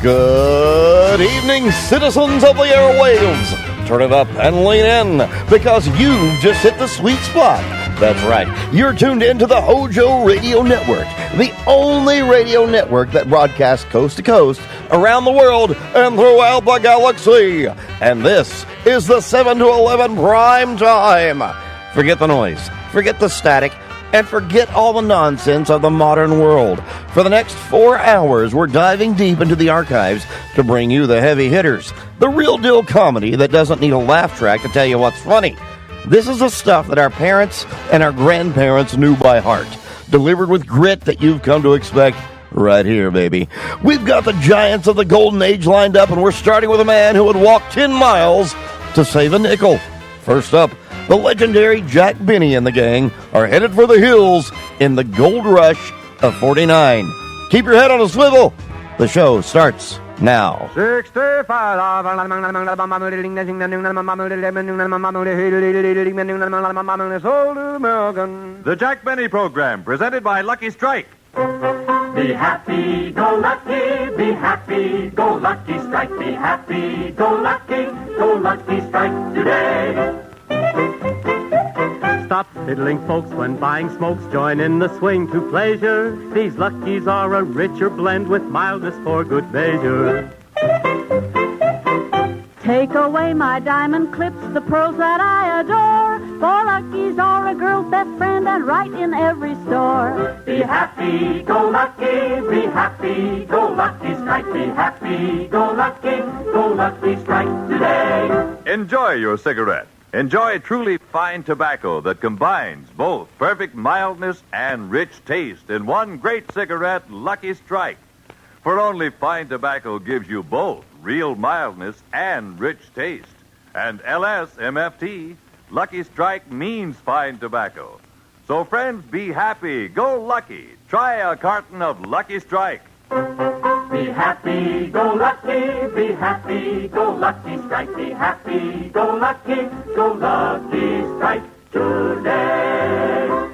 Good evening, citizens of the airwaves. Turn it up and lean in, because you've just hit the sweet spot. That's right. You're tuned in to the Hojo Radio Network, the only radio network that broadcasts coast to coast, around the world, and throughout the galaxy. And this is the 7 to 11 prime time. Forget the noise, forget the static, and forget all the nonsense of the modern world. For the next 4 hours, we're diving deep into the archives to bring you the heavy hitters, the real deal comedy that doesn't need a laugh track to tell you what's funny. This is the stuff that our parents and our grandparents knew by heart, delivered with grit that you've come to expect right here, baby. We've got the giants of the golden age lined up, and we're starting with a man who would walk 10 miles to save a nickel. First up, the legendary Jack Benny and the gang are headed for the hills in the gold rush of 49. Keep your head on a swivel. The show starts now. 65. The Jack Benny Program, presented by Lucky Strike. Be happy, go lucky, be happy, go lucky strike, be happy, go lucky strike today. Stop fiddling, folks, when buying smokes. Join in the swing to pleasure. These Luckies are a richer blend with mildness for good measure. Take away my diamond clips, the pearls that I adore. For Luckies are a girl's best friend and right in every store. Be happy, go lucky, be happy, go lucky strike, be happy, go lucky strike today. Enjoy your cigarette. Enjoy truly fine tobacco that combines both perfect mildness and rich taste in one great cigarette, Lucky Strike. For only fine tobacco gives you both real mildness and rich taste. And LSMFT, Lucky Strike means fine tobacco. So friends, be happy, go lucky. Try a carton of Lucky Strike. Be happy, go lucky, be happy, go lucky strike, be happy, go lucky strike today.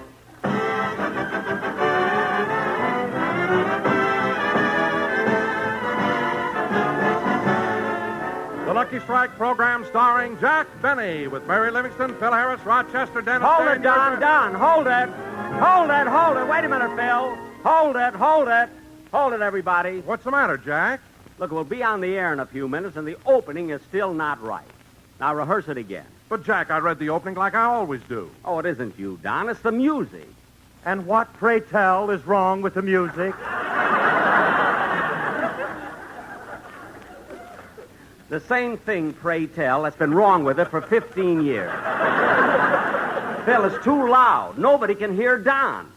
The Lucky Strike program starring Jack Benny with Mary Livingston, Phil Harris, Rochester, Dennis. Hold it, Don, hold it. Hold it. Wait a minute, Phil. Hold it, everybody. What's the matter, Jack? Look, we'll be on the air in a few minutes, and the opening is still not right. Now, rehearse it again. But, Jack, I read the opening like I always do. Oh, it isn't you, Don. It's the music. And what, pray tell, is wrong with the music? The same thing, pray tell, that's been wrong with it for 15 years. Phil, it's too loud. Nobody can hear Don.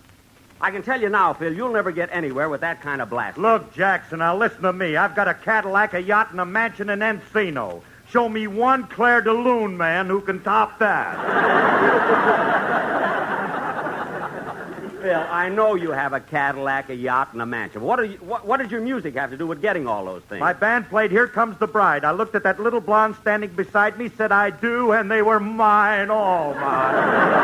I can tell you now, Phil, you'll never get anywhere with that kind of blast. Look, Jackson, now listen to me. I've got a Cadillac, a yacht, and a mansion in Encino. Show me one Claire de Lune man who can top that. Phil, I know you have a Cadillac, a yacht, and a mansion. What does your music have to do with getting all those things? My band played Here Comes the Bride. I looked at that little blonde standing beside me, said I do, and they were mine, all mine.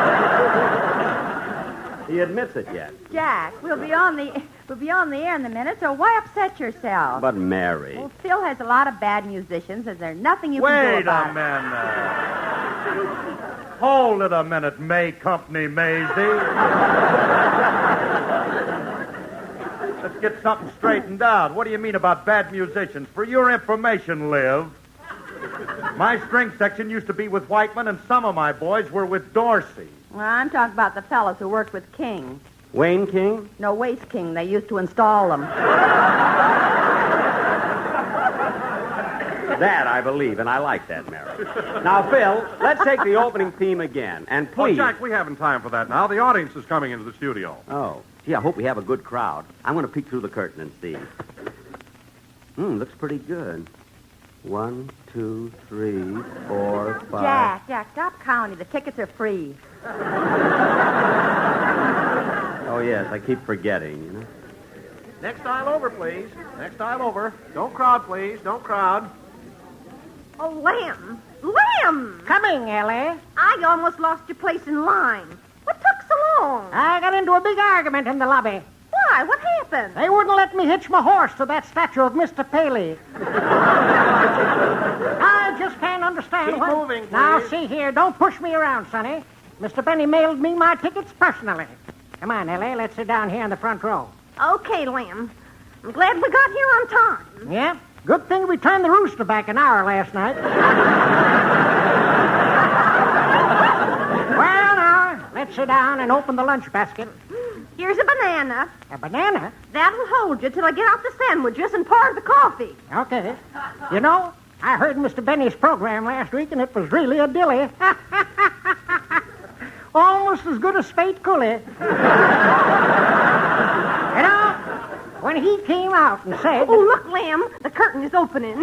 He admits it yet. Jack, we'll be on the air in a minute, so why upset yourself? But, Mary. Well, Phil has a lot of bad musicians, and there's nothing you can do about it. Wait a minute. Hold it a minute, May Company Maisie. Let's get something straightened out. What do you mean about bad musicians? For your information, Liv, my string section used to be with Whiteman, and some of my boys were with Dorsey. Well, I'm talking about the fellows who worked with King. Wayne King? No, Waste King. They used to install them. That I believe, and I like that, Mary. Now, Phil, let's take the opening theme again, and please... Oh, Jack, we haven't time for that now. The audience is coming into the studio. Oh, gee, I hope we have a good crowd. I'm going to peek through the curtain and see. Looks pretty good. 1, 2, 3, 4, 5... Jack, stop counting. The tickets are free. Oh, yes, I keep forgetting, you know. Next aisle over, please. Next aisle over. Don't crowd, please. Don't crowd. Oh, Lamb! Coming, Ellie. I almost lost your place in line. What took so long? I got into a big argument in the lobby. Why? Why, what happened? They wouldn't let me hitch my horse to that statue of Mr. Paley. I just can't understand. Keep moving, please. Now, see here. Don't push me around, Sonny. Mr. Benny mailed me my tickets personally. Come on, Ellie. Let's sit down here in the front row. Okay, Lem. I'm glad we got here on time. Yeah? Good thing we turned the rooster back an hour last night. Well, now, let's sit down and open the lunch basket. Here's a banana. A banana? That'll hold you till I get out the sandwiches and pour the coffee. Okay. You know, I heard Mr. Benny's program last week, and it was really a dilly. Almost as good as Spate Cooley. You know, when he came out and said... Oh, look, Lem. The curtain is opening.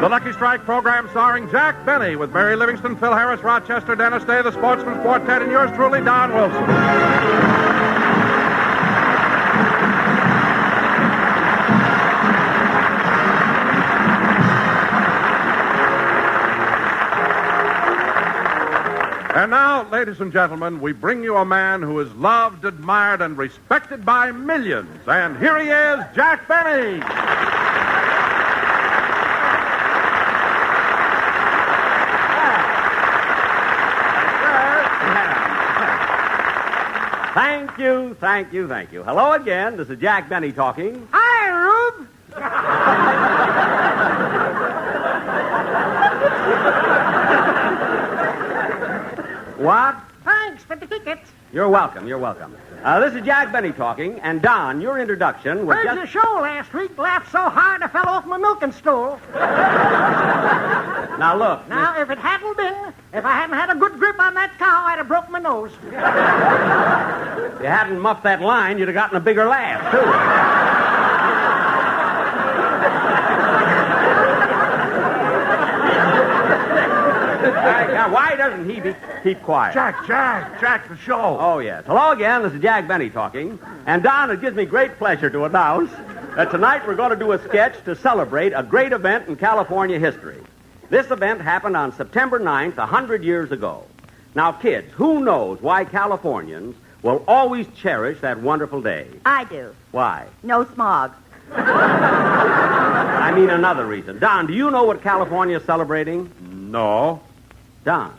The Lucky Strike program starring Jack Benny with Mary Livingston, Phil Harris, Rochester, Dennis Day, the Sportsman's Quartet, and yours truly, Don Wilson. And now, ladies and gentlemen, we bring you a man who is loved, admired, and respected by millions. And here he is, Jack Benny. Thank you. Hello again. This is Jack Benny talking. Hi, Rube. What? Thanks for the tickets. You're welcome. This is Jack Benny talking, and Don, your introduction was Heard the show last week. Laughed so hard I fell off my milking stool. Now, look. Now, if I hadn't had a good grip on that cow, I'd have broke my nose. If you hadn't muffed that line, you'd have gotten a bigger laugh, too. Now, why doesn't he keep quiet? Jack, the show. Oh, yes. Hello again. This is Jack Benny talking. And, Don, it gives me great pleasure to announce that tonight we're going to do a sketch to celebrate a great event in California history. This event happened on September 9th, 100 years ago. Now, kids, who knows why Californians will always cherish that wonderful day? I do. Why? No smog. I mean another reason. Don, do you know what California is celebrating? No. Don,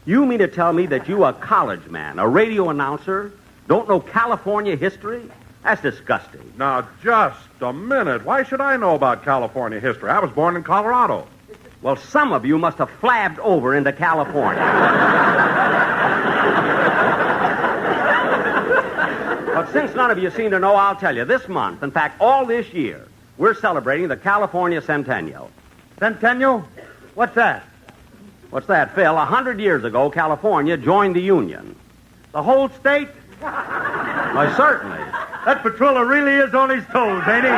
you mean to tell me that you, a college man, a radio announcer, don't know California history? That's disgusting. Now, just a minute. Why should I know about California history? I was born in Colorado. Well, some of you must have flabbed over into California. But since none of you seem to know, I'll tell you. This month, in fact, all this year, we're celebrating the California Centennial. Centennial? What's that? What's that, Phil? 100 years ago, California joined the Union. The whole state? Why, certainly. That Petrilla really is on his toes, ain't he?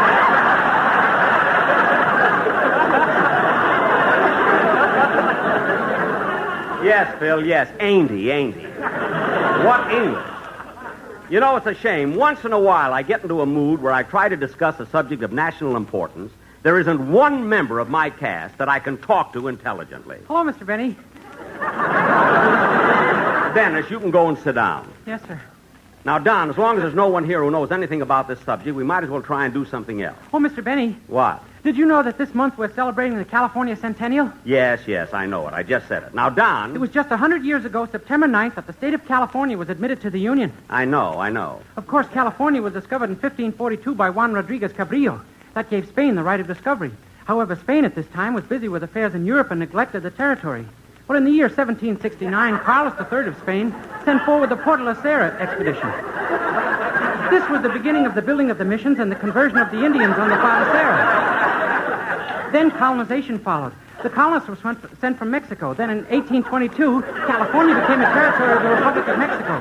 Yes, Phil, yes. Ain't he? What English? You know, it's a shame. Once in a while, I get into a mood where I try to discuss a subject of national importance. There isn't one member of my cast that I can talk to intelligently. Hello, Mr. Benny. Dennis, you can go and sit down. Yes, sir. Now, Don, as long as there's no one here who knows anything about this subject, we might as well try and do something else. Oh, Mr. Benny. What? Did you know that this month we're celebrating the California Centennial? Yes, I know it. I just said it. Now, Don... It was just 100 years ago, September 9th, that the state of California was admitted to the Union. I know. Of course, California was discovered in 1542 by Juan Rodriguez Cabrillo. That gave Spain the right of discovery. However, Spain at this time was busy with affairs in Europe and neglected the territory. Well, in the year 1769, Carlos III of Spain sent forward the Porto La Sierra expedition. This was the beginning of the building of the missions and the conversion of the Indians on the Porto La Sierra. Then colonization followed. The colonists were sent from Mexico. Then in 1822, California became a territory of the Republic of Mexico.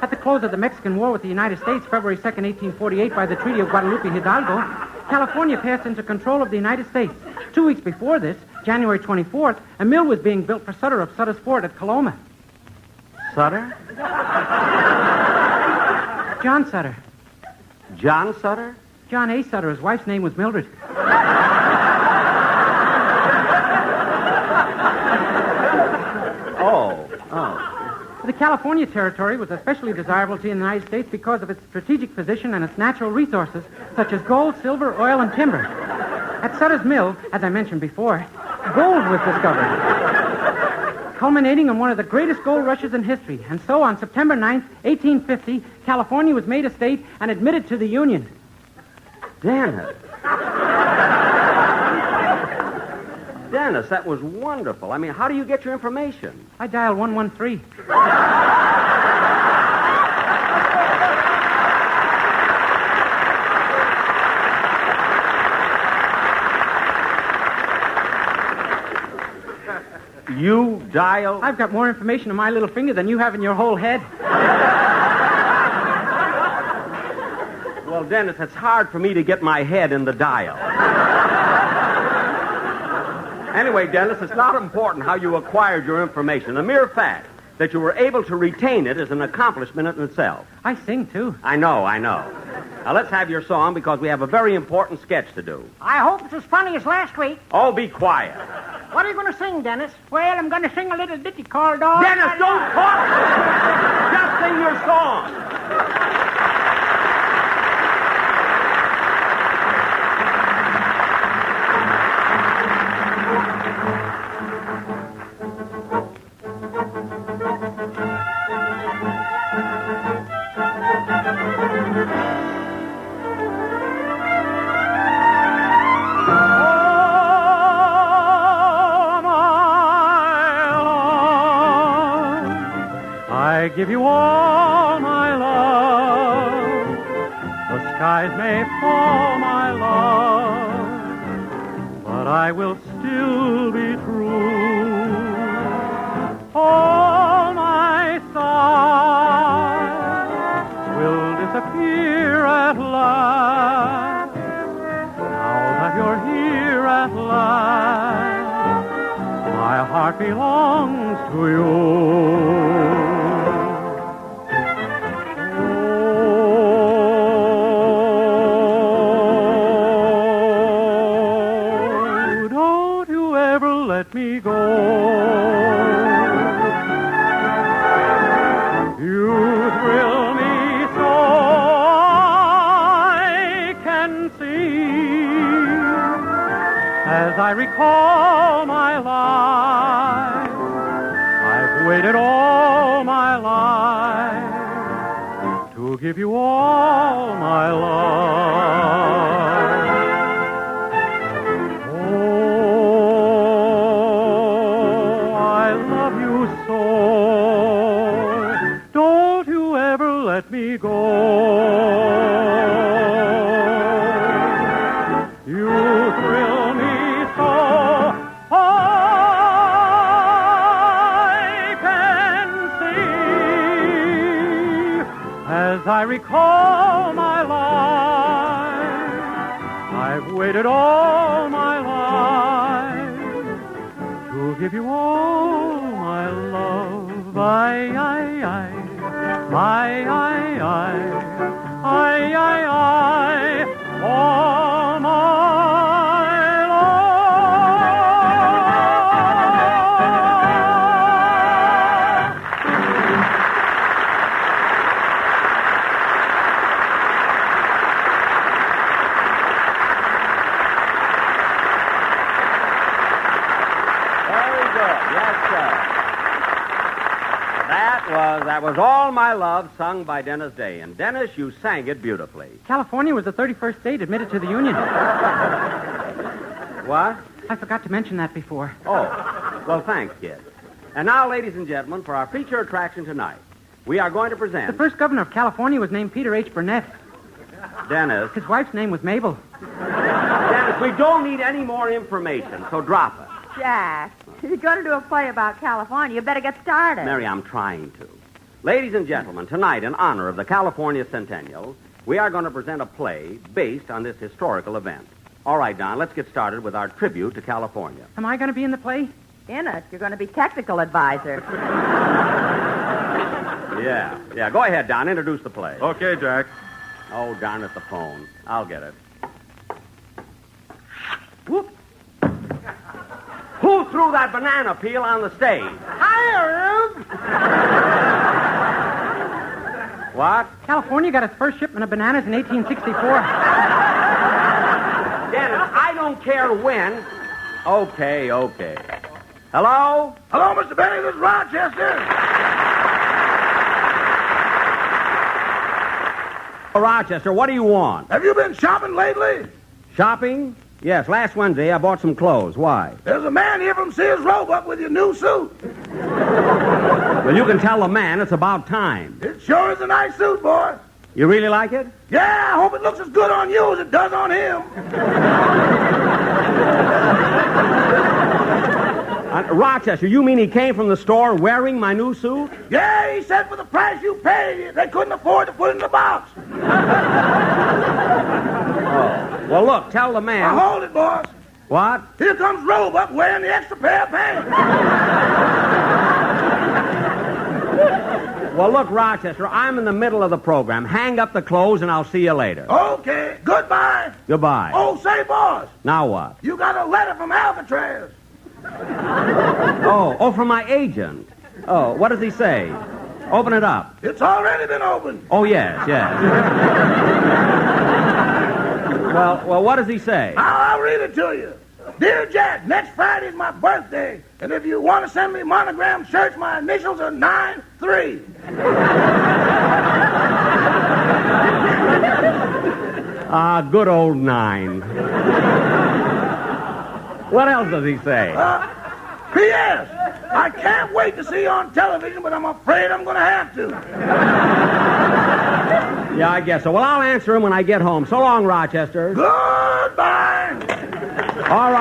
At the close of the Mexican War with the United States, February 2nd, 1848, by the Treaty of Guadalupe Hidalgo, California passed into control of the United States. 2 weeks before this, January 24th, a mill was being built for Sutter of Sutter's Fort at Coloma. Sutter? John Sutter. John Sutter? John A. Sutter. His wife's name was Mildred. The California territory was especially desirable to the United States because of its strategic position and its natural resources, such as gold, silver, oil, and timber. At Sutter's Mill, as I mentioned before, gold was discovered, culminating in one of the greatest gold rushes in history. And so, on September 9th, 1850, California was made a state and admitted to the Union. Dennis. Dennis, that was wonderful. I mean, how do you get your information? I dialed 113. You dial? I've got more information in my little finger than you have in your whole head. Well, Dennis, it's hard for me to get my head in the dial. Anyway, Dennis, it's not important how you acquired your information. The mere fact that you were able to retain it is an accomplishment in itself. I sing, too. I know. Now, let's have your song because we have a very important sketch to do. I hope it's as funny as last week. Oh, be quiet. What are you going to sing, Dennis? Well, I'm going to sing a little ditty called... Dennis, don't talk! Just sing your song. I give you all my love. The skies may fall, my love, but I will still be true. All my sighs will disappear at last. Now that you're here at last, my heart belongs to you. Let me go. You thrill me so I can see. As I recall my life, I've waited all my life to give you all my love. Let me go. You thrill me so I can see. As I recall my life, I've waited all my life to give you all my love. I, all my Very good. Yes, sir. That was All My Love, sung by Dennis Day. And, Dennis, you sang it beautifully. California was the 31st state admitted to the Union. What? I forgot to mention that before. Oh, well, thanks, kid. And now, ladies and gentlemen, for our feature attraction tonight, we are going to present... The first governor of California was named Peter H. Burnett. Dennis. His wife's name was Mabel. Dennis, we don't need any more information, so drop it. Jack, if you're going to do a play about California, you better get started. Mary, I'm trying to. Ladies and gentlemen, tonight, in honor of the California Centennial, we are going to present a play based on this historical event. All right, Don, let's get started with our tribute to California. Am I going to be in the play? In it. You're going to be technical advisor. Yeah. Go ahead, Don. Introduce the play. Okay, Jack. Oh, darn it, the phone. I'll get it. Whoop. Who threw that banana peel on the stage? Hi, Rube. What? California got its first shipment of bananas in 1864. Dennis, I don't care when. Okay. Hello? Hello, Mr. Benny. This is Rochester. Rochester, what do you want? Have you been shopping lately? Shopping? Yes, last Wednesday I bought some clothes. Why? There's a man here from Sears Roebuck with your new suit. Well, you can tell the man it's about time. It sure is a nice suit, boy. You really like it? Yeah, I hope it looks as good on you as it does on him. Rochester, you mean he came from the store wearing my new suit? Yeah, he said for the price you paid, they couldn't afford to put it in the box. Well, look, tell the man... Now, hold it, boss. What? Here comes Roebuck wearing the extra pair of pants. Well, look, Rochester, I'm in the middle of the program. Hang up the clothes and I'll see you later. Okay, goodbye. Goodbye. Oh, say, boss. Now what? You got a letter from Alcatraz. Oh, from my agent. Oh, what does he say? Open it up. It's already been opened. Oh, yes. Well, what does he say? I'll read it to you. Dear Jack, next Friday's my birthday, and if you want to send me monogram shirts, my initials are 9-3. Good old 9. What else does he say? P.S. I can't wait to see you on television, but I'm afraid I'm going to have to. Yeah, I guess so. Well, I'll answer him when I get home. So long, Rochester. Goodbye. All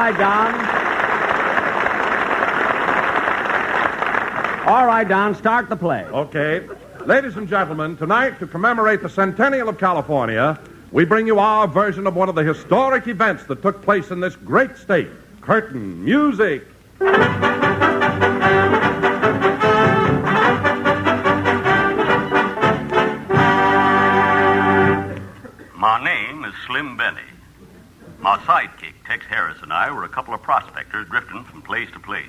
right, Don, start the play. Okay. Ladies and gentlemen, tonight, to commemorate the centennial of California, we bring you our version of one of the historic events that took place in this great state. Curtain music. My name is Slim Benny. My sidekick, Tex Harris, and I were a couple of prospectors drifting from place to place.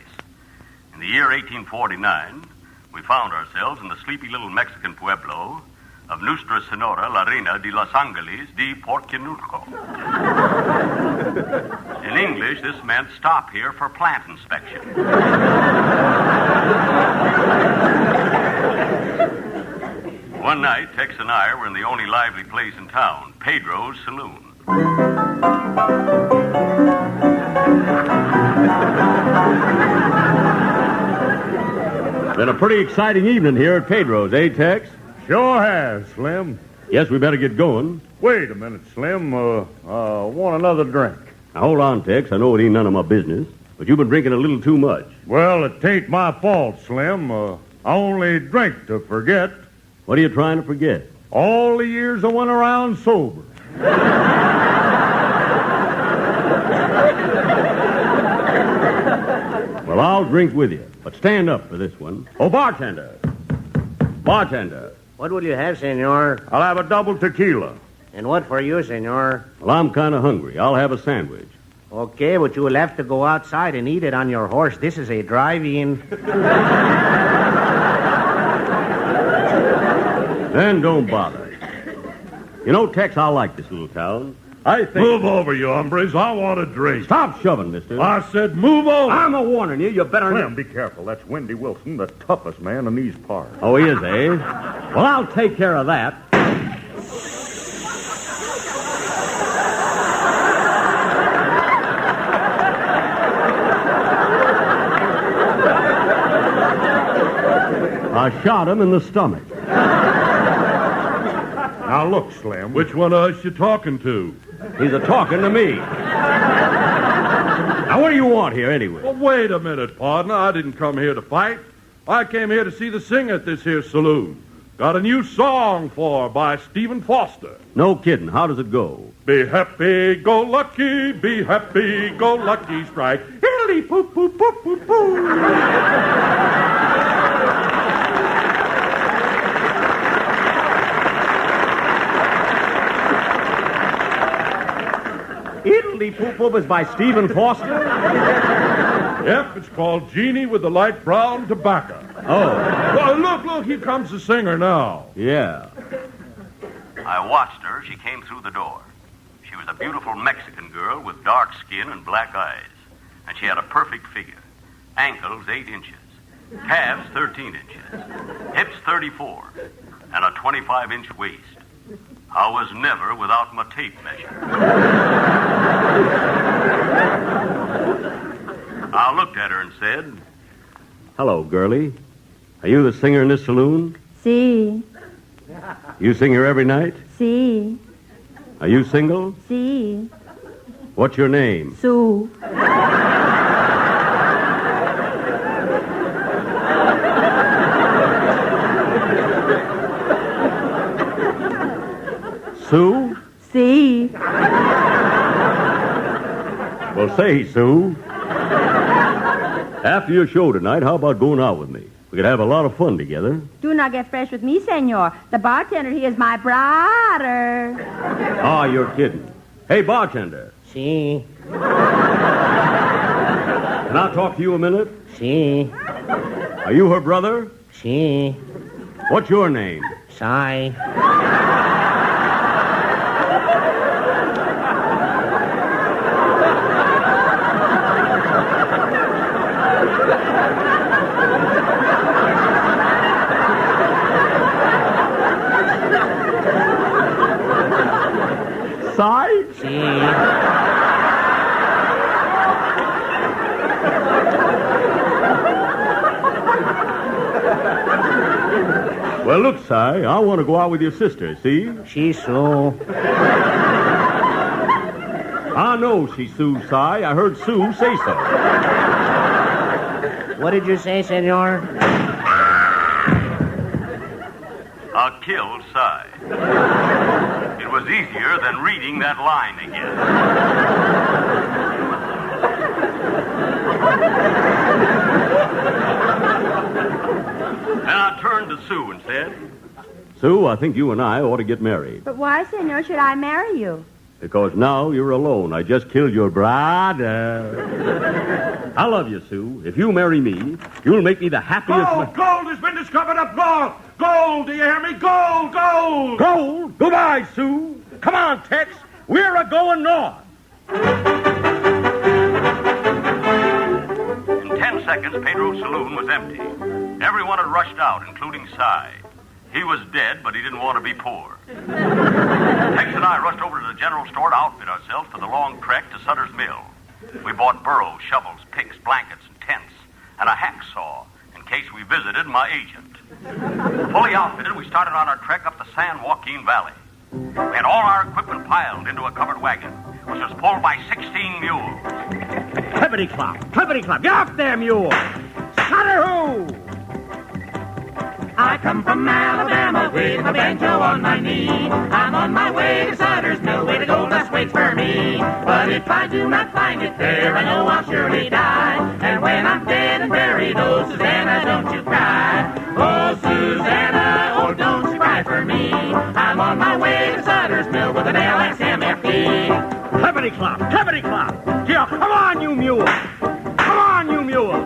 In the year 1849, we found ourselves in the sleepy little Mexican pueblo of Nuestra Senora La Reina de Los Angeles de Porquinulco. In English, this meant stop here for plant inspection. One night, Tex and I were in the only lively place in town, Pedro's Saloon. Been a pretty exciting evening here at Pedro's, eh, Tex? Sure has, Slim. Yes, we better get going. Wait a minute, Slim. Want another drink? Now, hold on, Tex. I know it ain't none of my business, but you've been drinking a little too much. Well, it ain't my fault, Slim. I only drink to forget. What are you trying to forget? All the years I went around sober. Well, I'll drink with you, but stand up for this one. Oh, bartender. Bartender. What will you have, senor? I'll have a double tequila. And what for you, senor? Well, I'm kind of hungry. I'll have a sandwich. Okay, but you will have to go outside and eat it on your horse. This is a drive-in. Then don't bother. You know, Tex, I like this little town. I think... Move over, you hombres. I want a drink. Stop shoving, mister. I said move over. I'm a-warning you. You better... Slim, be careful. That's Wendy Wilson, the toughest man in these parts. Oh, he is, eh? Well, I'll take care of that. I shot him in the stomach. Now, look, Slim. Which one of us you talking to? He's a-talking to me. Now, what do you want here, anyway? Well, wait a minute, partner. I didn't come here to fight. I came here to see the singer at this here saloon. Got a new song by Stephen Foster. No kidding. How does it go? Be happy, go lucky, be happy, go lucky, strike. Hiddly, poo, poo, poo, poo, poo. Italy Poop Poop is by Stephen Foster? Yep, it's called Genie with the Light Brown Tobacco. Oh. Well, look, here comes the singer now. Yeah. I watched her as she came through the door. She was a beautiful Mexican girl with dark skin and black eyes. And she had a perfect figure. Ankles 8 inches. Calves 13 inches. Hips 34. And a 25-inch waist. I was never without my tape measure. I looked at her and said, Hello, girlie. Are you the singer in this saloon? Sí. You sing here every night? Sí. Are you single? Sí. What's your name? Sue. Sue? Sí. Well, say, Sue. After your show tonight, how about going out with me? We could have a lot of fun together. Do not get fresh with me, senor. The bartender, he is my brother. Ah, you're kidding. Hey, bartender. Sí. Can I talk to you a minute? Sí. Are you her brother? Sí. What's your name? Sigh. Sigh? Sí. Well, look, Si, I want to go out with your sister, see? She's so. I know she's Sue, Si. I heard Sue say so. What did you say, senor? I killed Si. It was easier than reading that line again. And I turned to Sue and said, Sue, I think you and I ought to get married. But why, senor, should I marry you? Because now you're alone. I just killed your brother. I love you, Sue. If you marry me, you'll make me the happiest... Gold! Gold has been discovered up north! Gold! Do you hear me? Gold! Gold! Gold? Goodbye, Sue. Come on, Tex. We're a-going north. In 10 seconds, Pedro's saloon was empty. Everyone had rushed out, including Si. He was dead, but he didn't want to be poor. Tex and I rushed over to the general store to outfit ourselves for the long trek to Sutter's Mill. We bought burros, shovels, picks, blankets, and tents, and a hacksaw in case we visited my agent. Fully outfitted, we started on our trek up the San Joaquin Valley. We had all our equipment piled into a covered wagon, which was pulled by 16 mules. Clippity-clop, clippity-clop. Get off there, mule. Sutter-hoo! I come from Alabama with my banjo on my knee. I'm on my way to Sutter's Mill, way to go, just wait for me. But if I do not find it there, I know I'll surely die. And when I'm dead and buried, oh, Susanna, don't you cry. Oh, Susanna, oh, don't you cry for me. I'm on my way to Sutter's Mill with an LSMFT. Clippity-clop, clippity-clop. Yeah, come on, you mule. Come on, you mule.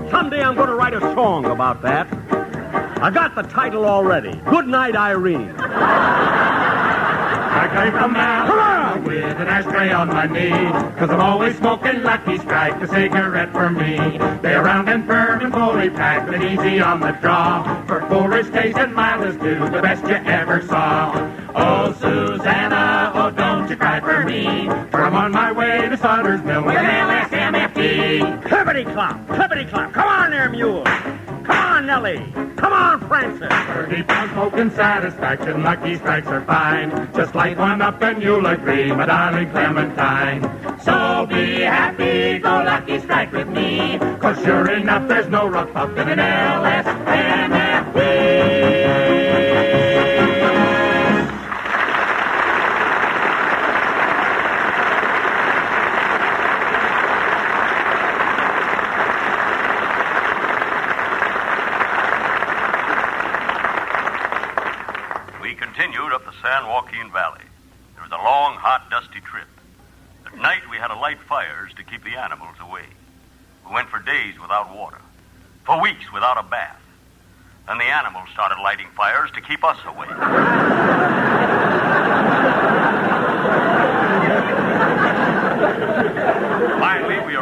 Someday I'm going to write a song about that. I got the title already. Good night, Irene. I came from Alabama with an ashtray on my knee, 'cause I'm always smoking Lucky Strike, the cigarette for me. They're round and firm and fully packed and easy on the draw, for Forest taste and mildness too, the best you ever saw. Oh, Susanna, oh, don't you cry for me, for I'm on my way to Sutter's Mill with an LSMFT. Clippity-clop, clippity-clop. Come on there, mule. Come on, Nellie. Come on, Francis. 30 pound smoking satisfaction, Lucky Strikes are fine. Just light one up and you'll agree, my darling Clementine. So be happy, go Lucky Strike with me, 'cause sure enough there's no rough up in an LSMFT. San Joaquin Valley. It was a long, hot, dusty trip. At night, we had to light fires to keep the animals away. We went for days without water, for weeks without a bath. Then the animals started lighting fires to keep us away.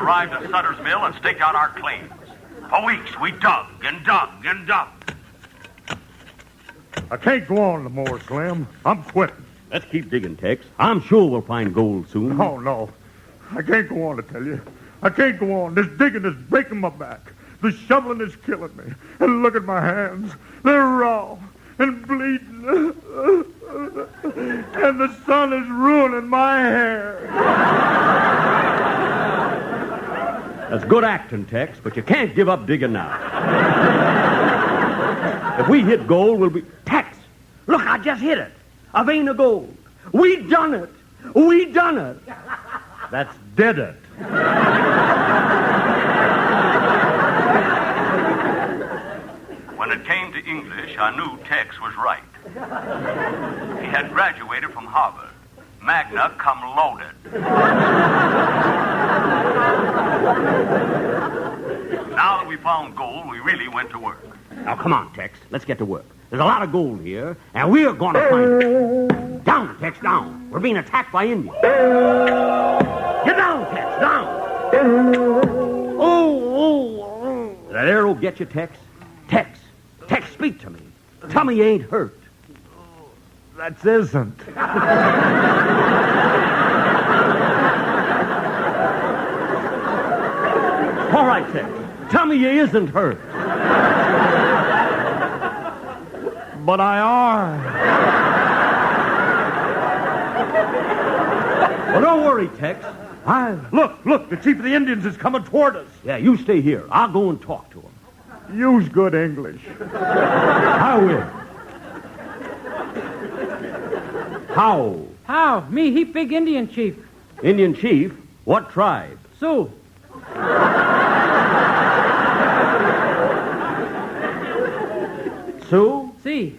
arrived at Sutter's Mill and staked out our claims. For weeks, we dug and dug and dug. I can't go on no more, Slim. I'm quitting. Let's keep digging, Tex. I'm sure we'll find gold soon. Oh, no. I can't go on, I tell you. I can't go on. This digging is breaking my back. The shoveling is killing me. And look at my hands. They're raw and bleeding. And the sun is ruining my hair. That's good acting, Tex, but you can't give up digging now. If we hit gold, we'll be... Tex, look, I just hit it. A vein of gold. We done it. We done it. That's dead it. When it came to English, I knew Tex was right. He had graduated from Harvard. Magna cum laude. Now that we found gold, we really went to work. Now, come on, Tex. Let's get to work. There's a lot of gold here, and we're going to find it. Down, Tex, down. We're being attacked by Indians. Get down, Tex, down. Oh. Did that arrow get you, Tex? Tex, speak to me. Tell me you ain't hurt. That isn't. All right, Tex. Tell me you isn't hurt. But I are. Well, don't worry, Tex. Look, the chief of the Indians is coming toward us. Yeah, you stay here. I'll go and talk to him. Use good English. I will. How? How? Me, he big Indian chief. Indian chief? What tribe? Sioux. Sioux? See.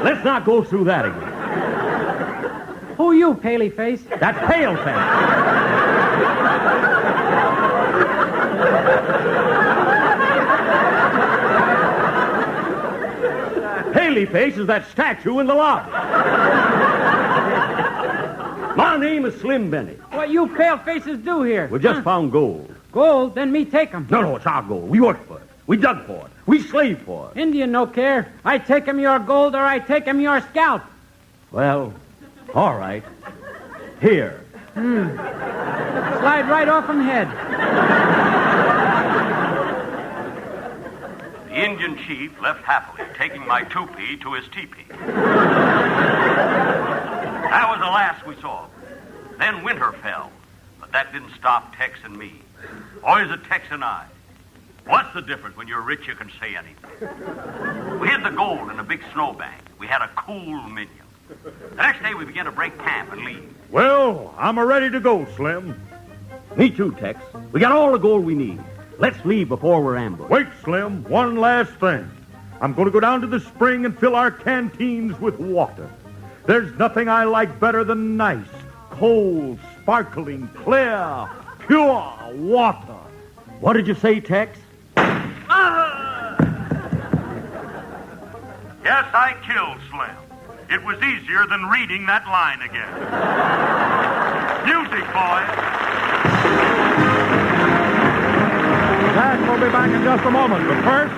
Let's not go through that again. Who you, Paley Face? That's Pale Face. Paley Face is that statue in the lobby. My name is Slim Benny. What you pale faces do here? We just found gold. Gold? Then me take 'em. No, it's our gold. We worked for it. We dug for it. We slaved for it. Indian no care. I take 'em your gold or I take 'em your scalp. Well, all right. Here. Slide right off 'em head. The Indian chief left happily, taking my toupee to his teepee. That was the last we saw. Then winter fell, but that didn't stop Tex and me. Or is it Tex and I? What's the difference? When you're rich, you can say anything. We hid the gold in a big snowbank. We had a cool minion. The next day, we began to break camp and leave. Well, I'm ready to go, Slim. Me too, Tex. We got all the gold we need. Let's leave before we're ambushed. Wait, Slim. One last thing. I'm going to go down to the spring and fill our canteens with water. There's nothing I like better than nice, cold, sparkling, clear, pure water. What did you say, Tex? Yes, I killed Slim. It was easier than reading that line again. Music, boys. Jack will be back in just a moment, but first...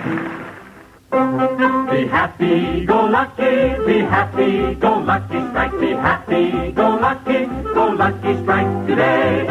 Be happy, go lucky, be happy, go lucky, strike, be happy, go lucky strike today.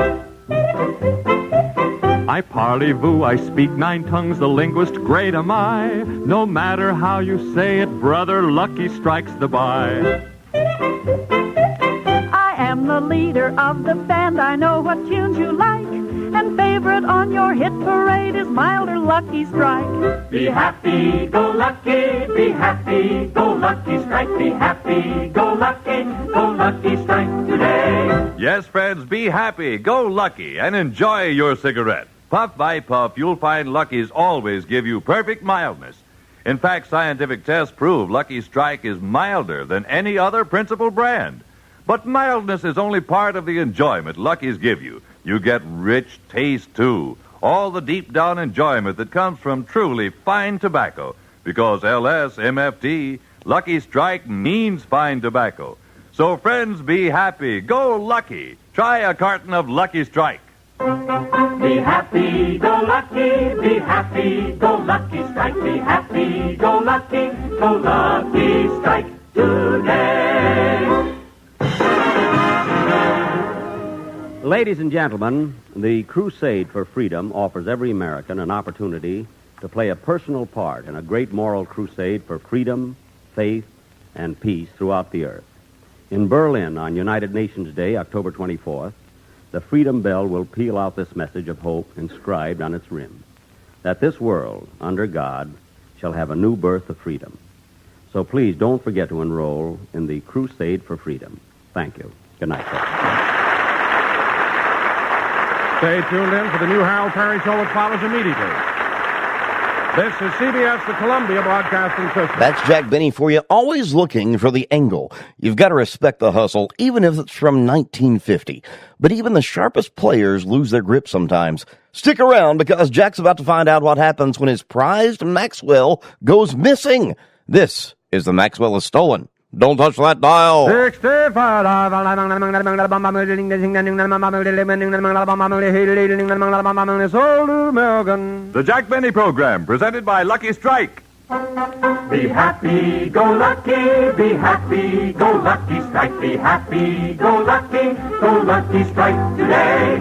I parlez-vous, I speak 9 tongues, the linguist great am I. No matter how you say it, brother, lucky strikes the buy. I am the leader of the band, I know what tunes you like, and favorite on your hit parade is Milder Lucky Strike. Be happy, go lucky, be happy, go lucky strike, be happy, go lucky strike today. Yes, friends, be happy, go lucky, and enjoy your cigarette. Puff by puff, you'll find Lucky's always give you perfect mildness. In fact, scientific tests prove Lucky Strike is milder than any other principal brand. But mildness is only part of the enjoyment Lucky's give you. You get rich taste, too. All the deep-down enjoyment that comes from truly fine tobacco. Because LS, MFT, Lucky Strike means fine tobacco. So, friends, be happy. Go Lucky. Try a carton of Lucky Strike. Be happy, go lucky, be happy, go lucky strike, be happy, go lucky strike today. Ladies and gentlemen, the Crusade for Freedom offers every American an opportunity to play a personal part in a great moral crusade for freedom, faith, and peace throughout the earth. In Berlin on United Nations Day, October 24th, the Freedom Bell will peal out this message of hope inscribed on its rim, that this world, under God, shall have a new birth of freedom. So please don't forget to enroll in the Crusade for Freedom. Thank you. Good night, sir. Stay tuned in for the new Harold Perry Show, which follows immediately. This is CBS, the Columbia Broadcasting System. That's Jack Benny for you, always looking for the angle. You've got to respect the hustle, even if it's from 1950. But even the sharpest players lose their grip sometimes. Stick around, because Jack's about to find out what happens when his prized Maxwell goes missing. This is the Maxwell is Stolen. Don't touch that dial. The Jack Benny Program, presented by Lucky Strike. Be happy, go lucky, be happy, go lucky strike, be happy, go lucky strike today.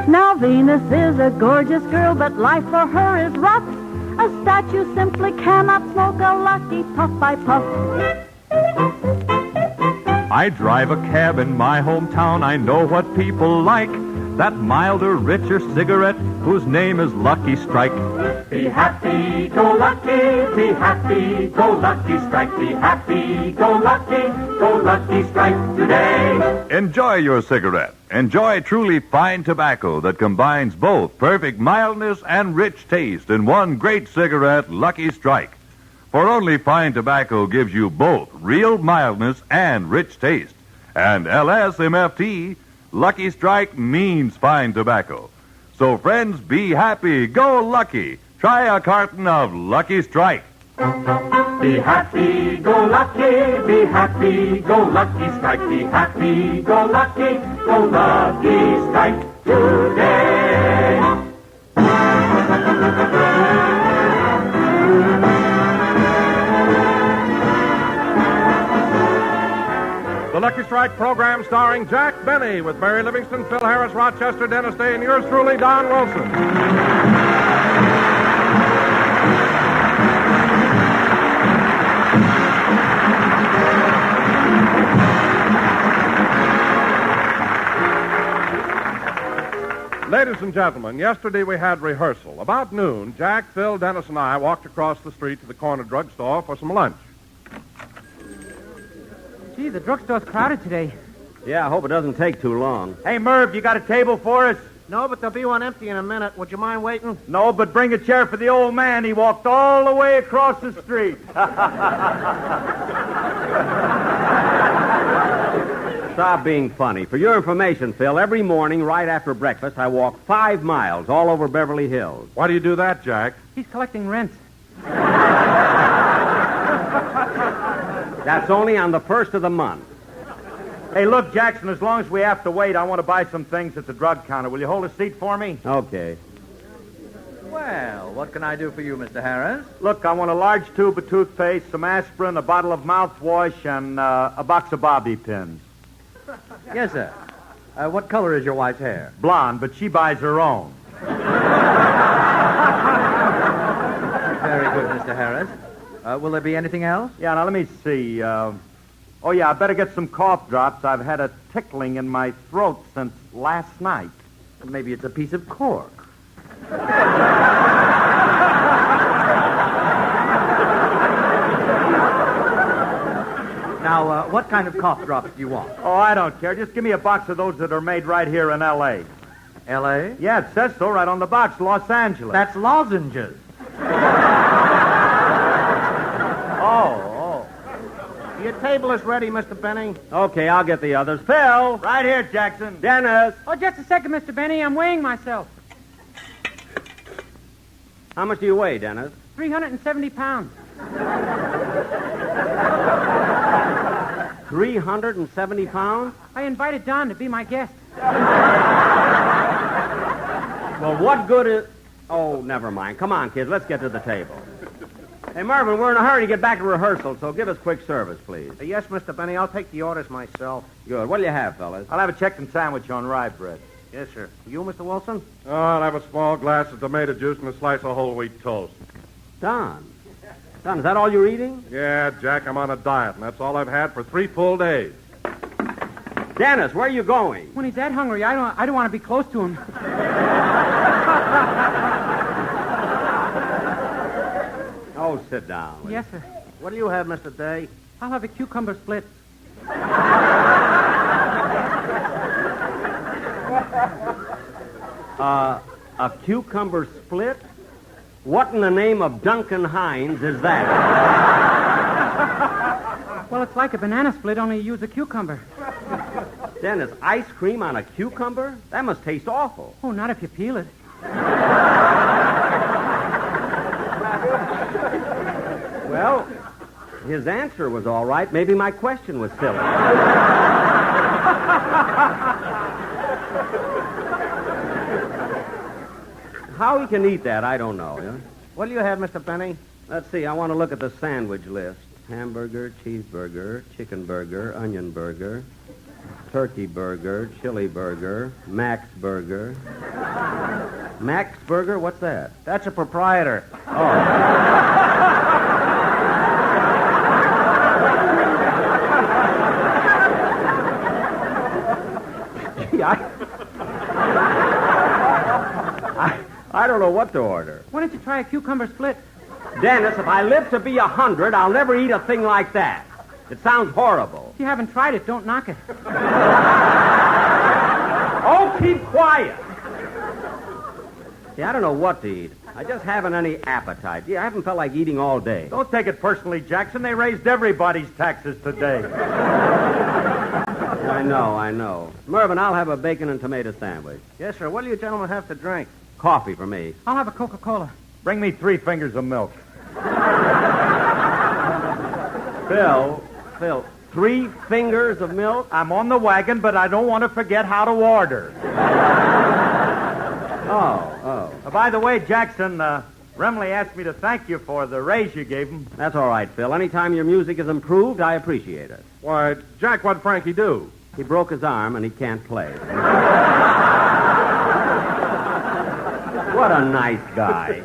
Now Venus is a gorgeous girl, but life for her is rough. A statue simply cannot smoke a lucky puff by puff. I drive a cab in my hometown. I know what people like. That milder, richer cigarette whose name is Lucky Strike. Be happy, go lucky, be happy, go lucky strike, be happy, go lucky strike today. Enjoy your cigarette. Enjoy truly fine tobacco that combines both perfect mildness and rich taste in one great cigarette, Lucky Strike. For only fine tobacco gives you both real mildness and rich taste. And LSMFT, Lucky Strike means fine tobacco. So friends, be happy, go lucky. Try a carton of Lucky Strike. Be happy, go lucky, be happy, go lucky strike, be happy, go lucky strike today. The Lucky Strike program starring Jack Benny with Barry Livingston, Phil Harris, Rochester, Dennis Day, and yours truly, Don Wilson. Ladies and gentlemen, yesterday we had rehearsal. About noon, Jack, Phil, Dennis, and I walked across the street to the corner drugstore for some lunch. Gee, the drugstore's crowded today. Yeah, I hope it doesn't take too long. Hey, Merv, you got a table for us? No, but there'll be one empty in a minute. Would you mind waiting? No, but bring a chair for the old man. He walked all the way across the street. Stop being funny. For your information, Phil, every morning right after breakfast, I walk 5 miles all over Beverly Hills. Why do you do that, Jack? He's collecting rent. That's only on the first of the month. Hey, look, Jackson, as long as we have to wait, I want to buy some things at the drug counter. Will you hold a seat for me? Okay. Well, what can I do for you, Mr. Harris? Look, I want a large tube of toothpaste, some aspirin, a bottle of mouthwash, and a box of bobby pins. Yes, sir. What color is your wife's hair? Blonde, but she buys her own. Very good, Mr. Harris. Will there be anything else? Yeah, now let me see. I better get some cough drops. I've had a tickling in my throat since last night. Maybe it's a piece of cork. Now, what kind of cough drops do you want? Oh, I don't care. Just give me a box of those that are made right here in L.A. L.A.? Yeah, it says so right on the box, Los Angeles. That's lozenges. Oh. Your table is ready, Mr. Benny. Okay, I'll get the others. Phil! Right here, Jackson. Dennis! Oh, just a second, Mr. Benny. I'm weighing myself. How much do you weigh, Dennis? 370 pounds. 370 pounds? I invited Don to be my guest. Well, what good is... Oh, never mind. Come on, kids. Let's get to the table. Hey, Marvin, we're in a hurry to get back to rehearsal, so give us quick service, please. Yes, Mr. Benny, I'll take the orders myself. Good. What do you have, fellas? I'll have a chicken sandwich on rye bread. Yes, sir. You, Mr. Wilson? Oh, I'll have a small glass of tomato juice and a slice of whole wheat toast. Don, is that all you're eating? Yeah, Jack, I'm on a diet, and that's all I've had for 3 full days. Dennis, where are you going? When he's that hungry, I don't want to be close to him. Oh, sit down. Yes, sir. What do you have, Mr. Day? I'll have a cucumber split. A cucumber split? What in the name of Duncan Hines is that? Well, it's like a banana split, only you use a cucumber. Dennis, ice cream on a cucumber? That must taste awful. Oh, not if you peel it. Well, his answer was all right. Maybe my question was silly. How he can eat that, I don't know. Yeah? What do you have, Mr. Benny? Let's see. I want to look at the sandwich list. Hamburger, cheeseburger, chicken burger, onion burger, turkey burger, chili burger, Max burger. Max burger? What's that? That's a proprietor. Gee, I don't know what to order. Why don't you try a cucumber split? Dennis, if I live to be 100, I'll never eat a thing like that. It sounds horrible. If you haven't tried it, don't knock it. Oh, keep quiet. See, I don't know what to eat. I just haven't any appetite. Yeah, I haven't felt like eating all day. Don't take it personally, Jackson. They raised everybody's taxes today. I know. Mervyn, I'll have a bacon and tomato sandwich. Yes, sir. What do you gentlemen have to drink? Coffee for me. I'll have a Coca-Cola. Bring me 3 fingers of milk. Phil, 3 fingers of milk? I'm on the wagon, but I don't want to forget how to order. Oh. By the way, Jackson, Remley asked me to thank you for the raise you gave him. That's all right, Phil. Anytime your music is improved, I appreciate it. Why, Jack, what'd Frankie do? He broke his arm and he can't play. What a nice guy.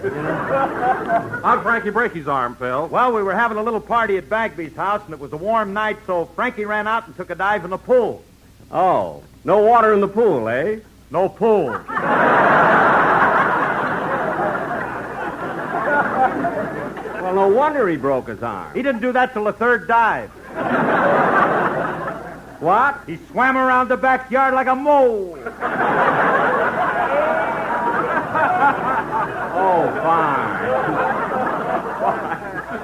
How'd Frankie break his arm, Phil? Well, we were having a little party at Bagby's house, and it was a warm night, so Frankie ran out and took a dive in the pool. Oh, no water in the pool, eh? No pool. Well, no wonder he broke his arm. He didn't do that till the 3rd dive. What? He swam around the backyard like a mole. Oh, fine.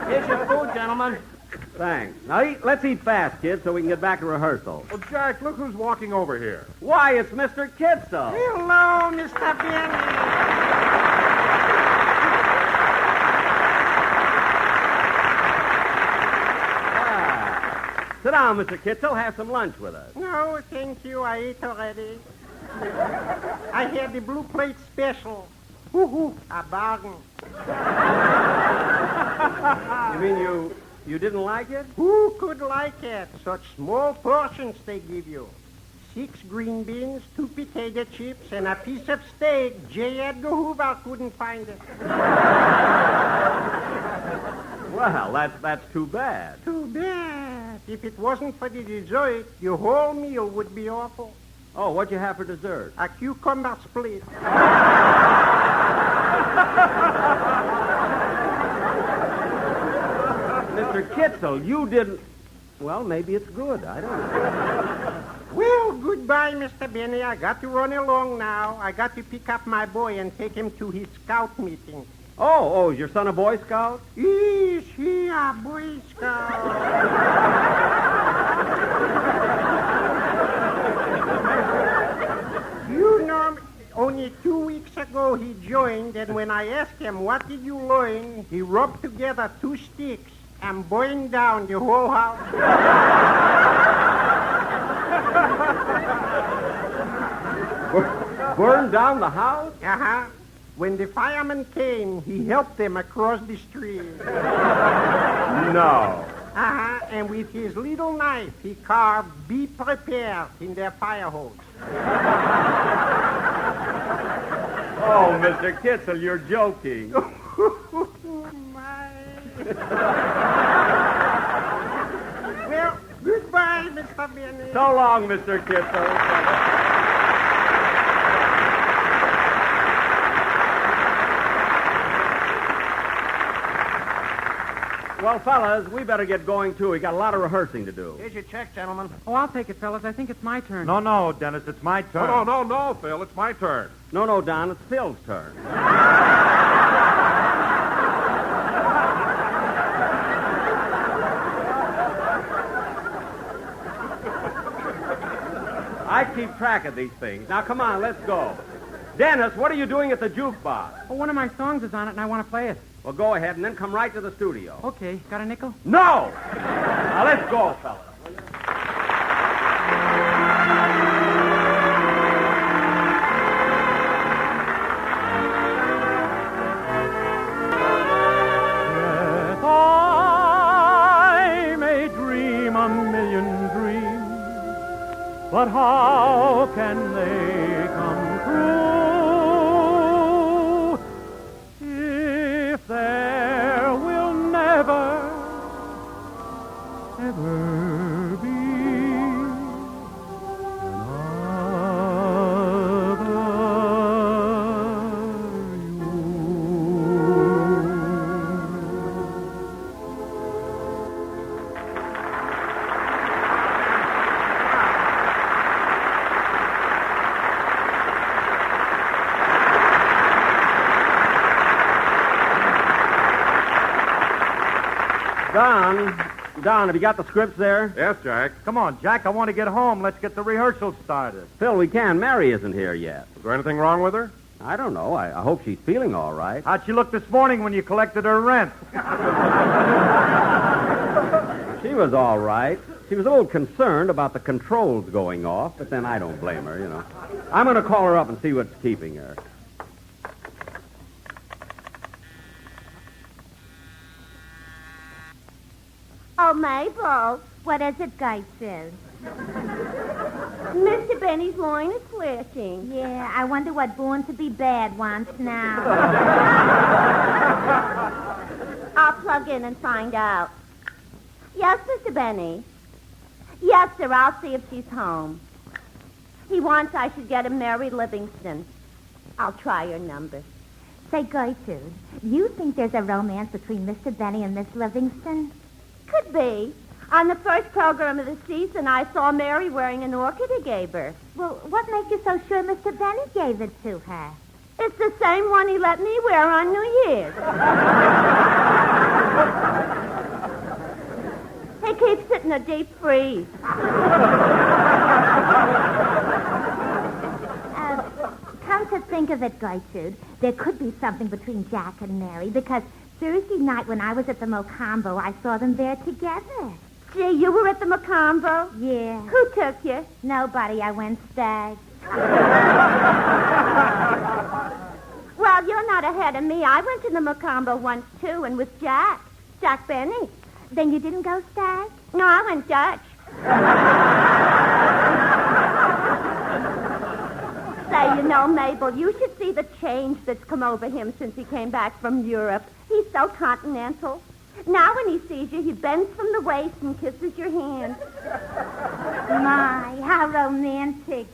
Here's your food, gentlemen. Thanks. Now, let's eat fast, kids, so we can get back to rehearsal. Well, Jack, look who's walking over here. Why, it's Mr. Kitzel. Hello, Mr. Benny. Sit down, Mr. Kitzel. Have some lunch with us. No, thank you. I ate already. I had the blue plate special. Hoo-hoo, a bargain. You mean you didn't like it? Who could like it? Such small portions they give you. 6 green beans, 2 potato chips, and a piece of steak. J. Edgar Hoover couldn't find it. Well, that's too bad. Too bad. If it wasn't for the dessert, your whole meal would be awful. Oh, what'd you have for dessert? A cucumber split. Mr. Kitzel, you didn't... Well, maybe it's good. I don't know. Well, goodbye, Mr. Benny. I got to run along now. I got to pick up my boy and take him to his scout meeting. Oh, is your son a Boy Scout? Is he a Boy Scout? You know, only 2 weeks ago he joined, and when I asked him, what did you learn, he rubbed together 2 sticks and burned down the whole house. Burned down the house? Uh-huh. When the fireman came, he helped them across the street. No. Uh-huh. And with his little knife, he carved "Be prepared" in their fire hose. Oh, Mr. Kitzel, you're joking. Well, goodbye, Mr. Benny. So long, Mr. Kitzel. Well, fellas, we better get going, too. We got a lot of rehearsing to do. Here's your check, gentlemen. Oh, I'll take it, fellas. I think it's my turn. No, Dennis, it's my turn. No, Phil, it's my turn. No, Don, it's Phil's turn. I keep track of these things. Now, come on, let's go. Dennis, what are you doing at the jukebox? Oh, one of my songs is on it, and I want to play it. Well, go ahead and then come right to the studio. Okay. Got a nickel? No! Now, let's go, fellas. Yes, I may dream a million dreams, but how can they come true if there will never, ever be Don, have you got the scripts there? Yes, Jack. Come on, Jack, I want to get home. Let's get the rehearsal started. Phil, we can. Mary isn't here yet. Is there anything wrong with her? I don't know. I hope she's feeling all right. How'd she look this morning when you collected her rent? She was all right. She was a little concerned about the controls going off, but then I don't blame her, you know. I'm going to call her up and see what's keeping her. Oh, Mabel, what is it, Geitzel? Mr. Benny's loin is flashing. Yeah, I wonder what Born to be Bad wants now. I'll plug in and find out. Yes, Mr. Benny. Yes, sir, I'll see if she's home. He wants I should get him Mary Livingston. I'll try her number. Say, Gertrude, you think there's a romance between Mr. Benny and Miss Livingston? Could be. On the first program of the season, I saw Mary wearing an orchid he gave her. Well, what makes you so sure Mr. Benny gave it to her? It's the same one he let me wear on New Year's. He keeps it in a deep freeze. Come to think of it, Gertrude, there could be something between Jack and Mary, because Thursday night when I was at the Mocambo, I saw them there together. Gee, you were at the Mocambo? Yeah. Who took you? Nobody. I went stag. Well, you're not ahead of me. I went to the Mocambo once, too, and with Jack Benny. Then you didn't go stag? No, I went Dutch. Say, you know, Mabel, you should see the change that's come over him since he came back from Europe. He's so continental. Now when he sees you, he bends from the waist and kisses your hand. My, how romantic.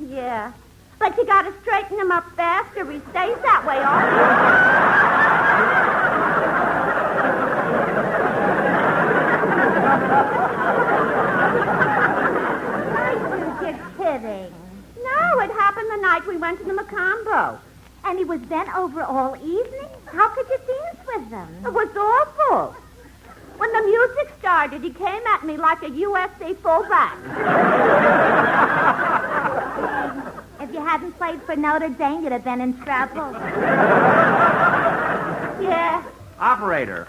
Yeah. But you gotta straighten him up fast or he stays that way all the time. You're kidding. No, it happened the night we went to the Mocambo. And he was bent over all evening? How could you dance with him? It was awful. When the music started, he came at me like a USC fullback. If you hadn't played for Notre Dame, you'd have been in trouble. Yeah. Operator.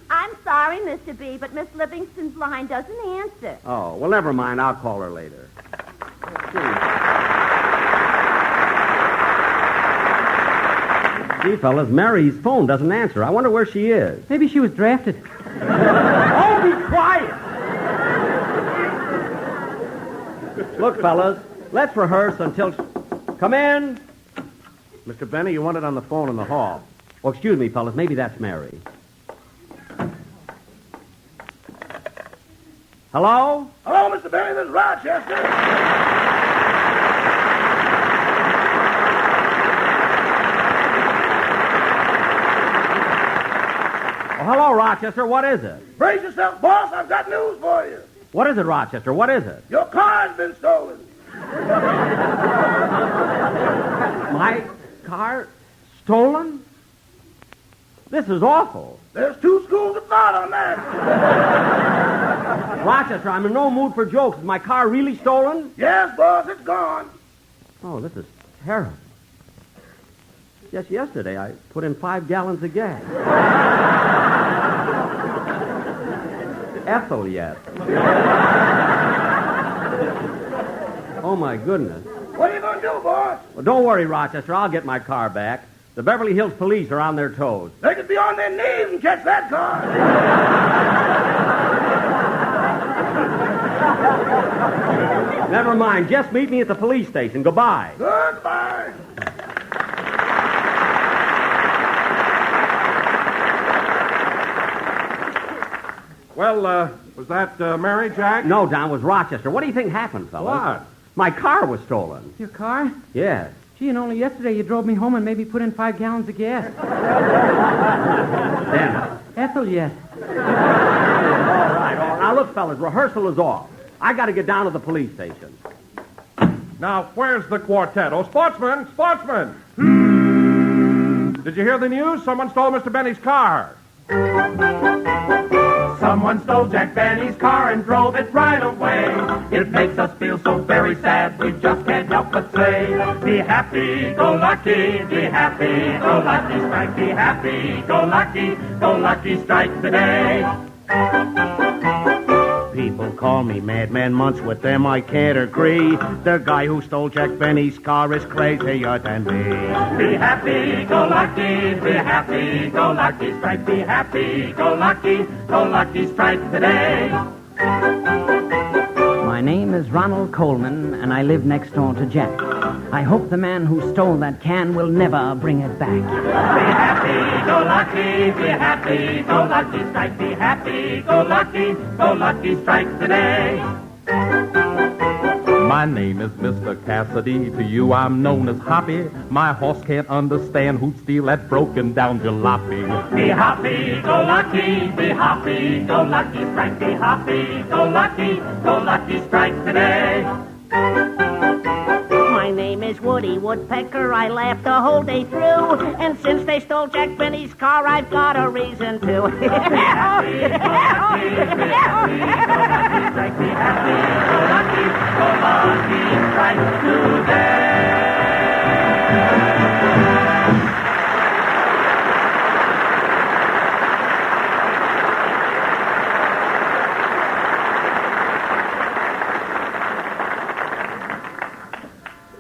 I'm sorry, Mr. B, but Miss Livingston's line doesn't answer. Oh, well, never mind. I'll call her later. Gee, fellas, Mary's phone doesn't answer. I wonder where she is. Maybe she was drafted. Oh, be quiet! Look, fellas, let's rehearse until... Come in. Mr. Benny, you want it on the phone in the hall. Oh, excuse me, fellas. Maybe that's Mary. Hello? Hello, Mr. Benny. This is Rochester. Oh, hello, Rochester. What is it? Brace yourself, boss. I've got news for you. What is it, Rochester? What is it? Your car's been stolen. My car stolen? This is awful. There's two schools of thought on that. Rochester, I'm in no mood for jokes. Is my car really stolen? Yes, boss. It's gone. Oh, this is terrible. Just yesterday, I put in 5 gallons of gas. Ethel yet. Oh, my goodness. What are you going to do, boss? Well, don't worry, Rochester. I'll get my car back. The Beverly Hills police are on their toes. They could be on their knees and catch that car. Never mind. Just meet me at the police station. Goodbye. Goodbye. Well, was that Mary, Jack? No, Don, it was Rochester. What do you think happened, fellas? What? My car was stolen. Your car? Yes. Gee, and only yesterday you drove me home and maybe put in 5 gallons of gas. Damn it. Ethel yet. All right. Now, look, fellas, rehearsal is off. I got to get down to the police station. Now, where's the quartet? Oh, sportsman! Did you hear the news? Someone stole Mr. Benny's car. Someone stole Jack Benny's car and drove it right away. It makes us feel so very sad, we just can't help but say, be happy, go lucky, be happy, go lucky, strike, be happy, go lucky, strike today. People call me Madman Munch. With them I can't agree. The guy who stole Jack Benny's car is crazier than me. Be happy, go lucky, be happy, go lucky, strike, be happy, go lucky, strike today. My name is Ronald Coleman, and I live next door to Jack. I hope the man who stole that can will never bring it back. Be happy, go lucky, be happy, go lucky, strike, be happy, go lucky, strike today. My name is Mr. Cassidy. To you I'm known as Hoppy. My horse can't understand who'd steal that broken down jalopy. Be happy, go lucky, be happy, go lucky, strike, be happy, go lucky, strike today. My name is Woody Woodpecker. I laughed the whole day through. And since they stole Jack Benny's car, I've got a reason to. Be happy, go lucky, strike today.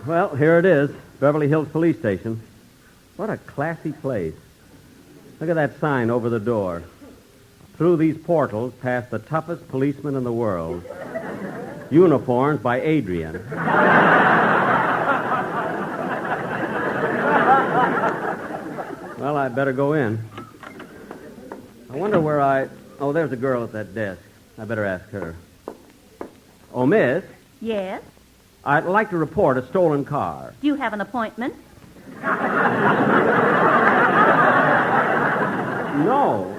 Well, here it is, Beverly Hills Police Station. What a classy place. Look at that sign over the door. Through these portals pass the toughest policemen in the world. Uniformed by Adrian. Well, I'd better go in. I wonder where Oh, there's a girl at that desk. I better ask her. Oh, miss, Yes? I'd like to report a stolen car. Do you have an appointment?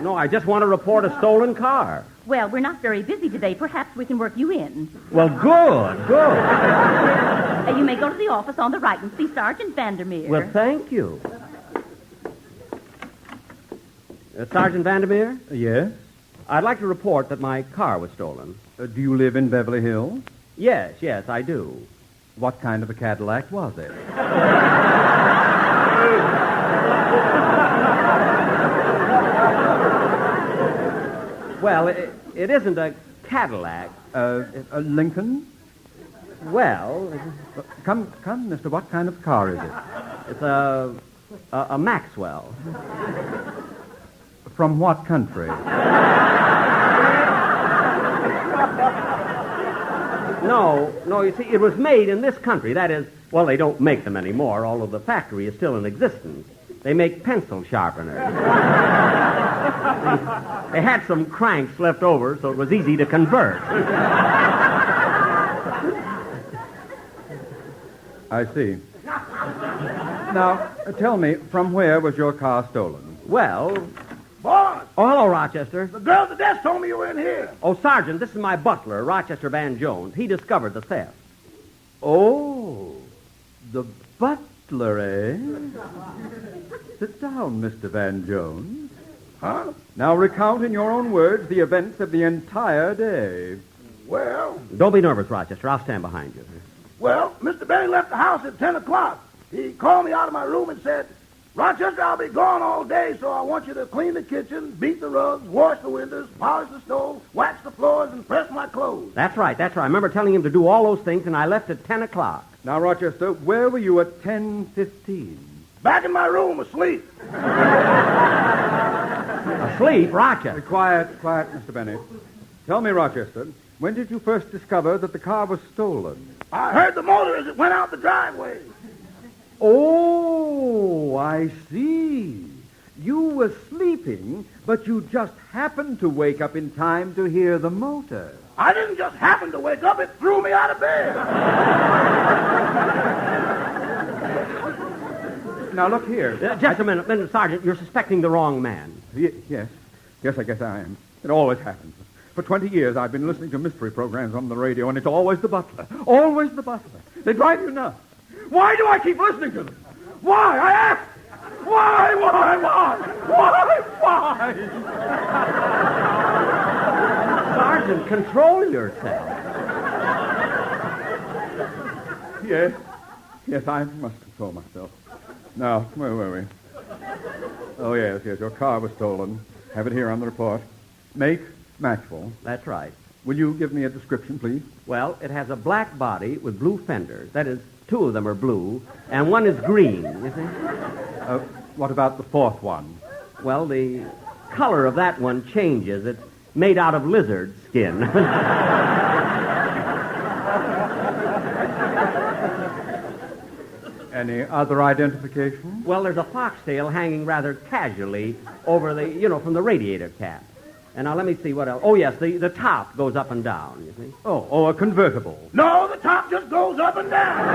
No, I just want to report a stolen car. Well, we're not very busy today. Perhaps we can work you in. Well, good. You may go to the office on the right and see Sergeant Vandermeer. Well, thank you. Sergeant Vandermeer? Yes? I'd like to report that my car was stolen. Do you live in Beverly Hills? Yes, I do. What kind of a Cadillac was it? Well, it isn't a Cadillac. A Lincoln? Well... Come, mister, what kind of car is it? It's a A Maxwell. From what country? No, you see, it was made in this country. That is, well, they don't make them anymore, although the factory is still in existence. They make pencil sharpeners. They had some cranks left over, so it was easy to convert. I see. Now, tell me, from where was your car stolen? Well... Boss! Oh, hello, Rochester. The girl at the desk told me you were in here. Oh, Sergeant, this is my butler, Rochester Van Jones. He discovered the theft. Oh, the butler, eh? Sit down, Mr. Van Jones. Huh? Now recount in your own words the events of the entire day. Well... Don't be nervous, Rochester. I'll stand behind you. Well, Mr. Benny left the house at 10 o'clock. He called me out of my room and said, Rochester, I'll be gone all day, so I want you to clean the kitchen, beat the rugs, wash the windows, polish the stove, wax the floors, and press my clothes. That's right. I remember telling him to do all those things, and I left at 10 o'clock. Now, Rochester, where were you at 10:15? Back in my room, asleep. Asleep, Rochester? Quiet, Mr. Benny. Tell me, Rochester, when did you first discover that the car was stolen? I heard the motor as it went out the driveway. Oh, I see. You were sleeping, but you just happened to wake up in time to hear the motor. I didn't just happen to wake up. It threw me out of bed. Now, look here. Just a minute, Sergeant. You're suspecting the wrong man. Yes, I guess I am. It always happens. For 20 years, I've been listening to mystery programs on the radio, and it's always the butler. Always the butler. They drive you nuts. Why do I keep listening to them? Why? I ask. Why? Sergeant, control yourself. Yes, I must control myself. Now, where were we? Oh, yes, your car was stolen. Have it here on the report. Make, Maxwell. That's right. Will you give me a description, please? Well, it has a black body with blue fenders. That is, 2 of them are blue, and 1 is green, you see? What about the 4th one? Well, the color of that one changes. It's made out of lizard skin. Any other identification? Well, there's a foxtail hanging rather casually over the, from the radiator cap. And now let me see what else. Oh, yes, the top goes up and down, you see. Oh, a convertible. No, the top just goes up and down.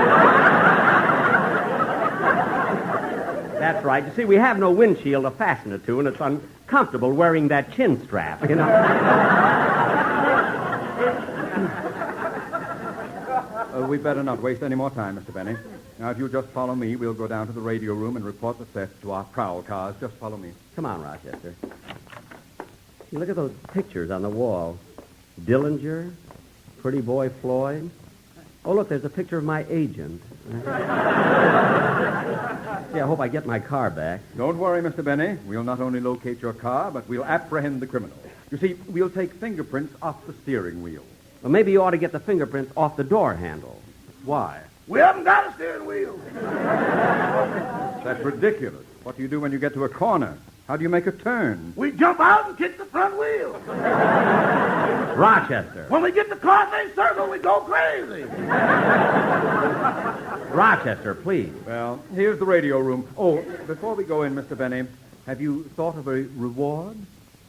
That's right. You see, we have no windshield to fasten it to, and it's uncomfortable wearing that chin strap, you know. We better not waste any more time, Mr. Benny. Now, if you'll just follow me, we'll go down to the radio room and report the theft to our prowl cars. Just follow me. Come on, Rochester. Look at those pictures on the wall. Dillinger, Pretty Boy Floyd. Oh, look, there's a picture of my agent. I hope I get my car back. Don't worry, Mr. Benny. We'll not only locate your car, but we'll apprehend the criminal. You see, we'll take fingerprints off the steering wheel. Well, maybe you ought to get the fingerprints off the door handle. Why? We haven't got a steering wheel. That's ridiculous. What do you do when you get to a corner? How do you make a turn? We jump out and kick the front wheel. Rochester. When we get the car face circle, we go crazy. Rochester, please. Well, here's the radio room. Oh, before we go in, Mr. Benny, have you thought of a reward?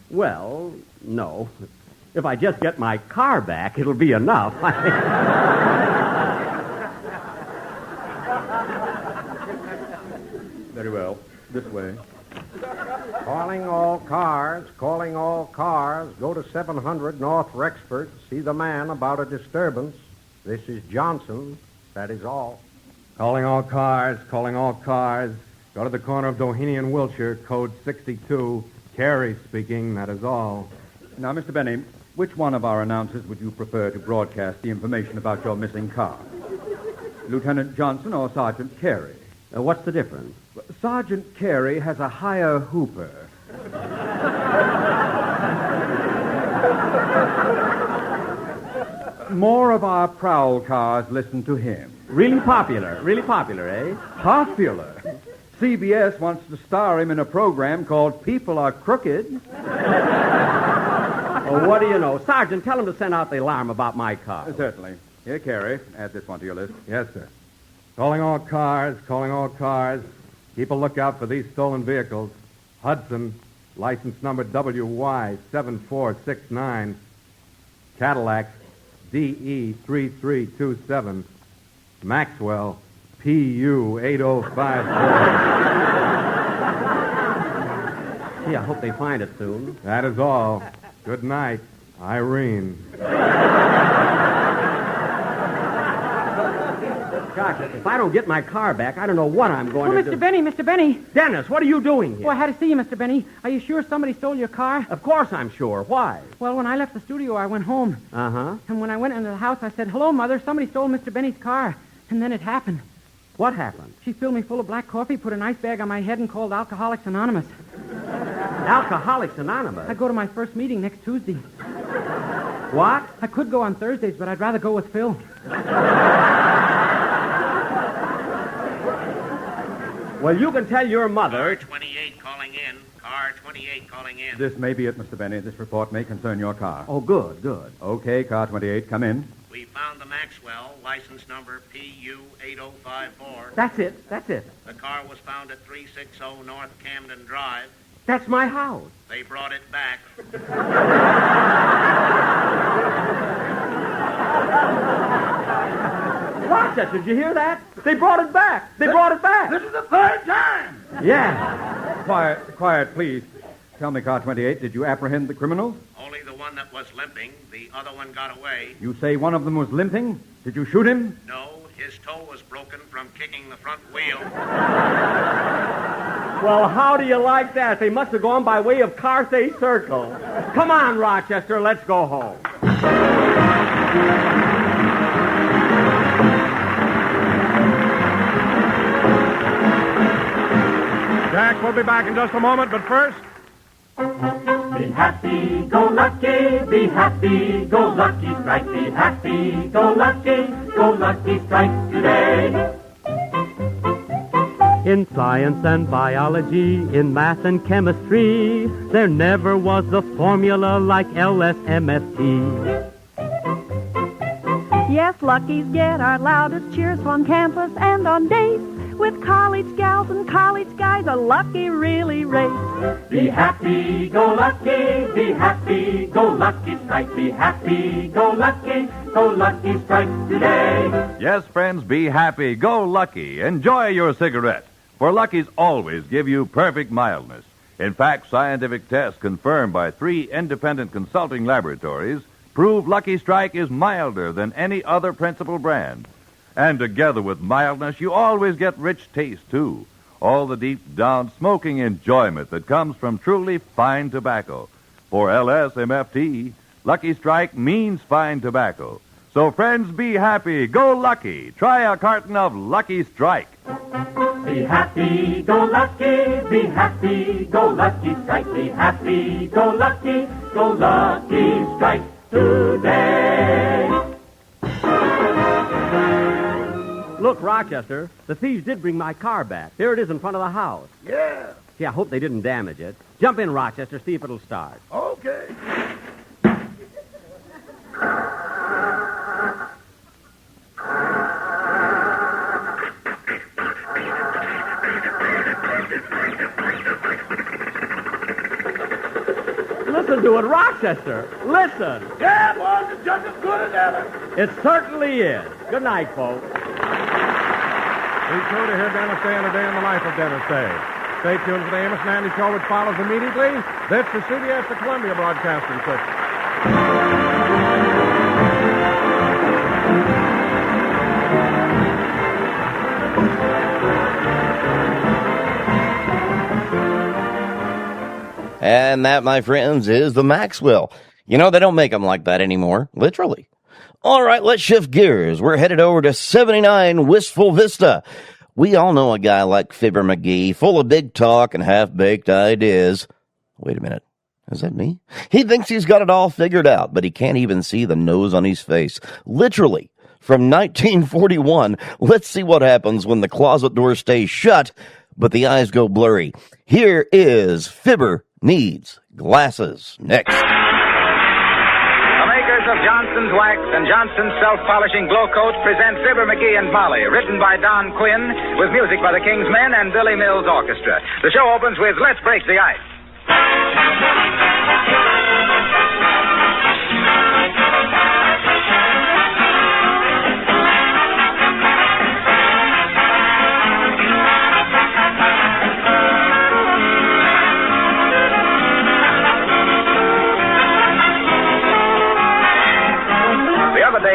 Well, no. If I just get my car back, it'll be enough. Very well. This way. Calling all cars. Go to 700 North Rexford. See the man about a disturbance. This is Johnson. That is all. Calling all cars. Go to the corner of Doheny and Wilshire, code 62. Carey speaking, that is all. Now, Mr. Benny, which one of our announcers would you prefer to broadcast the information about your missing car? Lieutenant Johnson or Sergeant Carey? What's the difference? Sergeant Carey has a higher hooper. More of our prowl cars listen to him. Really popular, eh? Popular? CBS wants to star him in a program called People Are Crooked. Well, what do you know? Sergeant, tell him to send out the alarm about my car. Certainly. Here, Carrie, add this one to your list. Yes, sir. Calling all cars, calling all cars. Keep a lookout for these stolen vehicles. Hudson, license number WY7469. Cadillac, DE3327. Maxwell, PU8054. Gee, I hope they find it soon. That is all. Good night, Irene. Gosh, if I don't get my car back, I don't know what I'm going to do. Mr. Benny. Dennis, what are you doing here? Oh, I had to see you, Mr. Benny. Are you sure somebody stole your car? Of course I'm sure. Why? Well, when I left the studio, I went home. Uh-huh. And when I went into the house, I said, "Hello, Mother. Somebody stole Mr. Benny's car." And then it happened. What happened? She filled me full of black coffee, put an ice bag on my head, and called Alcoholics Anonymous. Alcoholics Anonymous? I go to my first meeting next Tuesday. What? I could go on Thursdays, but I'd rather go with Phil. Well, you can tell your mother... Car 28 calling in. Car 28 calling in. This may be it, Mr. Benny. This report may concern your car. Oh, good, good. Okay, car 28, come in. We found the Maxwell, license number PU8054. That's it. The car was found at 360 North Camden Drive. That's my house. They brought it back. Rochester, did you hear that? They brought it back. They brought it back. This is the third time. Yeah. Quiet, please. Tell me, car 28, did you apprehend the criminals? Only the one that was limping. The other one got away. You say one of them was limping? Did you shoot him? No, his toe was broken from kicking the front wheel. Well, how do you like that? They must have gone by way of Carthay Circle. Come on, Rochester, let's go home. Jack, we'll be back in just a moment, but first... Be happy, go lucky, be happy, go lucky strike, be happy, go lucky strike today. In science and biology, in math and chemistry, there never was a formula like LSMFT. Yes, Luckies get our loudest cheers on campus and on dates. With college gals and college guys, a Lucky really race. Be happy, go lucky strike, be happy, go lucky strike today. Yes, friends, be happy. Go Lucky. Enjoy your cigarette. For Lucky's always give you perfect mildness. In fact, scientific tests confirmed by 3 independent consulting laboratories prove Lucky Strike is milder than any other principal brand. And together with mildness, you always get rich taste, too. All the deep-down smoking enjoyment that comes from truly fine tobacco. For LSMFT, Lucky Strike means fine tobacco. So, friends, be happy. Go Lucky. Try a carton of Lucky Strike. Be happy, go lucky strike, be happy, go lucky strike today. Look, Rochester, the thieves did bring my car back. Here it is in front of the house. Yeah. Gee, I hope they didn't damage it. Jump in, Rochester, see if it'll start. Okay. Listen to it, Rochester. Listen. Yeah, boys, it's just as good as ever. It certainly is. Good night, folks. Be sure to hear Dennis Day and a Day in the Life of Dennis Day. Stay tuned for the Amos and Andy Show, which follows immediately. This is CBS, the Columbia Broadcasting System. And that, my friends, is the Maxwell. You know, they don't make them like that anymore, literally. All right, let's shift gears. We're headed over to 79 Wistful Vista. We all know a guy like Fibber McGee, full of big talk and half-baked ideas. Wait a minute. Is that me? He thinks he's got it all figured out, but he can't even see the nose on his face. Literally. From 1941, let's see what happens when the closet door stays shut, but the eyes go blurry. Here is Fibber Needs Glasses next. The makers of Johnson's Wax and Johnson's Self-Polishing Glow Coat present Fibber McGee and Molly, written by Don Quinn, with music by the King's Men and Billy Mills Orchestra. The show opens with Let's Break the Ice.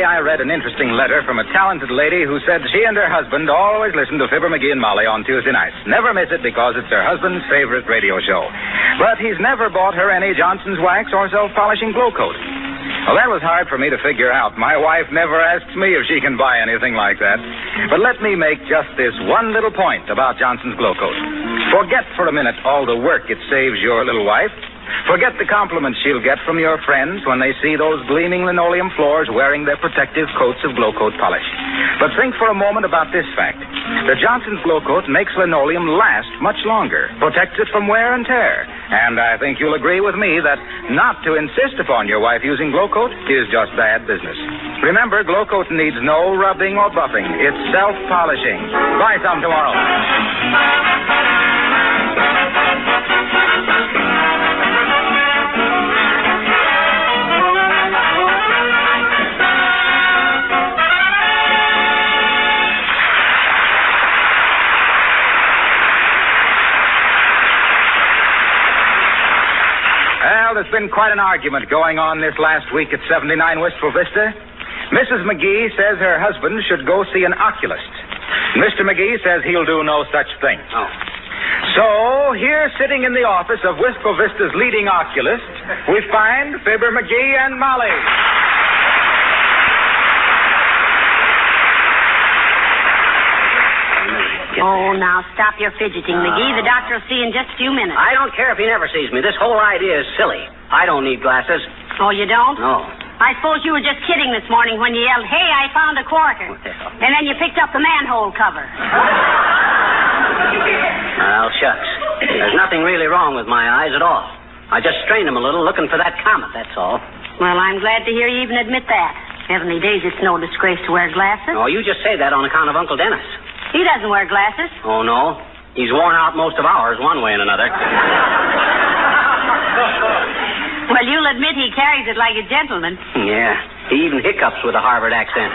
I read an interesting letter from a talented lady who said she and her husband always listen to Fibber McGee and Molly on Tuesday nights. Never miss it because it's her husband's favorite radio show. But he's never bought her any Johnson's Wax or Self-Polishing Glow Coat. Well, that was hard for me to figure out. My wife never asks me if she can buy anything like that. But let me make just this one little point about Johnson's Glow Coat. Forget for a minute all the work it saves your little wife. Forget the compliments she'll get from your friends when they see those gleaming linoleum floors wearing their protective coats of Glow Coat polish. But think for a moment about this fact. The Johnson's Glow Coat makes linoleum last much longer, protects it from wear and tear. And I think you'll agree with me that not to insist upon your wife using Glow Coat is just bad business. Remember, Glow Coat needs no rubbing or buffing. It's self-polishing. Buy some tomorrow. Well, there's been quite an argument going on this last week at 79 Wistful Vista. Mrs. McGee says her husband should go see an oculist. Mr. McGee says he'll do no such thing. Oh. So, here sitting in the office of Wistful Vista's leading oculist, we find Fibber McGee and Molly. Oh, now stop your fidgeting, McGee. The doctor will see you in just a few minutes. I don't care if he never sees me. This whole idea is silly. I don't need glasses. Oh, you don't? No. I suppose you were just kidding this morning when you yelled, "Hey, I found a quarter." And then you picked up the manhole cover. Well, shucks. There's nothing really wrong with my eyes at all. I just strained them a little looking for that comet, that's all. Well, I'm glad to hear you even admit that. Heavenly days, it's no disgrace to wear glasses. Oh, you just say that on account of Uncle Dennis. He doesn't wear glasses. Oh, no? He's worn out most of ours one way and another. Well, you'll admit he carries it like a gentleman. Yeah. He even hiccups with a Harvard accent.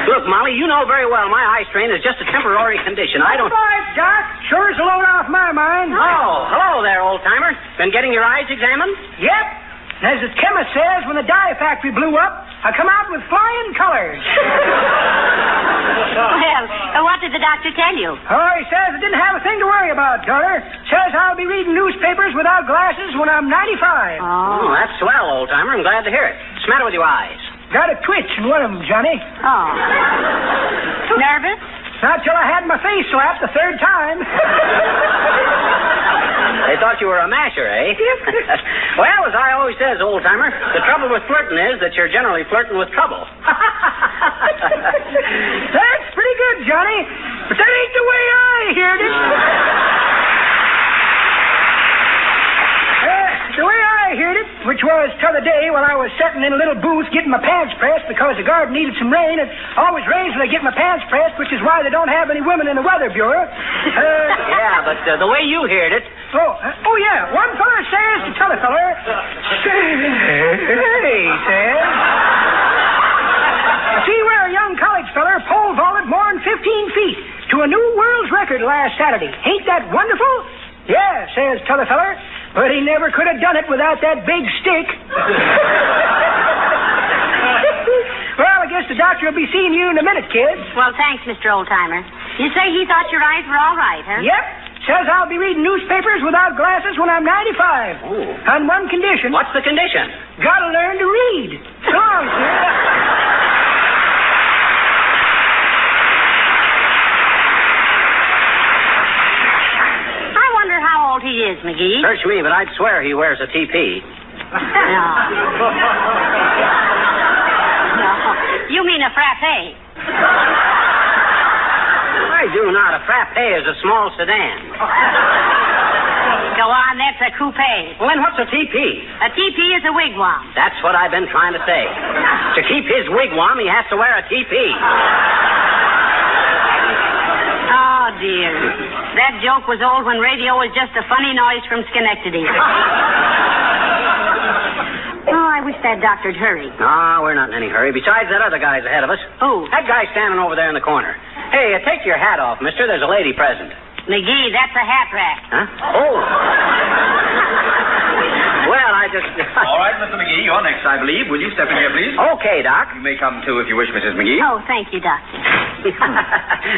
Look, Molly, you know very well my eye strain is just a temporary condition. I don't... All right, Doc. Sure is a load off my mind. Oh, hello there, old-timer. Been getting your eyes examined? Yep. As the chemist says, when the dye factory blew up, I come out with flying colors. Well, what did the doctor tell you? Oh, he says I didn't have a thing to worry about, daughter. Says I'll be reading newspapers without glasses when I'm 95. Oh, that's swell, old-timer. I'm glad to hear it. What's the matter with your eyes? Got a twitch in one of them, Johnny. Oh. Nervous? Not till I had my face slapped the third time. They thought you were a masher, eh? Well, as I always says, old-timer, the trouble with flirting is that you're generally flirting with trouble. That's pretty good, Johnny. But that ain't the way I heard it. The way I heard it, which was t'other day when I was sitting in a little booth getting my pants pressed because the garden needed some rain. It always rains when I get my pants pressed, which is why they don't have any women in the Weather Bureau. Yeah, but the way you heard it... Oh, yeah. One feller says to t'other feller, hey, says... See where a young college feller pole vaulted more than 15 feet to a new world's record last Saturday. Ain't that wonderful? Yeah, says t'other feller. But he never could have done it without that big stick. Well, I guess the doctor will be seeing you in a minute, kid. Well, thanks, Mr. Oldtimer. You say he thought your eyes were all right, huh? Yep. Says I'll be reading newspapers without glasses when I'm 95. Oh. On one condition. What's the condition? Gotta learn to read. So long, kid. He is, McGee. Search me, but I'd swear he wears a TP. No. You mean a frappe. I do not. A frappe is a small sedan. Go on, that's a coupe. Well, then what's a TP? A TP is a wigwam. That's what I've been trying to say. To keep his wigwam, he has to wear a TP. Oh, dear. That joke was old when radio was just a funny noise from Schenectady. Oh, I wish that doctor'd hurry. No, we're not in any hurry. Besides, that other guy's ahead of us. Who? That guy standing over there in the corner. Hey, take your hat off, mister. There's a lady present. McGee, that's a hat rack. Huh? Oh. Well, I just... All right, Mr. McGee, you're next, I believe. Will you step in here, please? Okay, Doc. You may come, too, if you wish, Mrs. McGee. Oh, thank you, Doctor.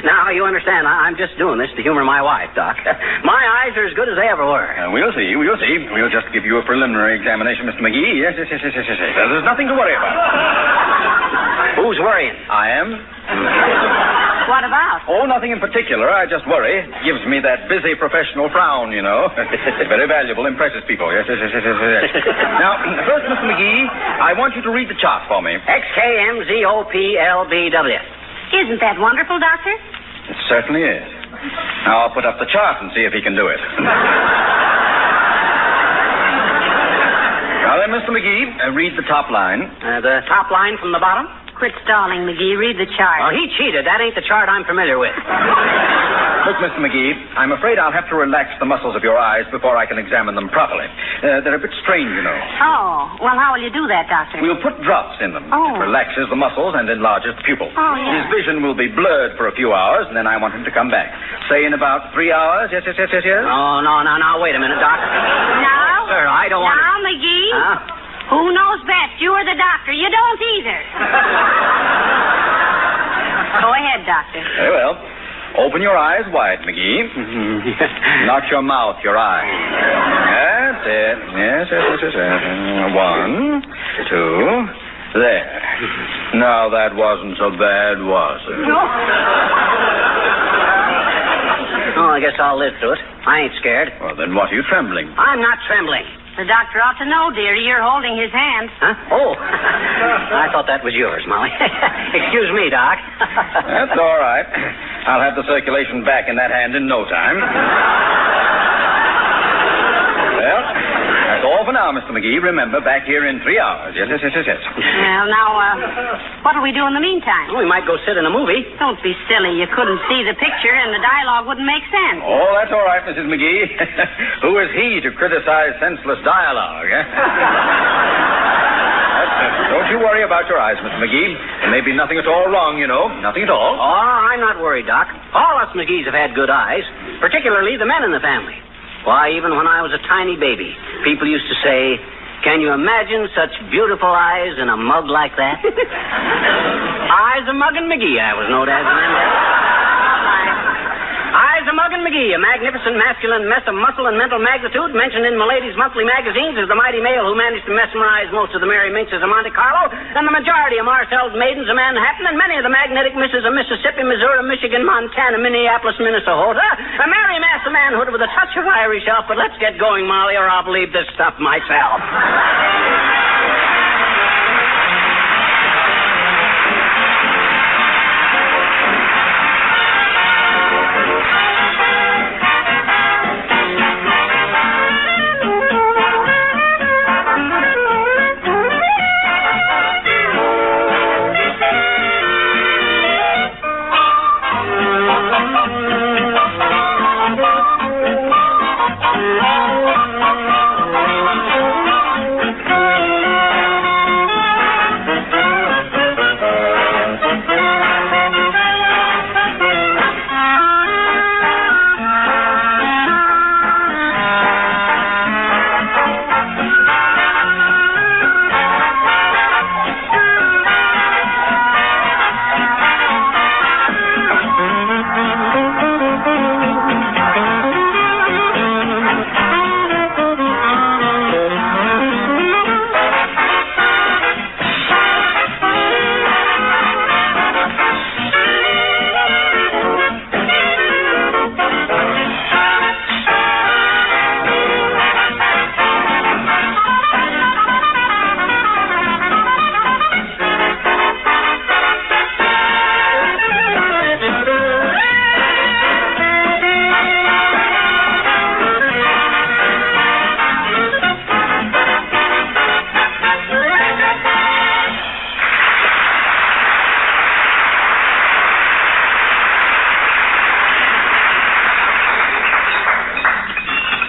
Now, you understand, I'm just doing this to humor my wife, Doc. My eyes are as good as they ever were. We'll see, we'll see. We'll just give you a preliminary examination, Mr. McGee. Yes. There's nothing to worry about. Who's worrying? I am. What about? Oh, nothing in particular. I just worry. Gives me that busy professional frown, you know. Very valuable. Impresses people. Yes. Now, first, Mr. McGee, I want you to read the chart for me. XKMZOPLBW. Isn't that wonderful, Doctor? It certainly is. Now, I'll put up the chart and see if he can do it. Now then, Mr. McGee, read the top line. The top line from the bottom? Quit stalling, McGee. Read the chart. Oh, he cheated. That ain't the chart I'm familiar with. Look, Mr. McGee, I'm afraid I'll have to relax the muscles of your eyes before I can examine them properly. They're a bit strained, you know. Oh, well, how will you do that, Doctor? We'll put drops in them. Oh. It relaxes the muscles and enlarges the pupil. Oh, yeah. His vision will be blurred for a few hours, and then I want him to come back. Say in about 3 hours. Yes. Oh, no, wait a minute, Doc. Now? Sir, I don't want to... Now, McGee? Huh? Who knows best, you or the doctor? You don't either. Go ahead, Doctor. Very well. Open your eyes wide, McGee. Not your mouth, your eyes. That's it. Yes. 1, 2. There. Now, that wasn't so bad, was it? Oh, I guess I'll live through it. I ain't scared. Well, then what are you trembling? I'm not trembling. The doctor ought to know, dear. You're holding his hand. Huh? Oh. I thought that was yours, Molly. Excuse me, Doc. That's all right. I'll have the circulation back in that hand in no time. Well, that's all for now, Mr. McGee. Remember, back here in 3 hours. Yes. Well, now, what'll we do in the meantime? We might go sit in a movie. Don't be silly. You couldn't see the picture, and the dialogue wouldn't make sense. Oh, that's all right, Mrs. McGee. Who is he to criticize senseless dialogue, eh? Don't you worry about your eyes, Mr. McGee. There may be nothing at all wrong, you know. Nothing at all. Oh, I'm not worried, Doc. All us McGees have had good eyes, particularly the men in the family. Why, even when I was a tiny baby, people used to say, "Can you imagine such beautiful eyes in a mug like that?" Eyes a muggin' McGee, I was known as in them days. Eyes a muggin' McGee, a magnificent masculine mess of muscle and mental magnitude, mentioned in Milady's monthly magazines as the mighty male who managed to mesmerize most of the merry minxes of Monte Carlo, and the majority of Marcel's maidens of Manhattan, and many of the magnetic misses of Mississippi, Missouri, Michigan, Montana, Minneapolis, Minnesota. A merry mass of manhood with a touch of Irish elf, but let's get going, Molly, or I'll believe this stuff myself.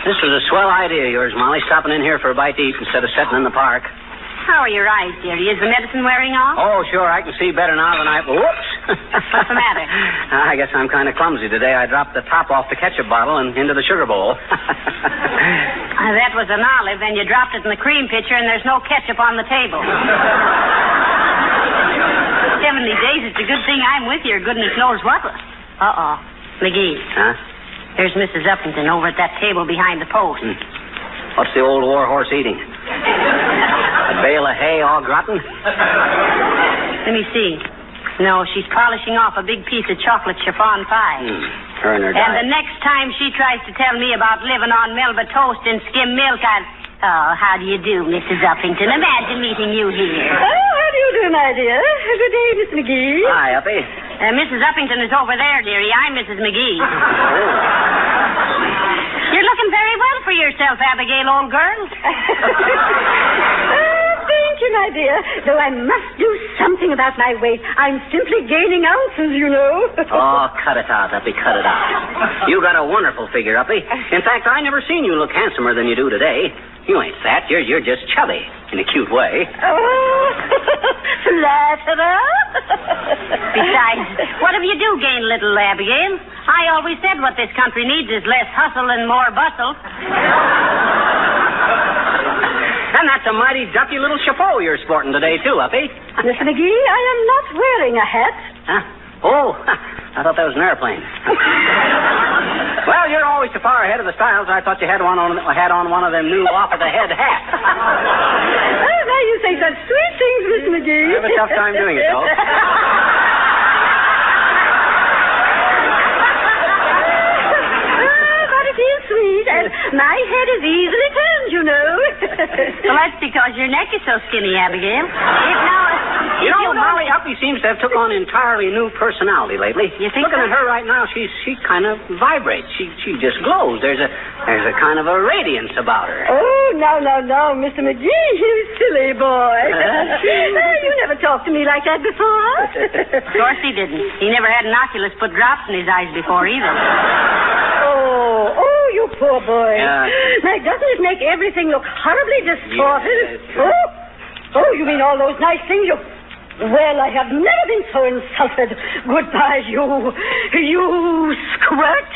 This was a swell idea of yours, Molly, stopping in here for a bite to eat instead of sitting in the park. How are your eyes, dearie? Is the medicine wearing off? Oh, sure, I can see better now than I... Whoops! What's the matter? I guess I'm kind of clumsy today. I dropped the top off the ketchup bottle and into the sugar bowl. That was an olive, and you dropped it in the cream pitcher, and there's no ketchup on the table. 70 days, it's a good thing I'm with you, or goodness knows what. Uh-oh. McGee. Huh? There's Mrs. Uppington over at that table behind the post. What's the old war horse eating? A bale of hay all rotten? Let me see. No, she's polishing off a big piece of chocolate chiffon pie. Her and her And the next time she tries to tell me about living on Melba toast and skim milk, Oh, how do you do, Mrs. Uppington? Imagine meeting you here. Oh, how do you do, my dear? Good day, Miss McGee. Hi, Uppy. Mrs. Uppington is over there, dearie. I'm Mrs. McGee. You're looking very well for yourself, Abigail, old girl. Thank you, my dear. Though I must do something about my weight. I'm simply gaining ounces, you know. Oh, cut it out, Uppy, cut it out. You got a wonderful figure, Uppy. In fact, I never seen you look handsomer than you do today. You ain't fat. You're just chubby in a cute way. Oh, flatterer. Besides, whatever you do gain, little Abigail. I always said what this country needs is less hustle and more bustle. And that's a mighty ducky little chapeau you're sporting today, too, Uppy. Miss McGee, I am not wearing a hat. Huh? Oh, I thought that was an airplane. Well, you're always so far ahead of the styles. I thought you had on one of them new off-of-the-head hats. Oh, now you say such sweet things, Miss McGee. I have a tough time doing it, though. But it is sweet, and my head is easily turned, you know. Well, that's because your neck is so skinny, Abigail. You know, Molly Uppy seems to have took on an entirely new personality lately. You think Looking so? at her right now, she kind of vibrates. She just glows. There's a kind of a radiance about her. Oh, no, Mr. McGee, you silly boy. You never talked to me like that before. Of course he didn't. He never had an oculus put drops in his eyes before either. Oh, you poor boy. Yeah. Now, doesn't it make everything look horribly distorted? Yes. Oh, you mean all those nice things you... Well, I have never been so insulted. Goodbye, you squirt.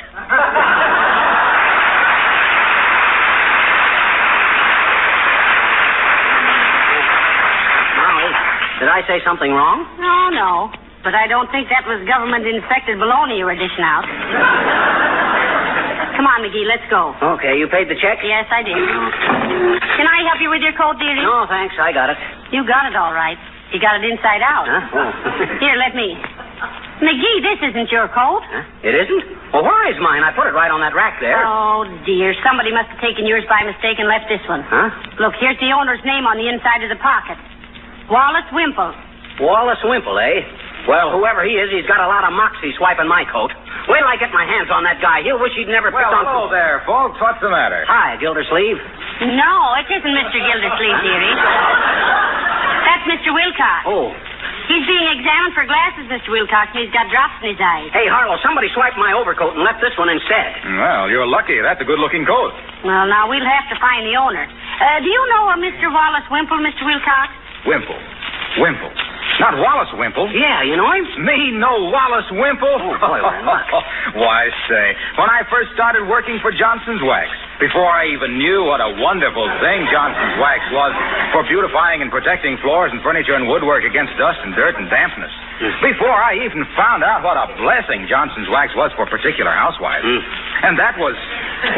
Molly, did I say something wrong? No. But I don't think that was government-inspected bologna you were dishing out. Come on, McGee, let's go. Okay, you paid the check? Yes, I did. Can I help you with your coat, dearie? No, thanks. I got it. You got it all right. You got it inside out. Huh? Oh. Here, let me. McGee, this isn't your coat. Huh? It isn't? Well, where is mine? I put it right on that rack there. Oh, dear. Somebody must have taken yours by mistake and left this one. Huh? Look, here's the owner's name on the inside of the pocket. Wallace Wimple. Wallace Wimple, eh? Well, whoever he is, he's got a lot of moxie swiping my coat. Wait till I get my hands on that guy. He'll wish he'd never picked on... Hello there, folks. What's the matter? Hi, Gildersleeve. No, it isn't Mr. Gildersleeve, dearie. That's Mr. Wilcox. Oh. He's being examined for glasses, Mr. Wilcox, and he's got drops in his eyes. Hey, Harlow, somebody swiped my overcoat and left this one instead. Well, you're lucky. That's a good-looking coat. Well, now, we'll have to find the owner. Do you know a Mr. Wallace Wimple, Mr. Wilcox? Wimple. Not Wallace Wimple. Yeah, you know him? Me know Wallace Wimple? Oh, boy, we're in luck. Why, say, when I first started working for Johnson's Wax, before I even knew what a wonderful thing Johnson's Wax was for beautifying and protecting floors and furniture and woodwork against dust and dirt and dampness, before I even found out what a blessing Johnson's Wax was for particular housewives. And that was,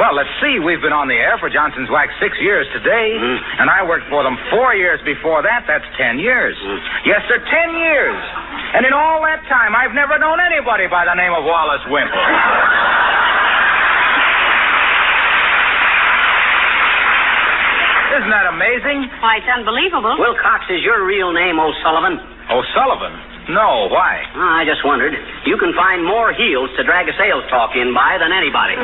well, let's see, we've been on the air for Johnson's Wax 6 years today, and I worked for them 4 years before that. That's 10 years. Yes, sir, 10 years. And in all that time, I've never known anybody by the name of Wallace Wimple. Isn't that amazing? Why, it's unbelievable. Wilcox is your real name, O'Sullivan. O'Sullivan? No, why? I just wondered. You can find more heels to drag a sales talk in by than anybody.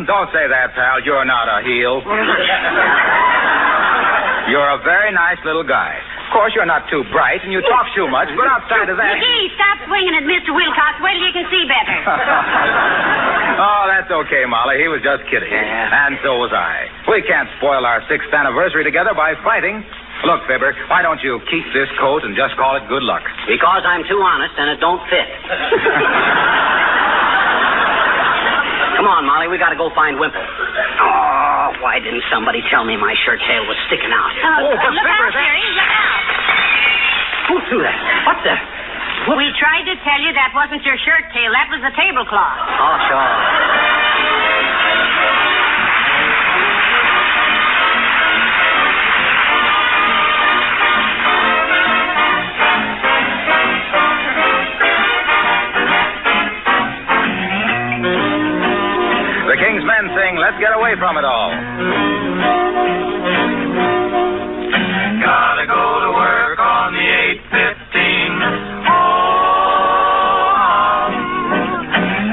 Don't say that, pal. You're not a heel. You're a very nice little guy. course, you're not too bright, and you talk too much, but outside of that... McGee, stop swinging at Mr. Wilcox. Wait till you can see better. Oh, that's okay, Molly. He was just kidding. Yeah. And so was I. We can't spoil our 6th anniversary together by fighting. Look, Fibber, why don't you keep this coat and just call it good luck? Because I'm too honest and it don't fit. Come on, Molly, we gotta go find Wimple. Oh, why didn't somebody tell me my shirt tail was sticking out? Look out, Jerry. Look out. Who threw that? What the? We tried to tell you that wasn't your shirt tail. That was the tablecloth. Oh, sure. The King's Men sing, Let's Get Away From It All. Gotta go to work on the 8:15. Oh,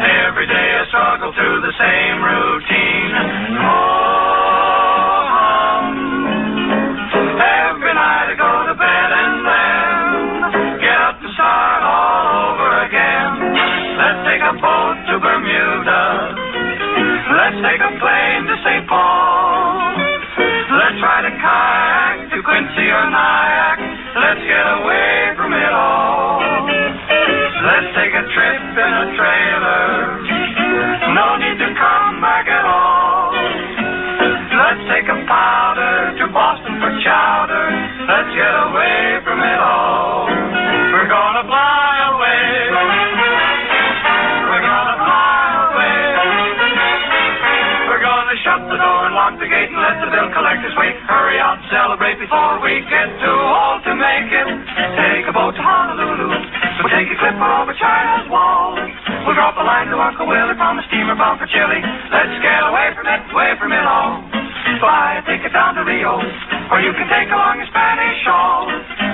every day I struggle through the same routine. Oh, every night I go to bed and then get up to start all over again. Let's take a boat to Bermuda. Let's take a plane to St. Paul. Let's ride a kayak to Quincy or Nyack. Let's get away from it all. Let's take a trip in a trailer. No need to come back at all. Let's take a powder to Boston for chowder. Let's get away from it all. We're gonna fly away. We're gonna fly away. We're gonna shut the door and lock the gate and let the bill collectors wait. Hurry out and celebrate before we get too old to make it. Take a boat to Honolulu. We'll take a clipper over China's wall. We'll drop a line to Uncle Willie from a steamer bound for Chile. Let's get away from it all. Fly a ticket down to Rio, or you can take along a Spanish shawl.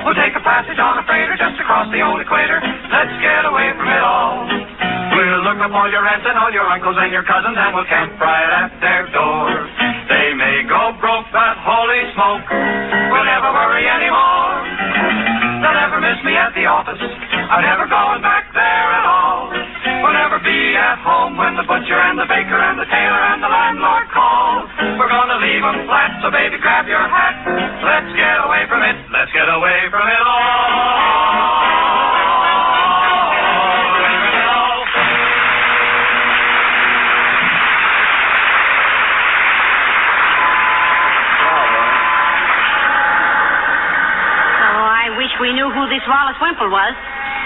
We'll take a passage on a freighter just across the old equator. Let's get away from it all. We'll look up all your aunts and all your uncles and your cousins, and we'll camp right at their door. They may go broke, but holy smoke, we'll never worry anymore. They'll never miss me at the office. I'm never going back there at all. We'll never be at home when the butcher and the baker and the tailor and the landlord call. We're gonna leave them flat, so baby, grab your hat. Let's get away from it. Let's get away from it all. We knew who this Wallace Wimple was.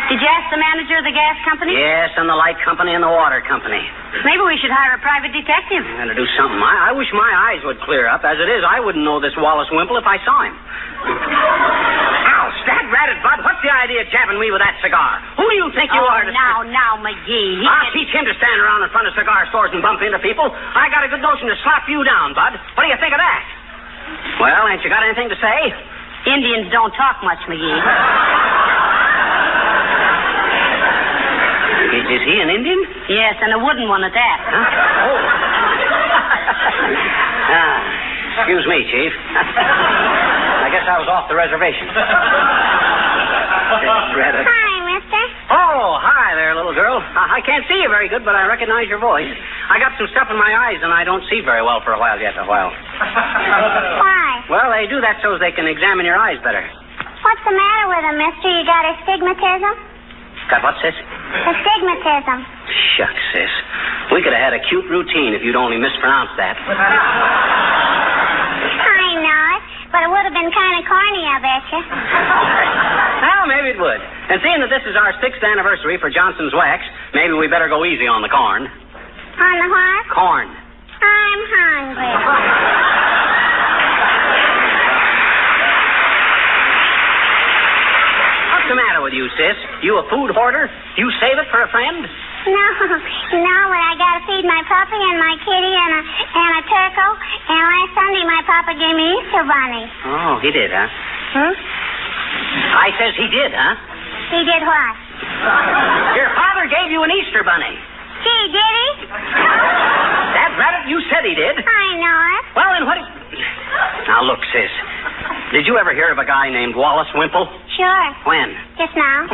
Did you ask the manager of the gas company? Yes, and the light company and the water company. Maybe we should hire a private detective. I'm going to do something. I wish my eyes would clear up. As it is, I wouldn't know this Wallace Wimple if I saw him. Ow, stag-ratted, Bud. What's the idea of jabbing me with that cigar? Who do you think you are to... Now, McGee. I'll teach him to stand around in front of cigar stores and bump into people. I got a good notion to slap you down, Bud. What do you think of that? Well, ain't you got anything to say? Indians don't talk much, McGee. Is he an Indian? Yes, and a wooden one at that. Huh? Oh. Excuse me, Chief. I guess I was off the reservation. Hi, mister. Oh, hi there, little girl. I can't see you very good, but I recognize your voice. I got some stuff in my eyes, and I don't see very well for a while yet. Why? Well, they do that so they can examine your eyes better. What's the matter with him, mister? You got astigmatism? Got what, sis? Astigmatism. Shucks, sis. We could have had a cute routine if you'd only mispronounced that. I know it, but it would have been kind of corny, I bet you. Well, maybe it would. And seeing that this is our 6th anniversary for Johnson's Wax, maybe we better go easy on the corn. On the what? Corn. I'm hungry. What's the matter with you, sis? You a food hoarder? You save it for a friend? No, but I gotta feed my puppy and my kitty and a turtle. And last Sunday my papa gave me Easter bunny. Oh, he did, huh? I says he did, huh? He did what? Your father gave you an Easter bunny. Gee, did he? That rabbit, you said he did. I know it. Well, then what... Now, look, sis. Did you ever hear of a guy named Wallace Wimple? Sure. When? Just now.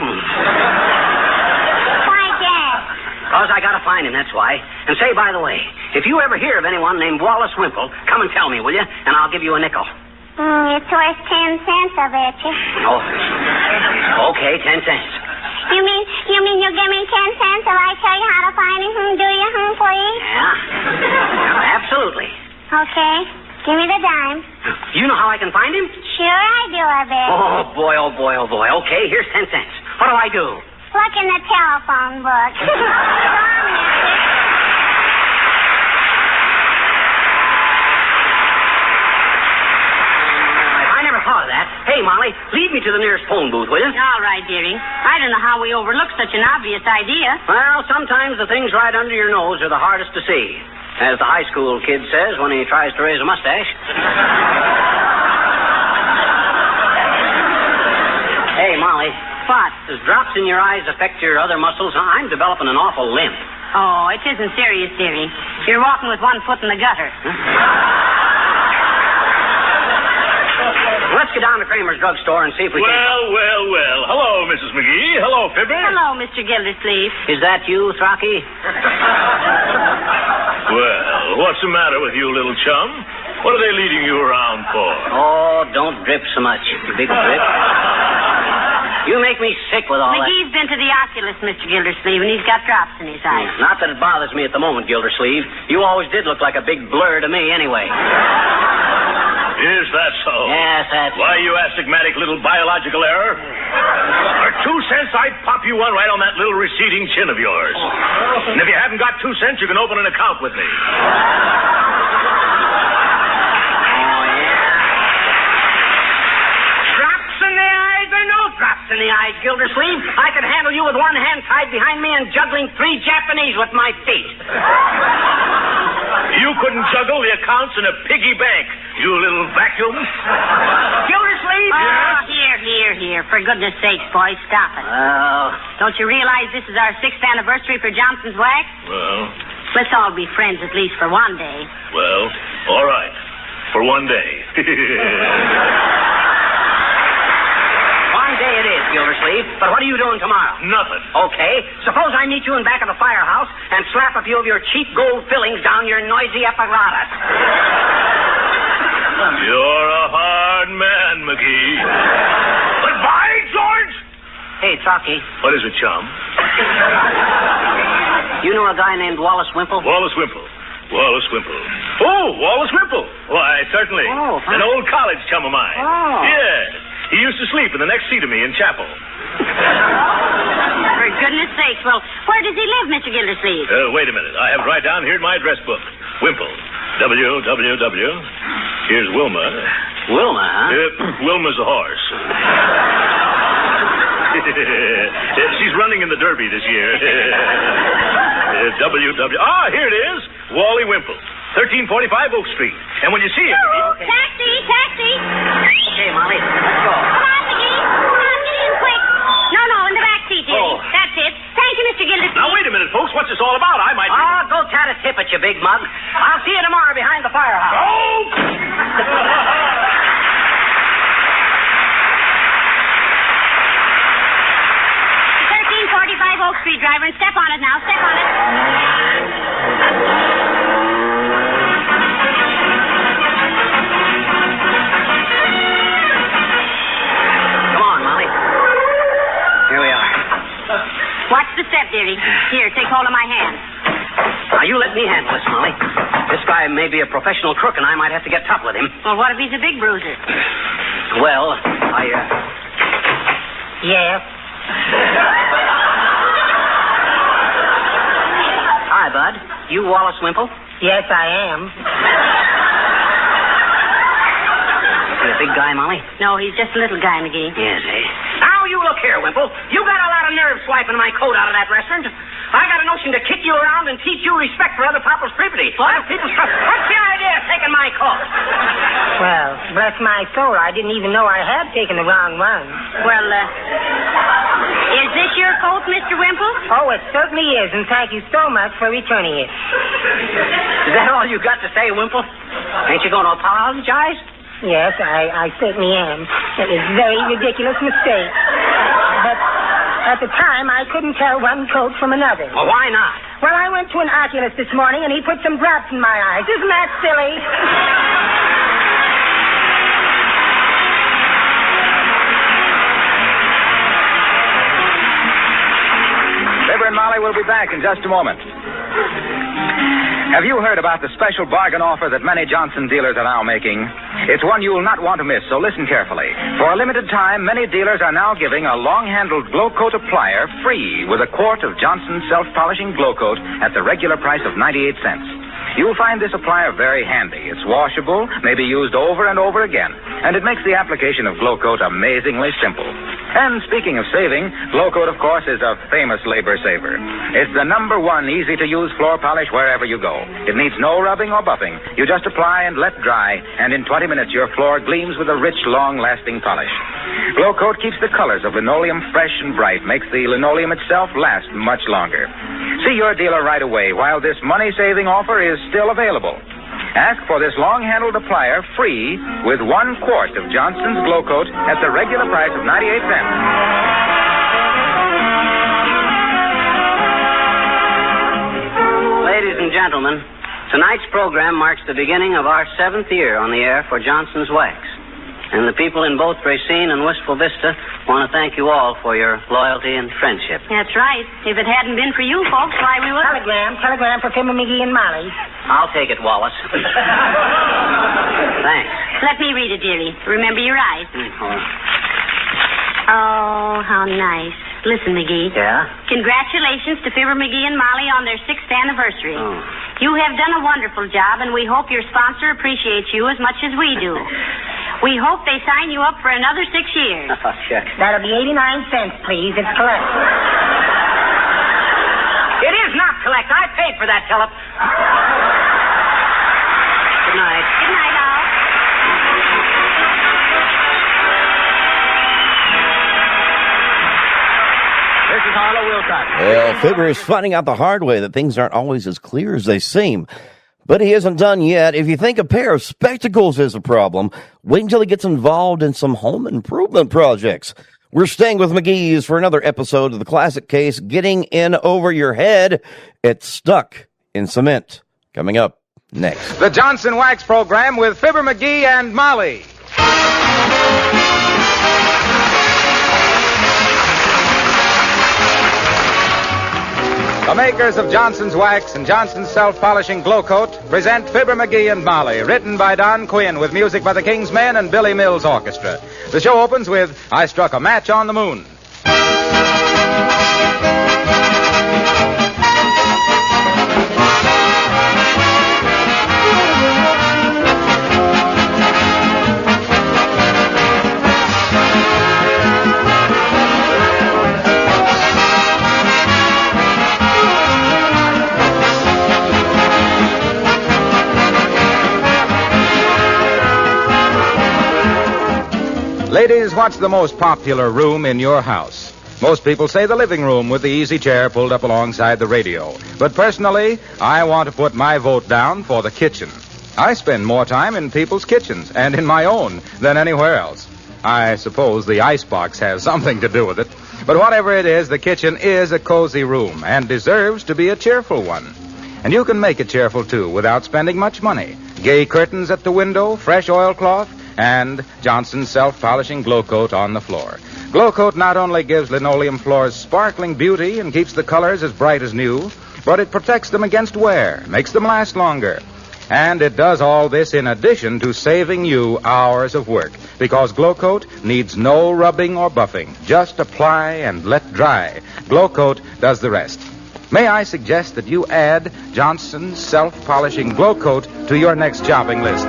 Why, Dad? Because I gotta find him, that's why. And say, by the way, if you ever hear of anyone named Wallace Wimple, come and tell me, will you? And I'll give you a nickel. It's worth 10 cents, I bet you. Oh, okay, 10 cents. You mean you'll give me 10 cents if I tell you how to find him? Do you, please? Yeah, absolutely. Okay. Give me the dime. You know how I can find him? Sure I do, I bet. Oh, boy, oh, boy, oh, boy. Okay, here's 10 cents. What do I do? Look in the telephone book. I never thought of that. Hey, Molly, lead me to the nearest phone booth, will you? All right, dearie. I don't know how we overlook such an obvious idea. Well, sometimes the things right under your nose are the hardest to see. As the high school kid says when he tries to raise a mustache. Hey, Molly. What? Does drops in your eyes affect your other muscles? I'm developing an awful limp. Oh, it isn't serious, dearie. You're walking with one foot in the gutter. Let's get down to Kramer's drugstore and see if we can... Well. Hello, Mrs. McGee. Hello, Fibber. Hello, Mr. Gildersleeve. Is that you, Throcky? Well, what's the matter with you, little chum? What are they leading you around for? Oh, don't drip so much, you big drip. You make me sick with all McGee's been to the oculist, Mr. Gildersleeve, and he's got drops in his eyes. Not that it bothers me at the moment, Gildersleeve. You always did look like a big blur to me anyway. Is that so? Yes, that's... Why, you astigmatic little biological error? For 2 cents, I'd pop you one right on that little receding chin of yours. And if you haven't got 2 cents, you can open an account with me. Drops in the eyes, Gildersleeve. I could handle you with one hand tied behind me and juggling 3 Japanese with my feet. You couldn't juggle the accounts in a piggy bank, you little vacuum. Gildersleeve? Oh, here. For goodness sakes, boys, stop it. Oh. Don't you realize this is our 6th anniversary for Johnson's Wax? Well... Let's all be friends at least for one day. Well, all right. For one day. Day it is, Gildersleeve. But what are you doing tomorrow? Nothing. Okay. Suppose I meet you in back of the firehouse and slap a few of your cheap gold fillings down your noisy apparatus. You're a hard man, McGee. But by George! Hey, Trocky. What is it, chum? You know a guy named Wallace Wimple? Wallace Wimple. Oh, Wallace Wimple. Why, certainly. Oh, an old college chum of mine. Oh. Yes. He used to sleep in the next seat of me in chapel. For goodness sakes, well, where does he live, Mr. Gildersleeve? Wait a minute. I have it right down here in my address book. Wimple. W. Here's Wilma. Wilma, huh? Wilma's a horse. She's running in the Derby this year. W. Ah, here it is. Wally Wimple. 1345 Oak Street. And when you see him... Okay. Taxi! Okay, Molly, let's go. Come on, McGee. Come on, get in quick. No, in the back seat, dearie. Oh. That's it. Thank you, Mr. Gildersleeve. Now, wait a minute, folks. What's this all about? I might... Go tat a tip at you, big mug. I'll see you tomorrow behind the firehouse. Oh! 1345 Oak Street, driver, and step on it now. Step on it. Watch the step, dearie. Here, take hold of my hand. Now, you let me handle this, Molly. This guy may be a professional crook, and I might have to get tough with him. Well, what if he's a big bruiser? Well, Yes? Hi, Bud. You Wallace Wimple? Yes, I am. Is he a big guy, Molly? No, he's just a little guy, McGee. Yes, eh? Now, you look here, Wimple. You got a lot of nerve swiping my coat out of that restaurant. I got a notion to kick you around and teach you respect for other people's property. What's the idea of taking my coat? Well, bless my soul, I didn't even know I had taken the wrong one. Well, is this your coat, Mr. Wimple? Oh, it certainly is, and thank you so much for returning it. Is that all you got to say, Wimple? Ain't you going to apologize? Yes, I certainly am. It was a very ridiculous mistake. But at the time, I couldn't tell one coat from another. Well, why not? Well, I went to an oculist this morning, and he put some drops in my eyes. Isn't that silly? Fibber and Molly will be back in just a moment. Have you heard about the special bargain offer that many Johnson dealers are now making? It's one you will not want to miss, so listen carefully. For a limited time, many dealers are now giving a long-handled glow coat applier free with a quart of Johnson self-polishing glow coat at the regular price of 98 cents. You'll find this applier very handy. It's washable, may be used over and over again, and it makes the application of glow coat amazingly simple. And speaking of saving, glow coat, of course, is a famous labor saver. It's the number one easy-to-use floor polish wherever you go. It needs no rubbing or buffing. You just apply and let dry, and in 20 minutes your floor gleams with a rich, long-lasting polish. Glow coat keeps the colors of linoleum fresh and bright, makes the linoleum itself last much longer. See your dealer right away while this money-saving offer is still available. Ask for this long-handled applier free with 1 quart of Johnson's Glow Coat at the regular price of 98 cents. Ladies and gentlemen, tonight's program marks the beginning of our 7th year on the air for Johnson's Wax. And the people in both Racine and Wistful Vista want to thank you all for your loyalty and friendship. That's right. If it hadn't been for you folks, why we would... Telegram for Fibber McGee and Molly. I'll take it, Wallace. Thanks. Let me read it, dearie. Remember your eyes. Oh, how nice. Listen, McGee. Yeah? Congratulations to Fibber McGee and Molly on their 6th anniversary. Oh. You have done a wonderful job, and we hope your sponsor appreciates you as much as we do. We hope they sign you up for another 6 years. Oh, shucks. That'll be 89 cents, please. It's collect. It is not collect. I paid for that, Philip. Good night. Good night, all. This is Harlow Wilcox. Well, Fibber is finding out the hard way that things aren't always as clear as they seem. But he isn't done yet. If you think a pair of spectacles is a problem, wait until he gets involved in some home improvement projects. We're staying with McGee's for another episode of the classic case, Getting In Over Your Head. It's Stuck in Cement. Coming up next. The Johnson Wax Program with Fibber McGee and Molly. The makers of Johnson's Wax and Johnson's Self-Polishing Glow Coat present Fibber McGee and Molly, written by Don Quinn with music by the King's Men and Billy Mills Orchestra. The show opens with I Struck a Match on the Moon. Ladies, what's the most popular room in your house? Most people say the living room with the easy chair pulled up alongside the radio. But personally, I want to put my vote down for the kitchen. I spend more time in people's kitchens and in my own than anywhere else. I suppose the icebox has something to do with it. But whatever it is, the kitchen is a cozy room and deserves to be a cheerful one. And you can make it cheerful, too, without spending much money. Gay curtains at the window, fresh oilcloth, and Johnson's self-polishing Glow Coat on the floor. Glow Coat not only gives linoleum floors sparkling beauty and keeps the colors as bright as new, but it protects them against wear, makes them last longer. And it does all this in addition to saving you hours of work, because Glow Coat needs no rubbing or buffing. Just apply and let dry. Glow Coat does the rest. May I suggest that you add Johnson's self-polishing Glow Coat to your next shopping list.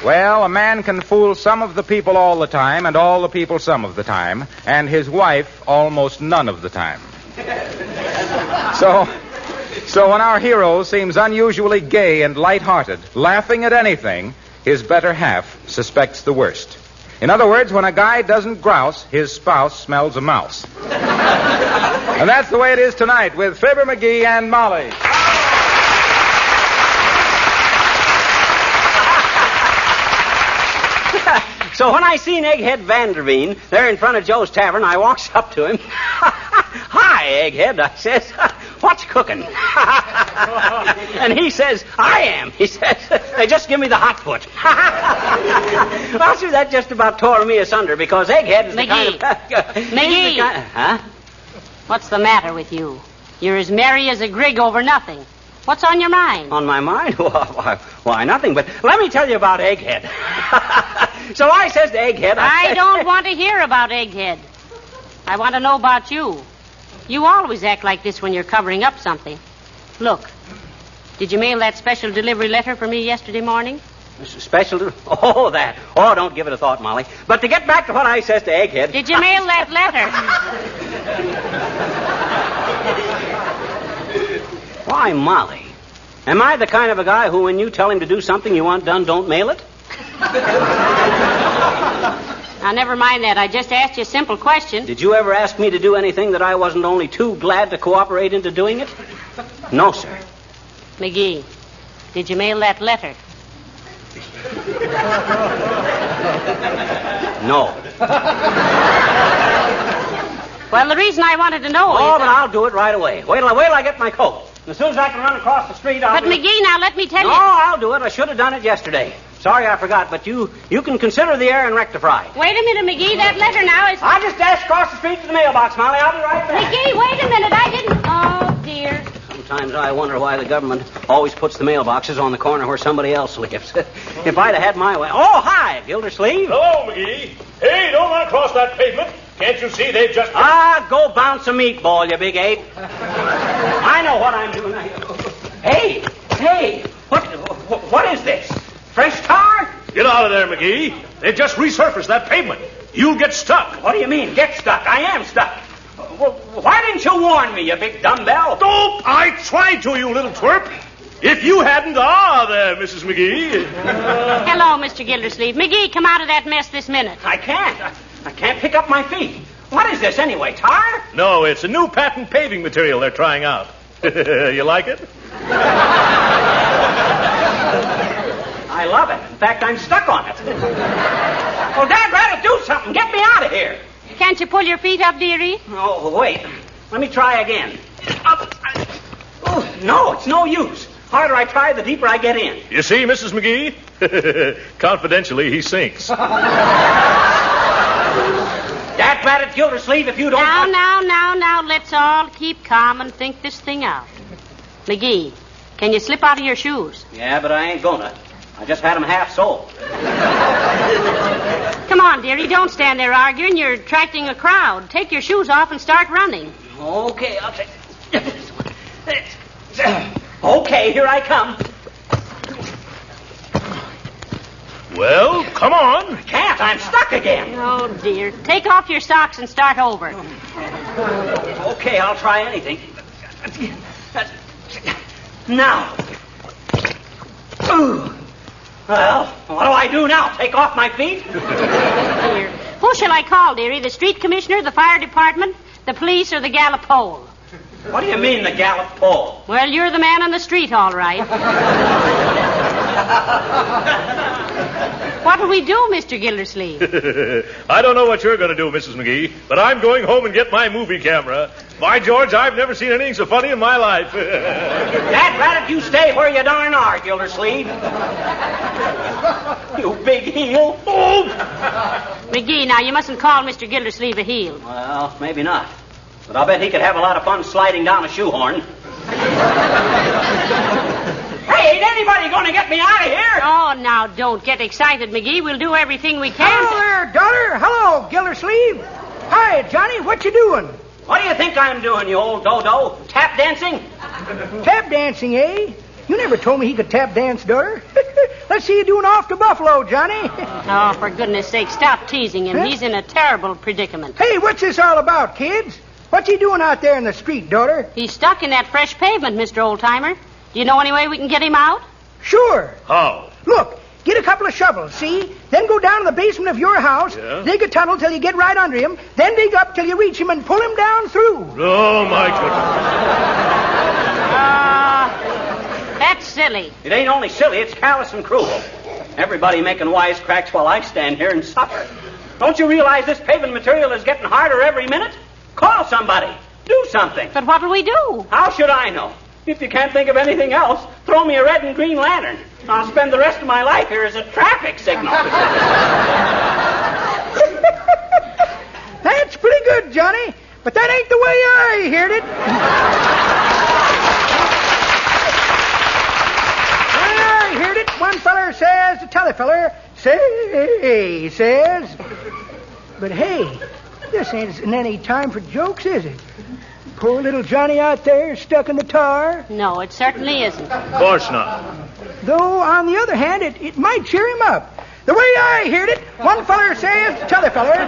Well, a man can fool some of the people all the time, and all the people some of the time, and his wife almost none of the time. So, So when our hero seems unusually gay and light-hearted, laughing at anything, his better half suspects the worst. In other words, when a guy doesn't grouse, his spouse smells a mouse. And that's the way it is tonight with Fibber McGee and Molly. So when I seen Egghead Vanderveen there in front of Joe's Tavern, I walks up to him. Hi, Egghead, I says. What's cooking? And he says, I am. He says, they just give me the hot foot. Well, sir, that just about tore me asunder because Egghead is the kind of... McGee. Huh? What's the matter with you? You're as merry as a grig over nothing. What's on your mind? On my mind? Why, nothing. But let me tell you about Egghead. So I says to Egghead... I don't want to hear about Egghead. I want to know about you. You always act like this when you're covering up something. Look, did you mail that special delivery letter for me yesterday morning? Special? Oh, that. Oh, don't give it a thought, Molly. But to get back to what I says to Egghead... Did you mail that letter? Why, Molly, am I the kind of a guy who, when you tell him to do something you want done, don't mail it? Now, never mind that. I just asked you a simple question. Did you ever ask me to do anything that I wasn't only too glad to cooperate into doing it? No, sir. McGee, did you mail that letter? No. Well, the reason I wanted to know is... Oh, but I'll do it right away. Wait till I get my coat. As soon as I can run across the street, I'll... But, McGee, now let me tell you... No, I'll do it. I should have done it yesterday. Sorry I forgot, but you can consider the errand rectified. Wait a minute, McGee. That letter now is... I just dashed across the street to the mailbox, Molly. I'll be right back. McGee, wait a minute. I didn't... Oh, dear. Sometimes I wonder why the government always puts the mailboxes on the corner where somebody else lives. If I'd have had my way... Oh, hi, Gildersleeve. Hello, McGee. Hey, don't run across that pavement. Can't you see they've just... Go bounce a meatball, you big ape. I know what I'm doing. Hey, what is this? Fresh tar? Get out of there, McGee. They've just resurfaced that pavement. You'll get stuck. What do you mean, get stuck? I am stuck. Well, why didn't you warn me, you big dumbbell? Oh, I tried to, you little twerp. If you hadn't... there, Mrs. McGee. Hello, Mr. Gildersleeve. McGee, come out of that mess this minute. I can't. I can't pick up my feet. What is this, anyway, tar? No, it's a new patent paving material they're trying out. You like it? I love it. In fact, I'm stuck on it. Well, Dad, rather do something. Get me out of here. Can't you pull your feet up, dearie? Oh, wait. Let me try again. Up. Oh, no, it's no use. Harder I try, the deeper I get in. You see, Mrs. McGee? Confidentially, he sinks. Dad, rat it, Gildersleeve, if you don't... Now, let's all keep calm and think this thing out. McGee, can you slip out of your shoes? Yeah, but I ain't gonna. I just had them half soled. Come on, dearie, don't stand there arguing. You're attracting a crowd. Take your shoes off and start running. Okay, I'll take... Okay, here I come. Well, come on. I can't. I'm stuck again. Oh, dear. Take off your socks and start over. Okay, I'll try anything. Now. Well, what do I do now? Take off my feet? Dear. Who shall I call, dearie? The street commissioner, the fire department, the police, or the Gallup poll? What do you mean, the Gallup poll? Well, you're the man on the street, all right. What'll we do, Mr. Gildersleeve? I don't know what you're going to do, Mrs. McGee, but I'm going home and get my movie camera. By George, I've never seen anything so funny in my life. Dad, rat it, you stay where you darn are, Gildersleeve. You big heel. Oh! McGee, now, you mustn't call Mr. Gildersleeve a heel. Well, maybe not. But I'll bet he could have a lot of fun sliding down a shoehorn. Hey, ain't anybody going to get me out of here? Oh, now, don't get excited, McGee. We'll do everything we can. Hello there, daughter. Hello, Gildersleeve. Hi, Johnny. What you doing? What do you think I'm doing, you old dodo? Tap dancing? Tap dancing, eh? You never told me he could tap dance, daughter. Let's see you doing off to Buffalo, Johnny. Oh, for goodness sake, stop teasing him. Huh? He's in a terrible predicament. Hey, what's this all about, kids? What's he doing out there in the street, daughter? He's stuck in that fresh pavement, Mr. Oldtimer. Do you know any way we can get him out? Sure. How? Look, get a couple of shovels, see? Then go down to the basement of your house, dig a tunnel till you get right under him, then dig up till you reach him and pull him down through. Oh, my goodness. That's silly. It ain't only silly, it's callous and cruel. Everybody making wisecracks while I stand here and suffer. Don't you realize this paving material is getting harder every minute? Call somebody. Do something. But what'll we do? How should I know? If you can't think of anything else, throw me a red and green lantern. I'll spend the rest of my life here as a traffic signal. That's pretty good, Johnny. But that ain't the way I heard it. I heard it. One feller says to t'other feller, say, says. But hey, this ain't any time for jokes, is it? Poor little Johnny out there stuck in the tar. No, it certainly isn't. Of course not. Though, on the other hand, it might cheer him up. The way I heard it, one feller says to t'other feller,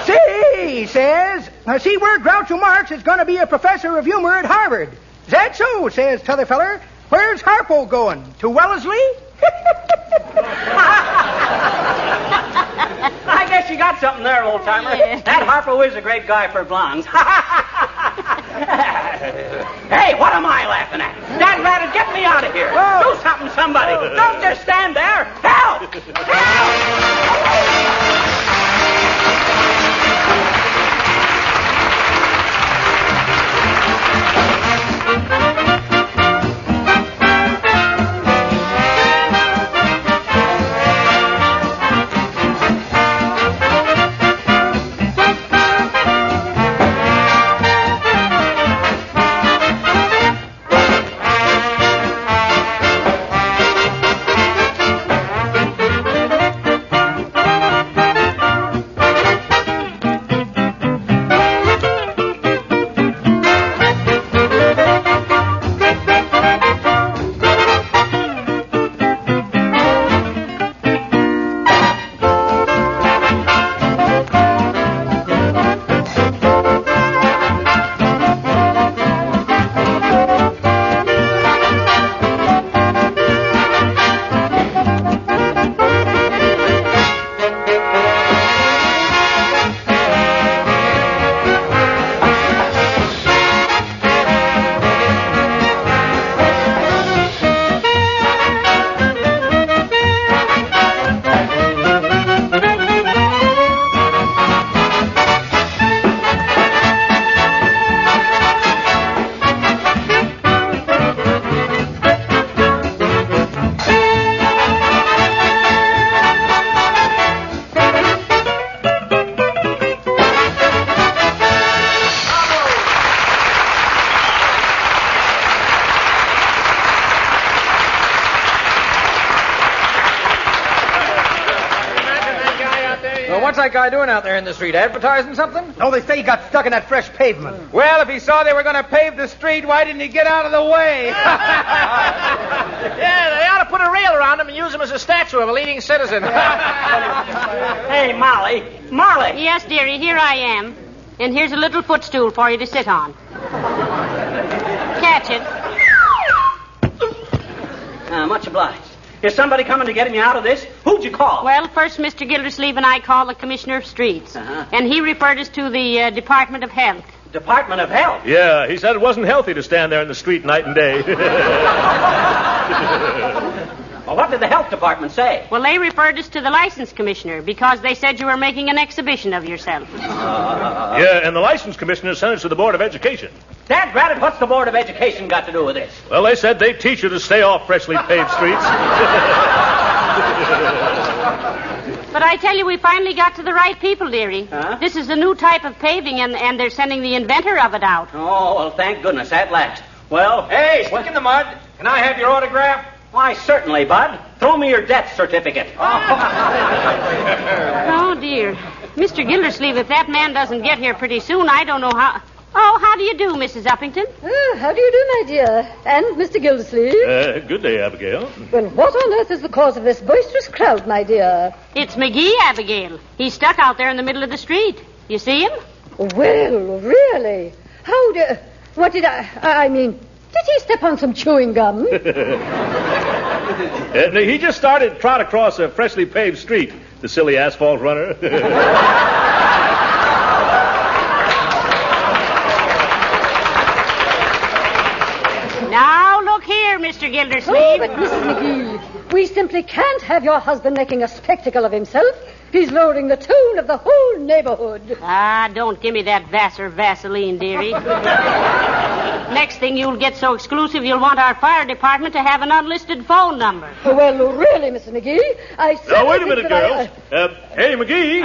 say, says, see where Groucho Marx is going to be a professor of humor at Harvard. Is that so, says t'other feller. Where's Harpo going? To Wellesley? I guess you got something there, old-timer. Yeah. That Harpo is a great guy for blondes. Hey, what am I laughing at? Dad Ratted, get me out of here. Do something, somebody. Don't just stand there. Help! What's that guy doing out there in the street? Advertising something? No, they say he got stuck in that fresh pavement. Well, if he saw they were going to pave the street, why didn't he get out of the way? Yeah, they ought to put a rail around him and use him as a statue of a leading citizen. Hey, Molly. Molly! Yes, dearie, here I am. And here's a little footstool for you to sit on. Catch it. Much obliged. Is somebody coming to get me out of this? Who'd you call? Well, first, Mr. Gildersleeve and I called the Commissioner of Streets. And he referred us to the Department of Health. Department of Health? Yeah, he said it wasn't healthy to stand there in the street night and day. Well, what did the health department say? Well, they referred us to the license commissioner because they said you were making an exhibition of yourself. Yeah, and the license commissioner sent us to the Board of Education. Dad Ratted, what's the Board of Education got to do with this? Well, they said they'd teach you to stay off freshly paved streets. But I tell you, we finally got to the right people, dearie. This is a new type of paving, and they're sending the inventor of it out. Oh, well, thank goodness, at last. Well... Hey, stick in the mud. Can I have your autograph? Why, certainly, Bud. Throw me your death certificate. Oh, dear. Mr. Gildersleeve, if that man doesn't get here pretty soon, I don't know how... Oh, how do you do, Mrs. Uppington? Oh, how do you do, my dear? And Mr. Gildersleeve? Good day, Abigail. Well, what on earth is the cause of this boisterous crowd, my dear? It's McGee, Abigail. He's stuck out there in the middle of the street. You see him? Well, really? What did I mean, did he step on some chewing gum? He just started trot across a freshly paved street, the silly asphalt runner. Now, look here, Mr. Gildersleeve. Oh, but Mrs. McGee, we simply can't have your husband making a spectacle of himself. He's lowering the tune of the whole neighborhood. Don't give me that Vassar Vaseline, dearie. Next thing you'll get so exclusive you'll want our fire department to have an unlisted phone number. Well, really, Mrs. McGee, I said... Now, wait a minute, girls. Hey, McGee,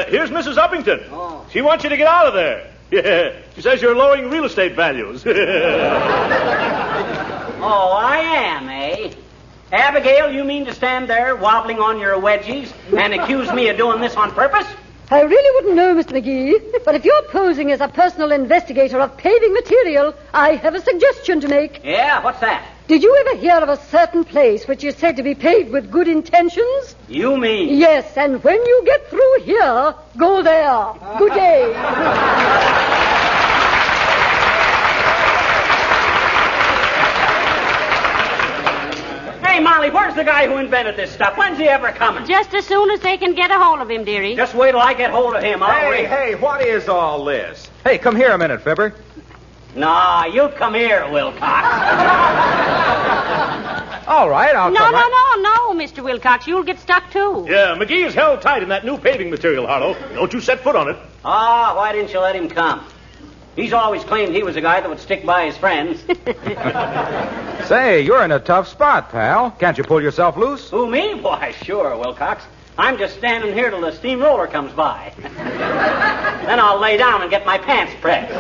here's Mrs. Uppington. Oh. She wants you to get out of there. Yeah, she says you're lowering real estate values. Oh, I am, eh? Abigail, you mean to stand there wobbling on your wedgies and accuse me of doing this on purpose? I really wouldn't know, Mr. McGee, but if you're posing as a personal investigator of paving material, I have a suggestion to make. Yeah, what's that? Did you ever hear of a certain place which is said to be paved with good intentions? You mean? Yes, and when you get through here, go there. Good day. Hey, Molly, where's the guy who invented this stuff? When's he ever coming? Just as soon as they can get a hold of him, dearie. Just wait till I get hold of him. Hey, what is all this? Hey, come here a minute, Fibber. Nah, you come here, Wilcox. All right, I'll come. No, Mr. Wilcox. You'll get stuck, too. Yeah, McGee is held tight in that new paving material, Harlow. Don't you set foot on it. Why didn't you let him come? He's always claimed he was a guy that would stick by his friends. Say, you're in a tough spot, pal. Can't you pull yourself loose? Who, me? Why, sure, Wilcox. I'm just standing here till the steamroller comes by. Then I'll lay down and get my pants pressed.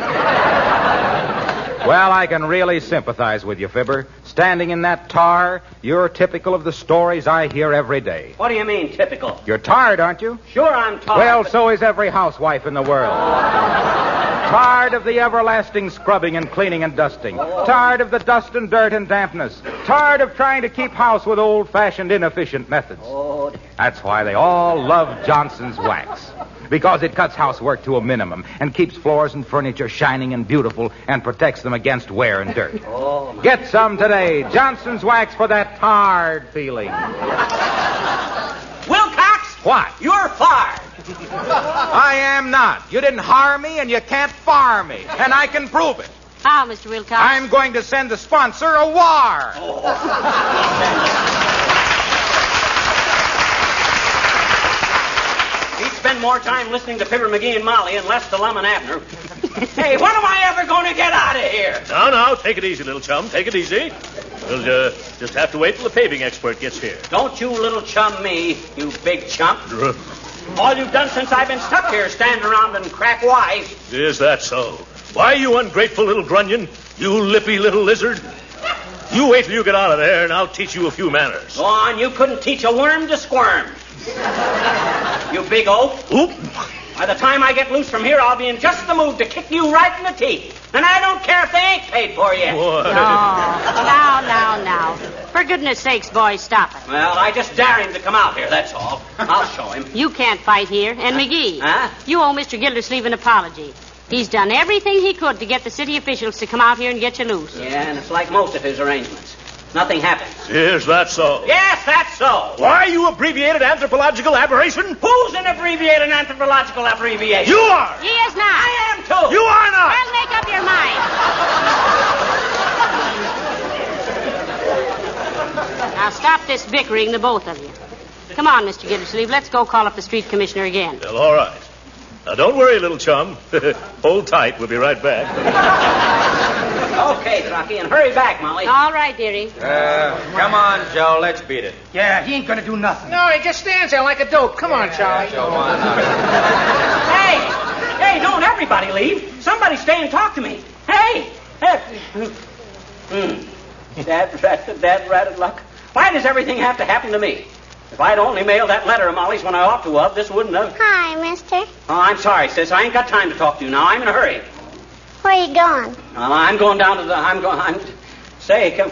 Well, I can really sympathize with you, Fibber. Standing in that tar, you're typical of the stories I hear every day. What do you mean, typical? You're tired, aren't you? Sure, I'm tired. Well, so is every housewife in the world. Tired of the everlasting scrubbing and cleaning and dusting. Tired of the dust and dirt and dampness. Tired of trying to keep house with old-fashioned, inefficient methods. That's why they all love Johnson's Wax. Because it cuts housework to a minimum and keeps floors and furniture shining and beautiful and protects them against wear and dirt. Get some today. Johnson's Wax for that tired feeling. Wilcox! What? You're fired. I am not. You didn't hire me and you can't fire me. And I can prove it. How, Mr. Wilcox? I'm going to send the sponsor a wire. He'd spend more time listening to Fibber McGee and Molly and less to Lum and Abner. Hey, when am I ever going to get out of here? Now, take it easy, little chum. Take it easy. We'll just have to wait till the paving expert gets here. Don't you little chum me, you big chump. All you've done since I've been stuck here is stand around and crack wise. Is that so? Why, you ungrateful little grunion? You lippy little lizard? You wait till you get out of there, and I'll teach you a few manners. Go on, you couldn't teach a worm to squirm. You big oaf. Oop. By the time I get loose from here, I'll be in just the mood to kick you right in the teeth. And I don't care if they ain't paid for yet. Now. For goodness sakes, boys, stop it. Well, I just dare him to come out here, that's all. I'll show him. You can't fight here. And McGee, you owe Mr. Gildersleeve an apology. He's done everything he could to get the city officials to come out here and get you loose. Yeah, and it's like most of his arrangements. Nothing happens. Is that so? Yes, that's so. Why, you abbreviated anthropological aberration? Who's an abbreviated anthropological abbreviation? You are. He is not. I am, too. You are not. Well, make up your mind. Now, stop this bickering, the both of you. Come on, Mr. Gildersleeve. Let's go call up the street commissioner again. Well, all right. Now, don't worry, little chum. Hold tight. We'll be right back. Okay, Rocky, and hurry back, Molly. All right, dearie. Come on, Joe. Let's beat it. Yeah, he ain't gonna do nothing. No, he just stands there like a dope. Come on, Charlie. Hey, don't everybody leave. Somebody stay and talk to me. Hey. That ratted luck. Why does everything have to happen to me? If I'd only mailed that letter of Molly's when I ought to have, this wouldn't have. Hi, mister. Oh, I'm sorry, sis. I ain't got time to talk to you now. I'm in a hurry. Where are you going? I'm going down to the... Say, come...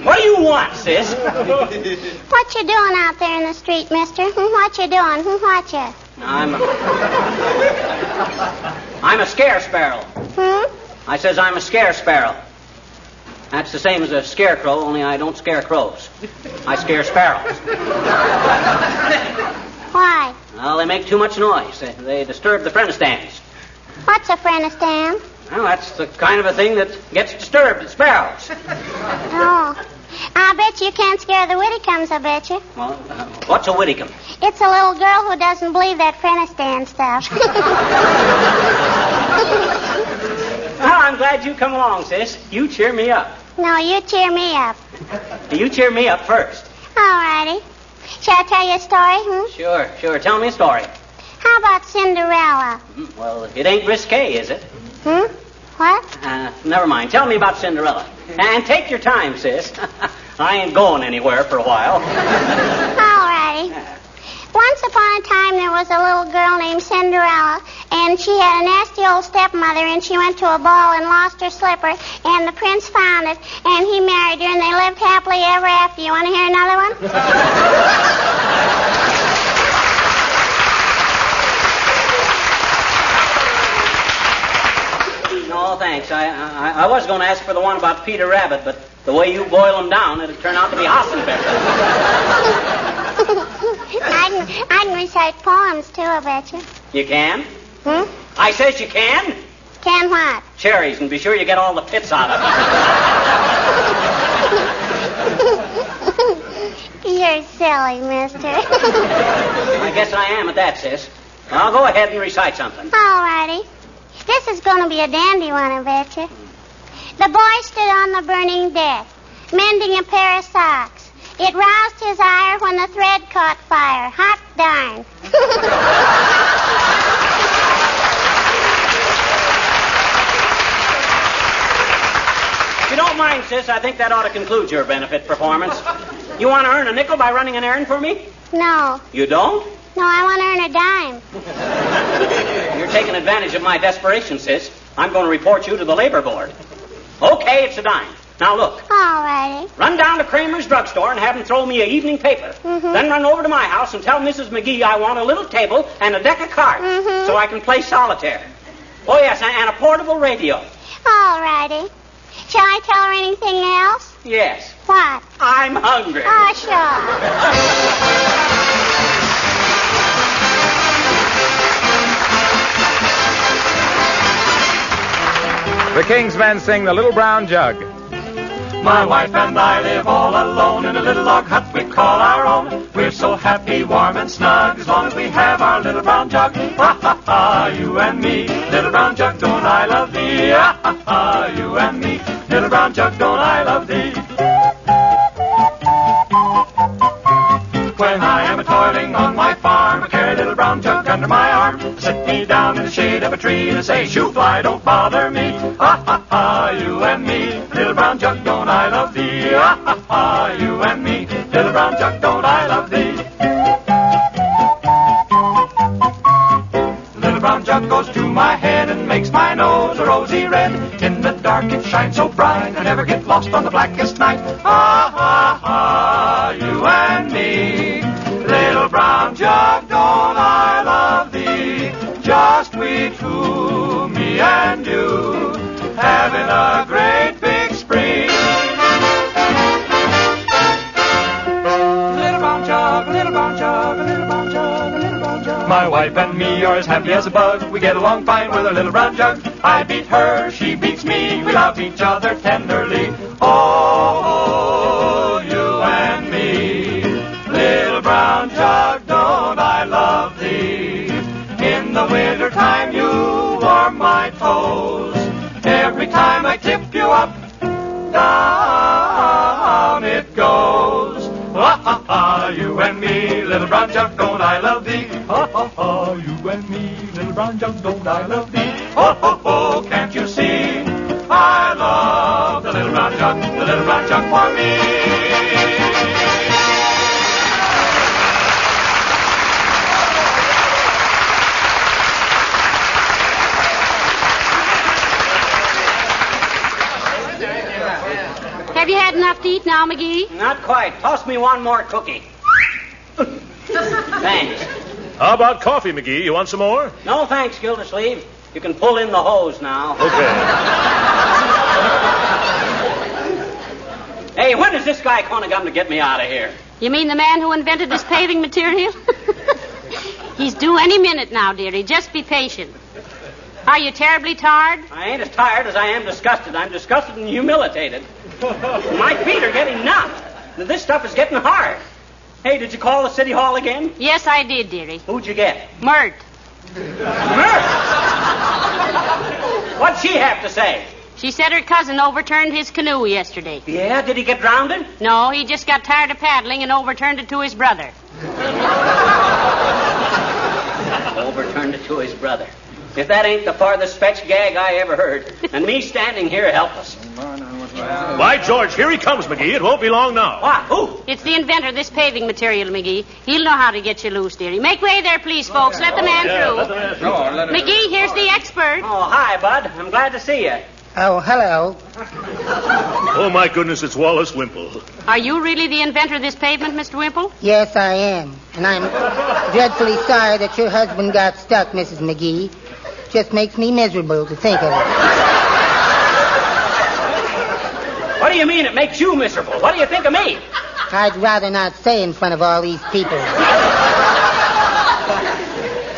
What do you want, sis? What you doing out there in the street, mister? What you doing? What you? I'm a scare sparrow. I says I'm a scare sparrow. That's the same as a scarecrow, only I don't scare crows. I scare sparrows. Why? Well, they make too much noise. They disturb the friend-stands. What's a friend-stand? Well, that's the kind of a thing that gets disturbed at sparrows. Oh. I bet you can't scare the Whittycombs, I bet you. Well, what's a Whittycomb? It's a little girl who doesn't believe that friend-stand stuff. Well, I'm glad you come along, sis. You cheer me up. No, you cheer me up. You cheer me up first. All righty. Shall I tell you a story, Sure. Tell me a story. How about Cinderella? Well, it ain't risque, is it? What? Never mind. Tell me about Cinderella. And take your time, sis. I ain't going anywhere for a while. All righty. Once upon a time, there was a little girl named Cinderella, and she had a nasty old stepmother, and she went to a ball and lost her slipper, and the prince found it, and he married her, and they lived happily ever after. You want to hear another one? No, thanks. I was going to ask for the one about Peter Rabbit, but the way you boil them down, it'll turn out to be Hassenbecker. I can recite poems, too, I bet you. You can? I says you can. Can what? Cherries, and be sure you get all the pits out of them. You're silly, mister. I guess I am at that, sis. I'll go ahead and recite something. All righty. This is going to be a dandy one, I bet you. The boy stood on the burning deck, mending a pair of socks. It roused his ire when the thread caught fire. Hot darn. If you don't mind, sis, I think that ought to conclude your benefit performance. You want to earn a nickel by running an errand for me? No. You don't? No, I want to earn a dime. You're taking advantage of my desperation, sis. I'm going to report you to the labor board. Okay, it's a dime. Now look. All righty. Run down to Kramer's drugstore and have him throw me an evening paper. Then run over to my house and tell Mrs. McGee I want a little table and a deck of cards so I can play solitaire. Oh, yes, and a portable radio. All righty. Shall I tell her anything else? Yes. What? I'm hungry. Oh, sure. The King's Men sing The Little Brown Jug. My wife and I live all alone in a little log hut we call our own. We're so happy, warm and snug as long as we have our little brown jug. Ha ha ha, you and me, little brown jug, don't I love thee? Ha ha ha, you and me, little brown jug, don't I love thee? When I am a-toiling on my farm, I carry a little brown jug under my arm. I sit me down in the shade of a tree and I say, shoo fly, don't bother me. Ha ha ha, you and me, little brown jug, don't I love thee? Ha ha ha, you and me, little brown jug, don't I love thee? Little brown jug goes to my head and makes my nose a rosy red. In the dark it shines so bright, I never get lost on the blackest night. Ha ha ha, you and me, little brown jug, don't I love thee? Just we two, me and you, having a great big spree. Little brown jug, little brown jug, little brown jug, little brown jug. My wife and me are as happy as a bug. We get along fine with a little brown jug. I beat her, she beats me. We love each other tenderly. Oh, you and me, little brown jug, don't I love thee? In the winter time you warm my toes. Every time I tip you up, down it goes. Ha ha ha, you and me, little brown jug, don't I love thee? Ha ha ha, you and me, little brown jug, don't I love thee? Ho ho ho, can't you see? I love the little brown jug for me. Have you had enough to eat now, McGee? Not quite. Toss me one more cookie. Thanks. How about coffee, McGee? You want some more? No, thanks, Gildersleeve. You can pull in the hose now. Okay. Hey, when is this guy going to come to get me out of here? You mean the man who invented this paving material? He's due any minute now, dearie. Just be patient. Are you terribly tired? I ain't as tired as I am disgusted. I'm disgusted and humiliated. My feet are getting numb. This stuff is getting hard. Hey, did you call the city hall again? Yes, I did, dearie. Who'd you get? Mert. Mert? What'd she have to say? She said her cousin overturned his canoe yesterday. Yeah? Did he get drowned? No, he just got tired of paddling and overturned it to his brother. Overturned it to his brother. If that ain't the farthest fetched gag I ever heard. And me standing here helpless. By George, here he comes, McGee. It won't be long now. What? Who? It's the inventor of this paving material, McGee. He'll know how to get you loose, dearie. Make way there, please, folks. Let the man through. McGee, here's the expert. Oh, hi, Bud. I'm glad to see you. Oh, hello. Oh, my goodness, it's Wallace Wimple. Are you really the inventor of this pavement, Mr. Wimple? Yes, I am. And I'm dreadfully sorry that your husband got stuck, Mrs. McGee. Just makes me miserable to think of it. What do you mean it makes you miserable? What do you think of me? I'd rather not say in front of all these people.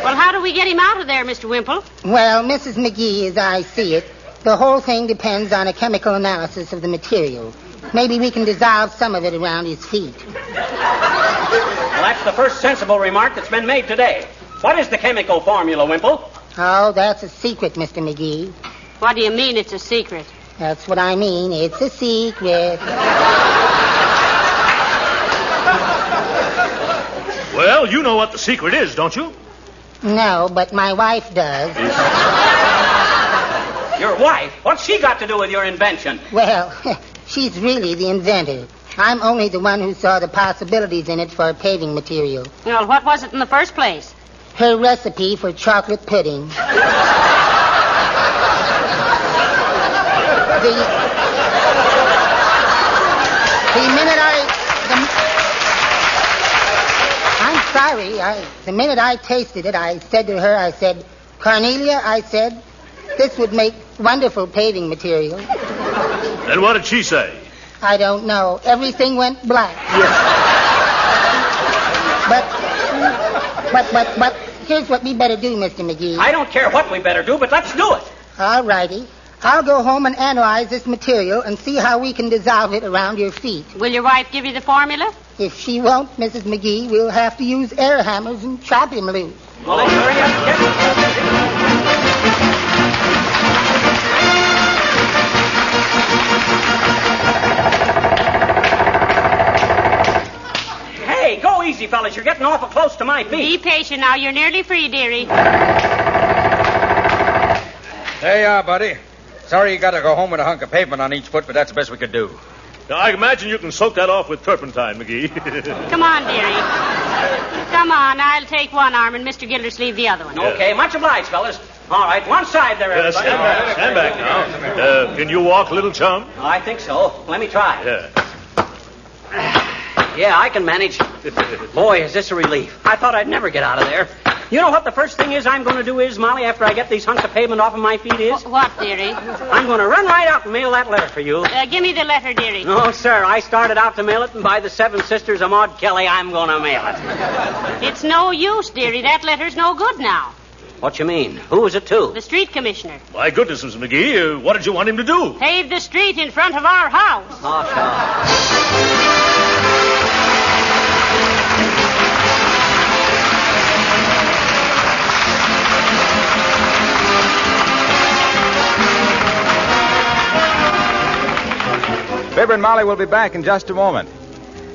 Well, how do we get him out of there, Mr. Wimple? Well, Mrs. McGee, as I see it, the whole thing depends on a chemical analysis of the material. Maybe we can dissolve some of it around his feet. Well, that's the first sensible remark that's been made today. What is the chemical formula, Wimple? Oh, that's a secret, Mr. McGee. What do you mean it's a secret? That's what I mean. It's a secret. Well, you know what the secret is, don't you? No, but my wife does. Your wife? What's she got to do with your invention? Well, she's really the inventor. I'm only the one who saw the possibilities in it for paving material. Well, what was it in the first place? Her recipe for chocolate pudding. The minute I tasted it, I said to her, I said, Cornelia, I said, this would make wonderful paving material. And what did she say? I don't know. Everything went black. But here's what we better do, Mr. McGee. I don't care what we better do, but let's do it. All righty. I'll go home and analyze this material and see how we can dissolve it around your feet. Will your wife give you the formula? If she won't, Mrs. McGee, we'll have to use air hammers and chop him loose. Well, then hurry up and get Hey, go easy, fellas. You're getting awful close to my feet. Be patient now. You're nearly free, dearie. There you are, buddy. Sorry you got to go home with a hunk of pavement on each foot, but that's the best we could do. Now, I imagine you can soak that off with turpentine, McGee. Come on, dearie. Come on. I'll take one arm and Mr. Gildersleeve the other one. Okay, much obliged, fellas. All right, one side there, everybody. Stand back now. Can you walk, little chum? I think so. Let me try. Yeah. Yeah, I can manage. Boy, is this a relief. I thought I'd never get out of there. You know what the first thing is I'm going to do is, Molly, after I get these hunks of pavement off of my feet is? What, dearie? I'm going to run right out and mail that letter for you. Give me the letter, dearie. No, sir. I started out to mail it, and by the Seven Sisters of Maud Kelly, I'm going to mail it. It's no use, dearie. That letter's no good now. What you mean? Who was it to? The street commissioner. My goodness, Mrs. McGee, what did you want him to do? Pave the street in front of our house. Oh, Fibber and Molly will be back in just a moment.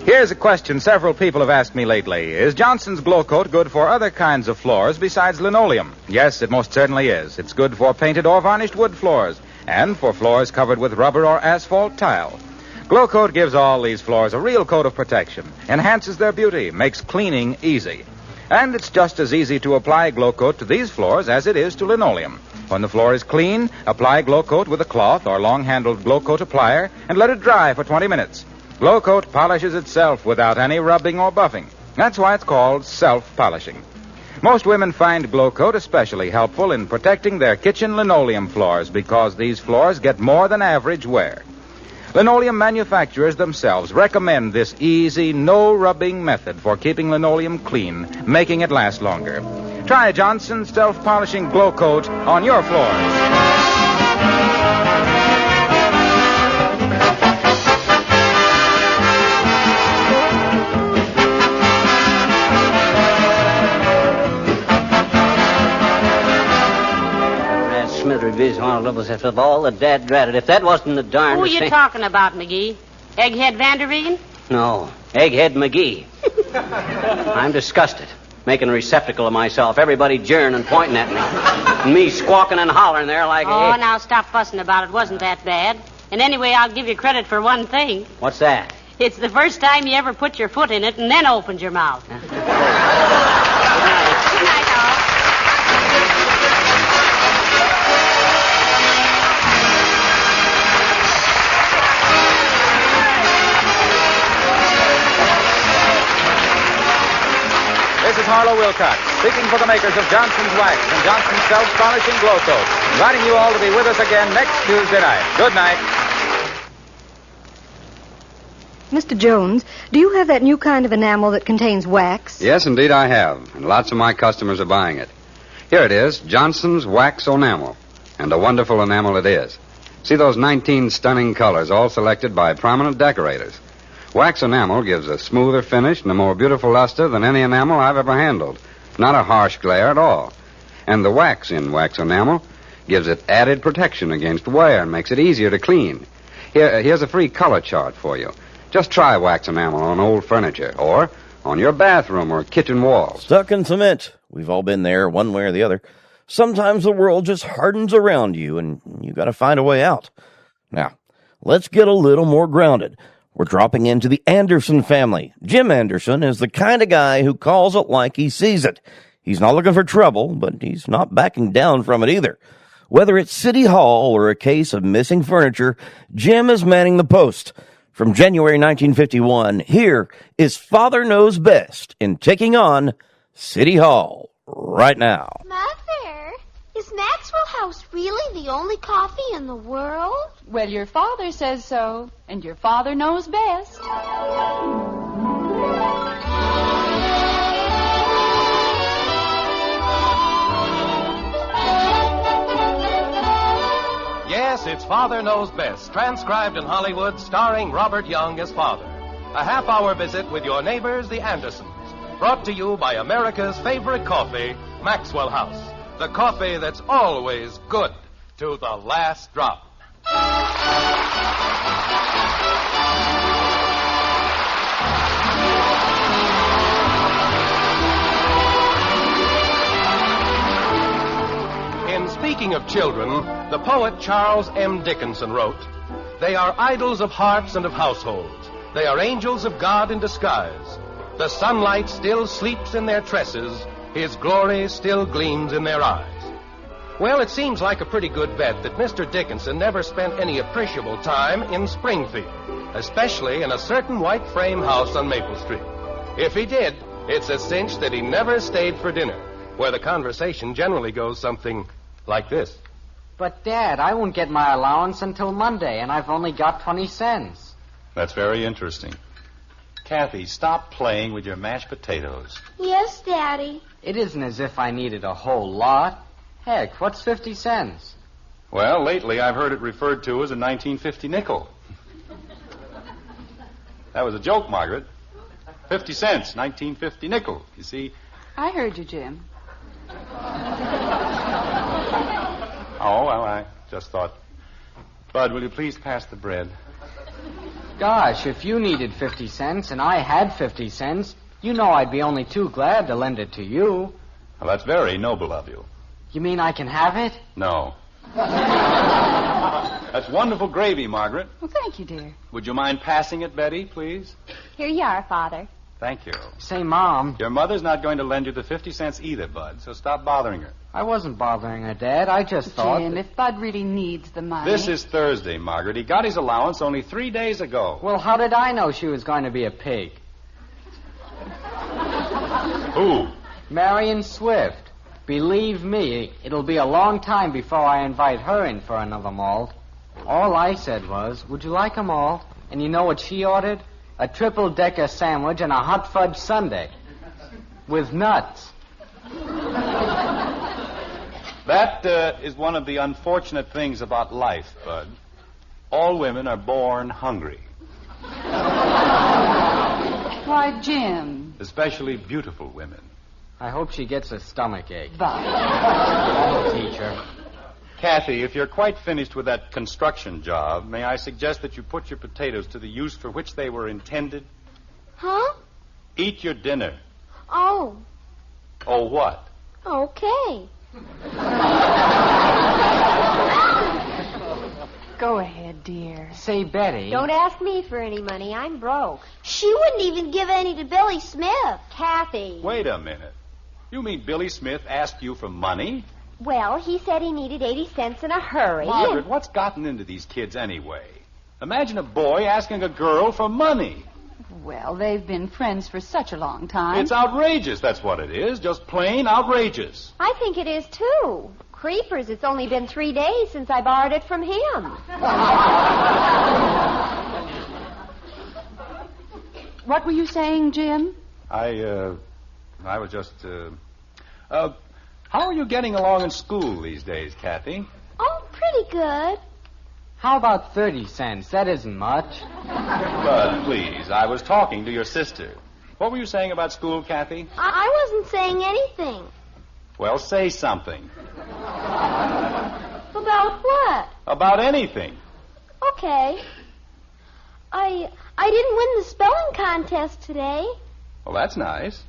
Here's a question several people have asked me lately. Is Johnson's Glow Coat good for other kinds of floors besides linoleum? Yes, it most certainly is. It's good for painted or varnished wood floors and for floors covered with rubber or asphalt tile. Glow Coat gives all these floors a real coat of protection, enhances their beauty, makes cleaning easy. And it's just as easy to apply Glow Coat to these floors as it is to linoleum. When the floor is clean, apply Glow Coat with a cloth or long-handled Glow Coat applier and let it dry for 20 minutes. Glow Coat polishes itself without any rubbing or buffing. That's why it's called self-polishing. Most women find Glow Coat especially helpful in protecting their kitchen linoleum floors because these floors get more than average wear. Linoleum manufacturers themselves recommend this easy, no-rubbing method for keeping linoleum clean, making it last longer. Try Johnson's self-polishing Glow Coat on your floors. Of all the dad-dratted, if that wasn't the darn... Who are you talking about, McGee? Egghead Vanderveen? No, Egghead McGee. I'm disgusted. Making a receptacle of myself. Everybody jeering and pointing at me. And me squawking and hollering there like... Oh, now stop fussing about it. Wasn't that bad. And anyway, I'll give you credit for one thing. What's that? It's the first time you ever put your foot in it and then opened your mouth. Good night, all. This is Harlow Wilcox, speaking for the makers of Johnson's Wax and Johnson's Self-Polishing Glow Coat, inviting you all to be with us again next Tuesday night. Good night. Mr. Jones, do you have that new kind of enamel that contains wax? Yes, indeed I have, and lots of my customers are buying it. Here it is, Johnson's Wax Enamel, and a wonderful enamel it is. See those 19 stunning colors, all selected by prominent decorators. Wax enamel gives a smoother finish and a more beautiful luster than any enamel I've ever handled. Not a harsh glare at all. And the wax in wax enamel gives it added protection against wear and makes it easier to clean. Here's a free color chart for you. Just try wax enamel on old furniture or on your bathroom or kitchen walls. Stuck in cement. We've all been there one way or the other. Sometimes the world just hardens around you and you got to find a way out. Now, let's get a little more grounded. We're dropping into the Anderson family. Jim Anderson is the kind of guy who calls it like he sees it. He's not looking for trouble, but he's not backing down from it either. Whether it's City Hall or a case of missing furniture, Jim is manning the post. From January 1951, here is Father Knows Best in taking on City Hall right now. Mother, is Maxwell House really the only coffee in the world? Well, your father says so, and your father knows best. Yes, it's Father Knows Best, transcribed in Hollywood, starring Robert Young as father. A half-hour visit with your neighbors, the Andersons. Brought to you by America's favorite coffee, Maxwell House. The coffee that's always good to the last drop. In Speaking of Children, the poet Charles M. Dickinson wrote, "They are idols of hearts and of households. They are angels of God in disguise. The sunlight still sleeps in their tresses. His glory still gleams in their eyes." Well, it seems like a pretty good bet that Mr. Dickinson never spent any appreciable time in Springfield, especially in a certain white frame house on Maple Street. If he did, it's a cinch that he never stayed for dinner, where the conversation generally goes something like this. But, Dad, I won't get my allowance until Monday, and I've only got 20 cents. That's very interesting. Kathy, stop playing with your mashed potatoes. Yes, Daddy. It isn't as if I needed a whole lot. Heck, what's 50 cents? Well, lately I've heard it referred to as a 1950 nickel. That was a joke, Margaret. 50 cents, 1950 nickel. You see? I heard you, Jim. Oh, well, I just thought. Bud, will you please pass the bread? Gosh, if you needed 50 cents and I had 50 cents, you know I'd be only too glad to lend it to you. Well, that's very noble of you. You mean I can have it? No. That's wonderful gravy, Margaret. Well, thank you, dear. Would you mind passing it, Betty, please? Here you are, Father. Thank you. Say, Mom. Your mother's not going to lend you the 50 cents either, Bud, so stop bothering her. I wasn't bothering her, Dad. I just thought... Jim, if Bud really needs the money... This is Thursday, Margaret. He got his allowance only 3 days ago. Well, how did I know she was going to be a pig? Who? Marion Swift. Believe me, it'll be a long time before I invite her in for another malt. All I said was, would you like a malt? And you know what she ordered? A triple-decker sandwich and a hot fudge sundae. With nuts. That is one of the unfortunate things about life, Bud. All women are born hungry. Why, Jim. Especially beautiful women. I hope she gets a stomachache. But... That'll teach her. Kathy, if you're quite finished with that construction job, may I suggest that you put your potatoes to the use for which they were intended? Huh? Eat your dinner. Oh, Oh, what? okay. Go ahead, dear. Say, Betty. Don't ask me for any money. I'm broke. She wouldn't even give any to Billy Smith. Kathy. Wait a minute. You mean Billy Smith asked you for money? Well, he said he needed 80 cents in a hurry. Margaret, what's gotten into these kids anyway? Imagine a boy asking a girl for money. Well, they've been friends for such a long time. It's outrageous, that's what it is. Just plain outrageous. I think it is, too. Creepers, it's only been 3 days since I borrowed it from him. What were you saying, Jim? I was just, how are you getting along in school these days, Kathy? Oh, pretty good. How about 30 cents? That isn't much. Bud, please, I was talking to your sister. What were you saying about school, Kathy? I wasn't saying anything. Well, say something. About what? About anything. Okay. I didn't win the spelling contest today. Well, that's nice.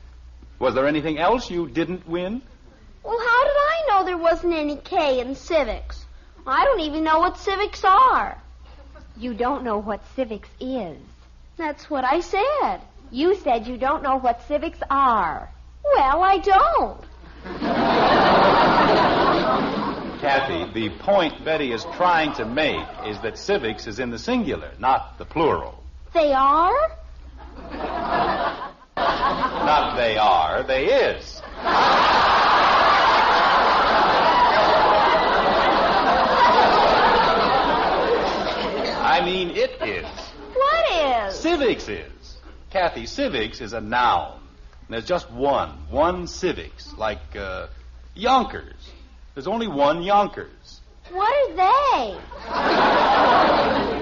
Was there anything else you didn't win? Well, how did I know there wasn't any K in civics? I don't even know what civics are. You don't know what civics is. That's what I said. You said you don't know what civics are. Well, I don't. Kathy, the point Betty is trying to make is that civics is in the singular, not the plural. They are? Not they are, they is. I mean, it is. What is? Civics is. Kathy, civics is a noun. And there's just one civics, like Yonkers. There's only one Yonkers. What are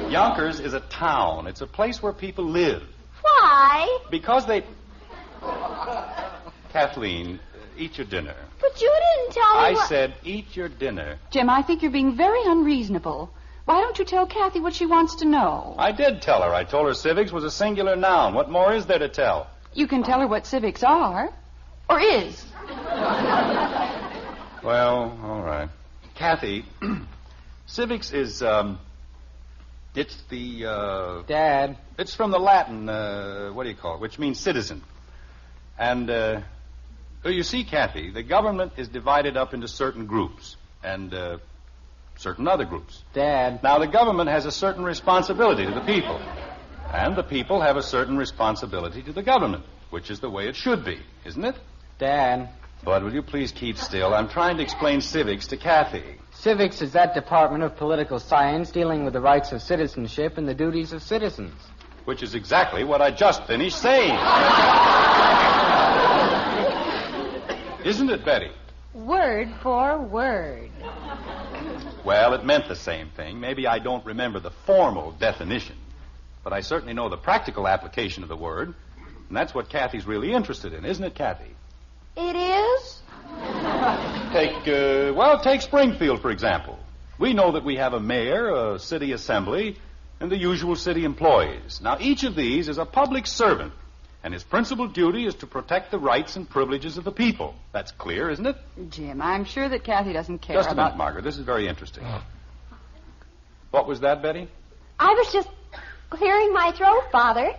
they? Yonkers is a town. It's a place where people live. Why? Because they... Kathleen, eat your dinner. But you didn't tell me I said eat your dinner. Jim, I think you're being very unreasonable. Why don't you tell Kathy what she wants to know? I did tell her. I told her civics was a singular noun. What more is there to tell? You can tell her what civics are. Or is. Well, all right. Kathy, civics is, it's the, Dad. It's from the Latin, what do you call it, which means citizen. And, you see, Kathy, the government is divided up into certain groups and, certain other groups. Dad. Now, the government has a certain responsibility to the people. And the people have a certain responsibility to the government, which is the way it should be, isn't it? Dad. Bud, will you please keep still? I'm trying to explain civics to Kathy. Civics is that department of political science dealing with the rights of citizenship and the duties of citizens. Which is exactly what I just finished saying. Isn't it, Betty? Word for word. Well, it meant the same thing. Maybe I don't remember the formal definition. But I certainly know the practical application of the word. And that's what Kathy's really interested in, isn't it, Kathy? It is? Take Springfield, for example. We know that we have a mayor, a city assembly, and the usual city employees. Now, each of these is a public servant, and his principal duty is to protect the rights and privileges of the people. That's clear, isn't it? Jim, I'm sure that Kathy doesn't care Just a about... minute, Margaret. This is very interesting. What was that, Betty? I was just clearing my throat, Father,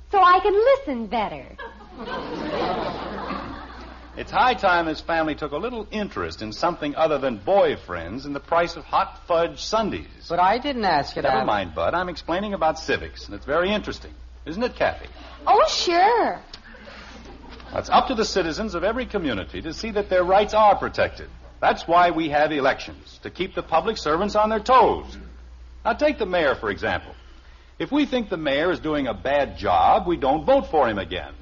so I can listen better. It's high time this family took a little interest in something other than boyfriends and the price of hot fudge sundaes. But I didn't ask you that. Never mind, Bud. I'm explaining about civics, and it's very interesting. Isn't it, Kathy? Oh, sure. It's up to the citizens of every community to see that their rights are protected. That's why we have elections, to keep the public servants on their toes. Now, take the mayor, for example. If we think the mayor is doing a bad job, we don't vote for him again.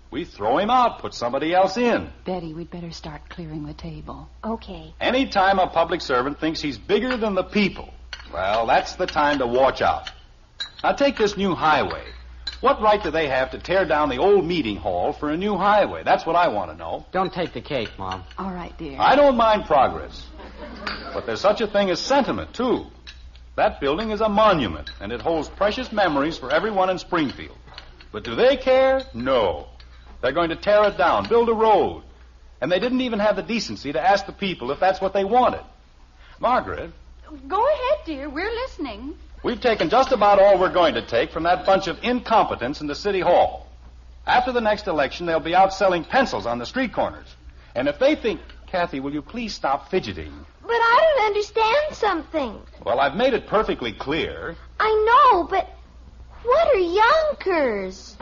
We throw him out, put somebody else in. Betty, we'd better start clearing the table. Okay. Any time a public servant thinks he's bigger than the people, well, that's the time to watch out. Now, take this new highway. What right do they have to tear down the old meeting hall for a new highway? That's what I want to know. Don't take the cake, Mom. All right, dear. I don't mind progress. But there's such a thing as sentiment, too. That building is a monument, and it holds precious memories for everyone in Springfield. But do they care? No. They're going to tear it down, build a road. And they didn't even have the decency to ask the people if that's what they wanted. Margaret. Go ahead, dear. We're listening. We've taken just about all we're going to take from that bunch of incompetents in the city hall. After the next election, they'll be out selling pencils on the street corners. And if they think... Kathy, will you please stop fidgeting? But I don't understand something. Well, I've made it perfectly clear. I know, but what are Yonkers?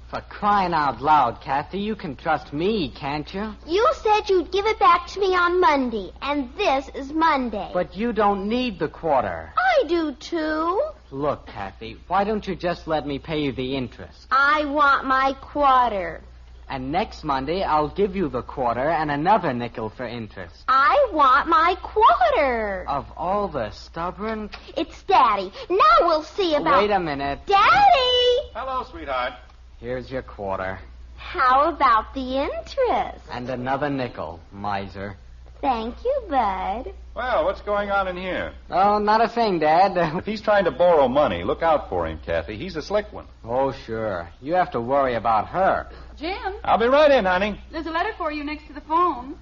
For crying out loud, Kathy, you can trust me, can't you? You said you'd give it back to me on Monday, and this is Monday. But you don't need the quarter. I do, too. Look, Kathy, why don't you just let me pay you the interest? I want my quarter. And next Monday, I'll give you the quarter and another nickel for interest. I want my quarter. Of all the stubborn... It's Daddy. Now we'll see about... Wait a minute. Daddy! Hello, sweetheart. Here's your quarter. How about the interest? And another nickel, miser. Thank you, Bud. Well, what's going on in here? Oh, not a thing, Dad. If he's trying to borrow money, look out for him, Kathy. He's a slick one. Oh, sure. You have to worry about her. Jim, I'll be right in, honey. there's a letter for you next to the phone.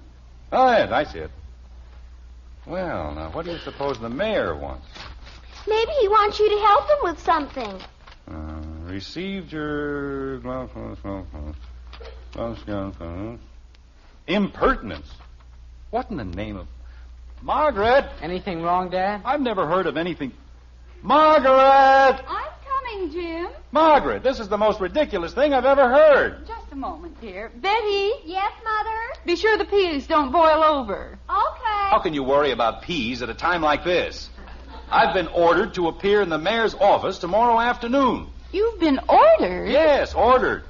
Oh, yes, I see it. Well, now, what do you suppose the mayor wants? Maybe he wants you to help him with something. Received your... Impertinence. What in the name of... Margaret! Anything wrong, Dad? I've never heard of anything... Margaret! I'm coming, Jim. Margaret, this is the most ridiculous thing I've ever heard. Just a moment, dear. Betty, Yes, Mother? be sure the peas don't boil over. Okay. How can you worry about peas at a time like this? I've been ordered to appear in the mayor's office tomorrow afternoon. You've been ordered? Yes, ordered.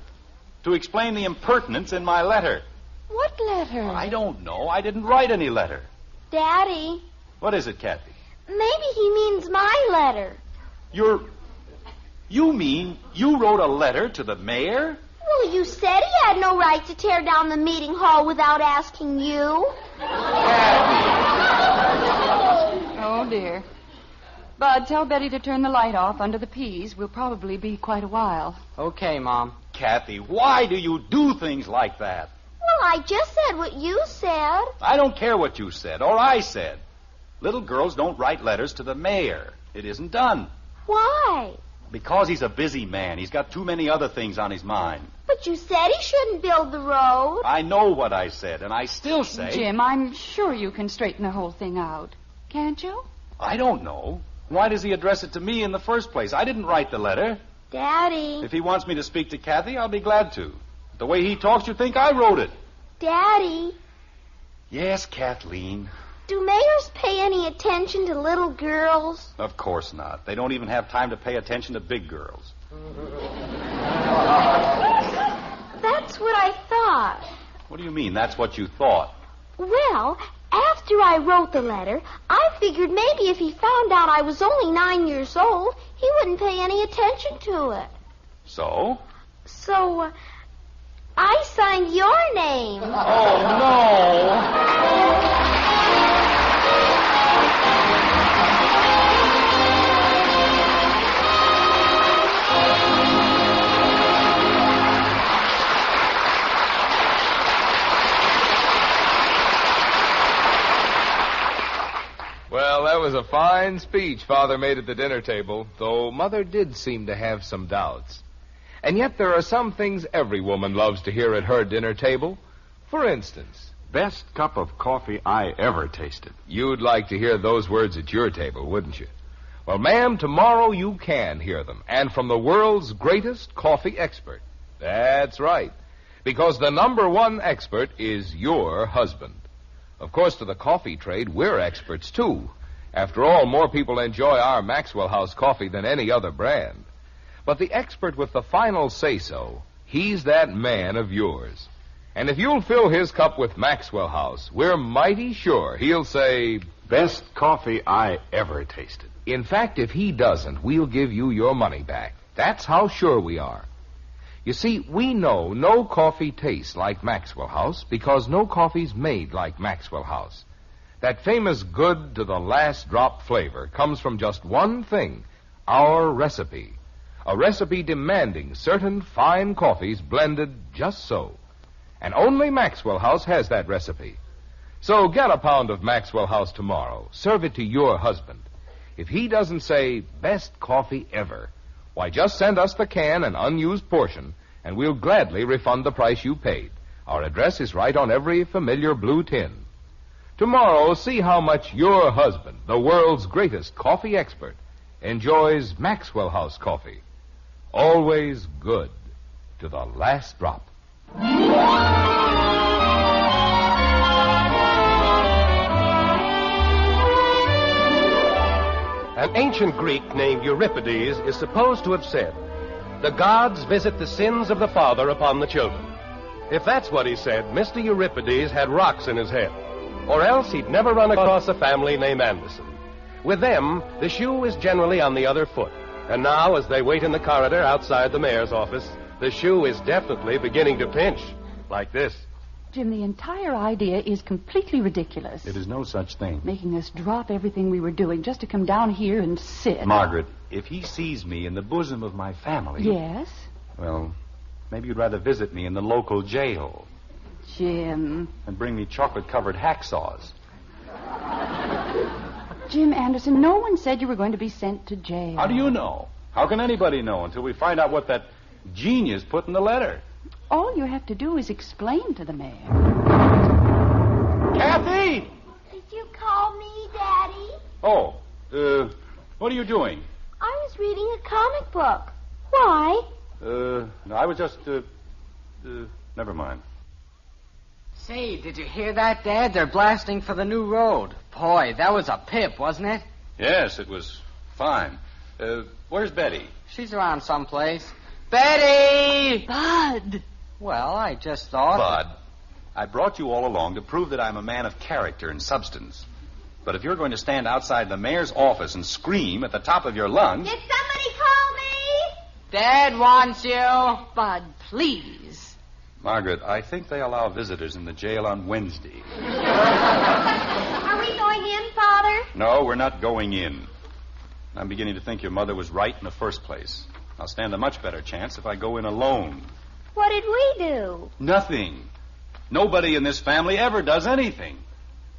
To explain the impertinence in my letter. What letter? I don't know. I didn't write any letter. Daddy, What is it, Kathy? maybe he means my letter. You mean you wrote a letter to the mayor? Well, you said he had no right to tear down the meeting hall without asking you. Oh, dear. Bud, tell Betty to turn the light off under the peas. We'll probably be quite a while. Okay, Mom. Kathy, why do you do things like that? Well, I just said what you said. I don't care what you said or I said. Little girls don't write letters to the mayor. It isn't done. Why? Because he's a busy man. He's got too many other things on his mind. But you said he shouldn't build the road. I know what I said, and I still say... Jim, I'm sure you can straighten the whole thing out. Can't you? I don't know. Why does he address it to me in the first place? I didn't write the letter. Daddy. If he wants me to speak to Kathy, I'll be glad to. The way he talks, you think I wrote it. Daddy. Yes, Kathleen. Do mayors pay any attention to little girls? Of course not. They don't even have time to pay attention to big girls. That's what I thought. What do you mean, that's what you thought? Well, after I wrote the letter, I figured maybe if he found out I was only 9 years old, he wouldn't pay any attention to it. So? So, I signed your name. Oh, no. Well, that was a fine speech Father made at the dinner table, though Mother did seem to have some doubts. And yet there are some things every woman loves to hear at her dinner table. For instance, best cup of coffee I ever tasted. You'd like to hear those words at your table, wouldn't you? Well, ma'am, tomorrow you can hear them, and from the world's greatest coffee expert. That's right, because the number one expert is your husband. Of course, to the coffee trade, we're experts, too. After all, more people enjoy our Maxwell House coffee than any other brand. But the expert with the final say-so, he's that man of yours. And if you'll fill his cup with Maxwell House, we're mighty sure he'll say, best coffee I ever tasted. In fact, if he doesn't, we'll give you your money back. That's how sure we are. You see, we know no coffee tastes like Maxwell House because no coffee's made like Maxwell House. That famous good to the last drop flavor comes from just one thing, our recipe. A recipe demanding certain fine coffees blended just so. And only Maxwell House has that recipe. So get a pound of Maxwell House tomorrow. Serve it to your husband. If he doesn't say, best coffee ever, why, just send us the can and unused portion, and we'll gladly refund the price you paid. Our address is right on every familiar blue tin. Tomorrow, see how much your husband, the world's greatest coffee expert, enjoys Maxwell House coffee. Always good to the last drop. An ancient Greek named Euripides is supposed to have said, "The gods visit the sins of the father upon the children." If that's what he said, Mr. Euripides had rocks in his head. Or else he'd never run across a family named Anderson. With them, the shoe is generally on the other foot. And now, as they wait in the corridor outside the mayor's office, the shoe is definitely beginning to pinch. Like this. Jim, the entire idea is completely ridiculous. It is no such thing. Making us drop everything we were doing just to come down here and sit. Margaret, if he sees me in the bosom of my family... Yes? Well, maybe you'd rather visit me in the local jail. Jim. And bring me chocolate-covered hacksaws. Jim Anderson, no one said you were going to be sent to jail. How do you know? How can anybody know until we find out what that genius put in the letter? All you have to do is explain to the mayor. Kathy! Did you call me, Daddy? Oh, what are you doing? I was reading a comic book. Why? No, I was just, never mind. Say, did you hear that, Dad? They're blasting for the new road. Boy, that was a pip, wasn't it? Yes, it was fine. Where's Betty? She's around someplace. Betty! Bud! Well, I just thought... Bud, I brought you all along to prove that I'm a man of character and substance. But if you're going to stand outside the mayor's office and scream at the top of your lungs... Did somebody call me? Dad wants you. Bud, please. Margaret, I think they allow visitors in the jail on Wednesday. Are we going in, Father? No, we're not going in. I'm beginning to think your mother was right in the first place. I'll stand a much better chance if I go in alone. What did we do? Nothing. Nobody in this family ever does anything.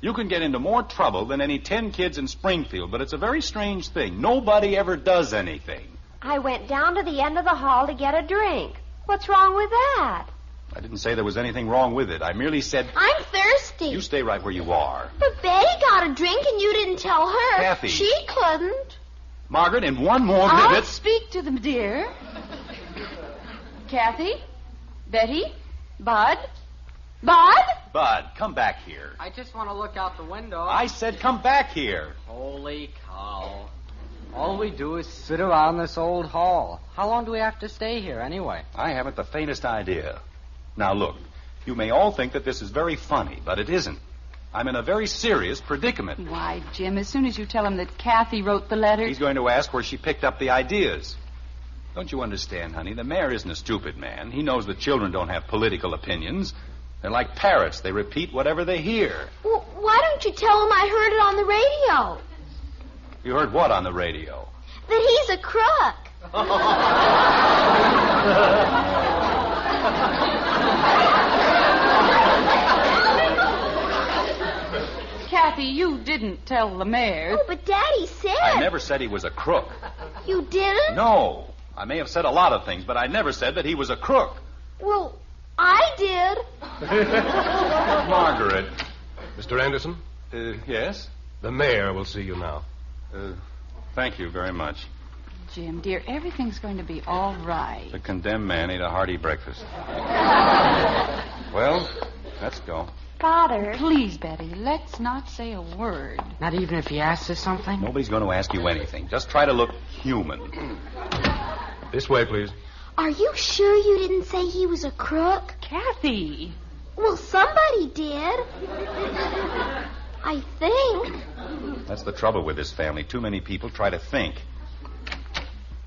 You can get into more trouble than any 10 kids in Springfield, but it's a very strange thing. Nobody ever does anything. I went down to the end of the hall to get a drink. What's wrong with that? I didn't say there was anything wrong with it. I merely said... I'm thirsty. You stay right where you are. But Betty got a drink and you didn't tell her. Kathy. She couldn't. Margaret, in one more I'll minute... speak to them, dear. Kathy? Betty? Bud? Bud? Bud, come back here. I just want to look out the window. I said come back here. Holy cow. All we do is sit around this old hall. How long do we have to stay here, anyway? I haven't the faintest idea. Now, look, you may all think that this is very funny, but it isn't. I'm in a very serious predicament. Why, Jim, as soon as you tell him that Kathy wrote the letter... He's going to ask where she picked up the ideas. Don't you understand, honey? The mayor isn't a stupid man. He knows that children don't have political opinions. They're like parrots. They repeat whatever they hear. Well, why don't you tell him I heard it on the radio? You heard what on the radio? That he's a crook. Kathy, you didn't tell the mayor. Oh, but Daddy said... I never said he was a crook. You didn't? No. I may have said a lot of things, but I never said that he was a crook. Well, I did. Margaret. Mr. Anderson? Yes? The mayor will see you now. Thank you very much. Jim, dear, everything's going to be all right. The condemned man ate a hearty breakfast. Well, let's go. Father. Please, Betty, let's not say a word. Not even if he asks us something? Nobody's going to ask you anything. Just try to look human. This way, please. Are you sure you didn't say he was a crook? Kathy. Well, somebody did. I think. That's the trouble with this family. Too many people try to think.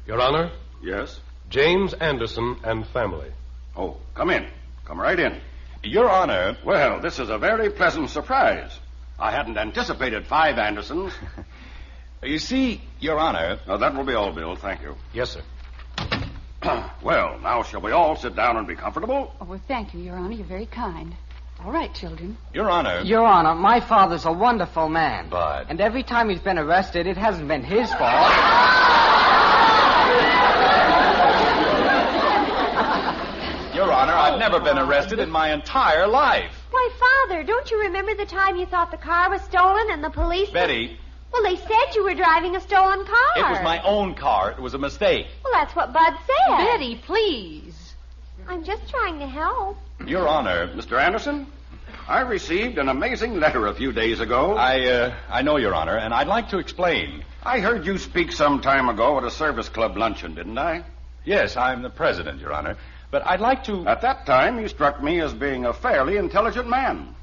Your Honor? Yes? James Anderson and family. Oh, come in. Come right in. Your Honor, well, this is a very pleasant surprise. I hadn't anticipated 5 Andersons. You see, Your Honor... that will be all, Bill. Thank you. Yes, sir. Well, now shall we all sit down and be comfortable? Oh, well, thank you, Your Honor. You're very kind. All right, children. Your Honor... Your Honor, my father's a wonderful man. But... And every time he's been arrested, it hasn't been his fault. Your Honor, I've never been arrested in my entire life. Why, Father, don't you remember the time you thought the car was stolen and the police... Betty... Well, they said you were driving a stolen car. It was my own car. It was a mistake. Well, that's what Bud said. Betty, please. I'm just trying to help. Your Honor, Mr. Anderson, I received an amazing letter a few days ago. I know, Your Honor, and I'd like to explain. I heard you speak some time ago at a service club luncheon, didn't I? Yes, I'm the president, Your Honor. But I'd like to... At that time, you struck me as being a fairly intelligent man.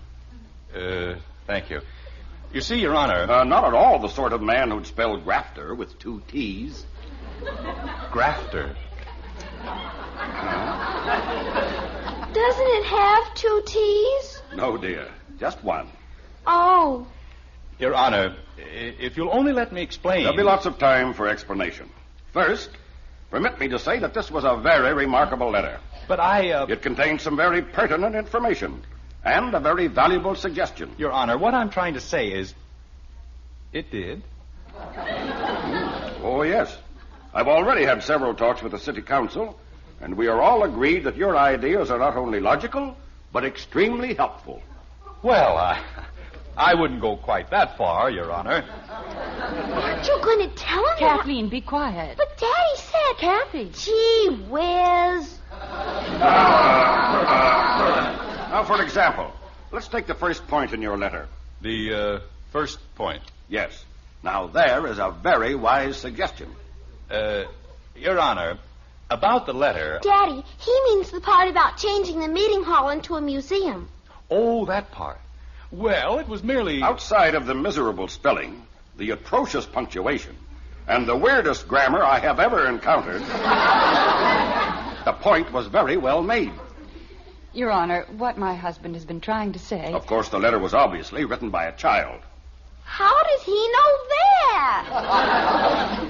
Thank you. You see, Your Honor... not at all the sort of man who'd spell grafter with 2 T's. Grafter? Doesn't it have 2 T's? No, dear. Just 1. Oh. Your Honor, if you'll only let me explain... There'll be lots of time for explanation. First, permit me to say that this was a very remarkable letter. But It contains some very pertinent information and a very valuable suggestion. Your Honor, what I'm trying to say is... It did. Oh, yes. I've already had several talks with the city council, and we are all agreed that your ideas are not only logical, but extremely helpful. Well, I wouldn't go quite that far, Your Honor. Aren't you going to tell him Kathleen, be quiet. But Daddy said... Kathy. Gee whiz. Now, for example, let's take the first point in your letter. The, first point? Yes. Now, there is a very wise suggestion. Your Honor, about the letter... Daddy, he means the part about changing the meeting hall into a museum. Oh, that part. Well, it was merely... Outside of the miserable spelling, the atrocious punctuation, and the weirdest grammar I have ever encountered, the point was very well made. Your Honor, what my husband has been trying to say... Of course, the letter was obviously written by a child. How does he know that?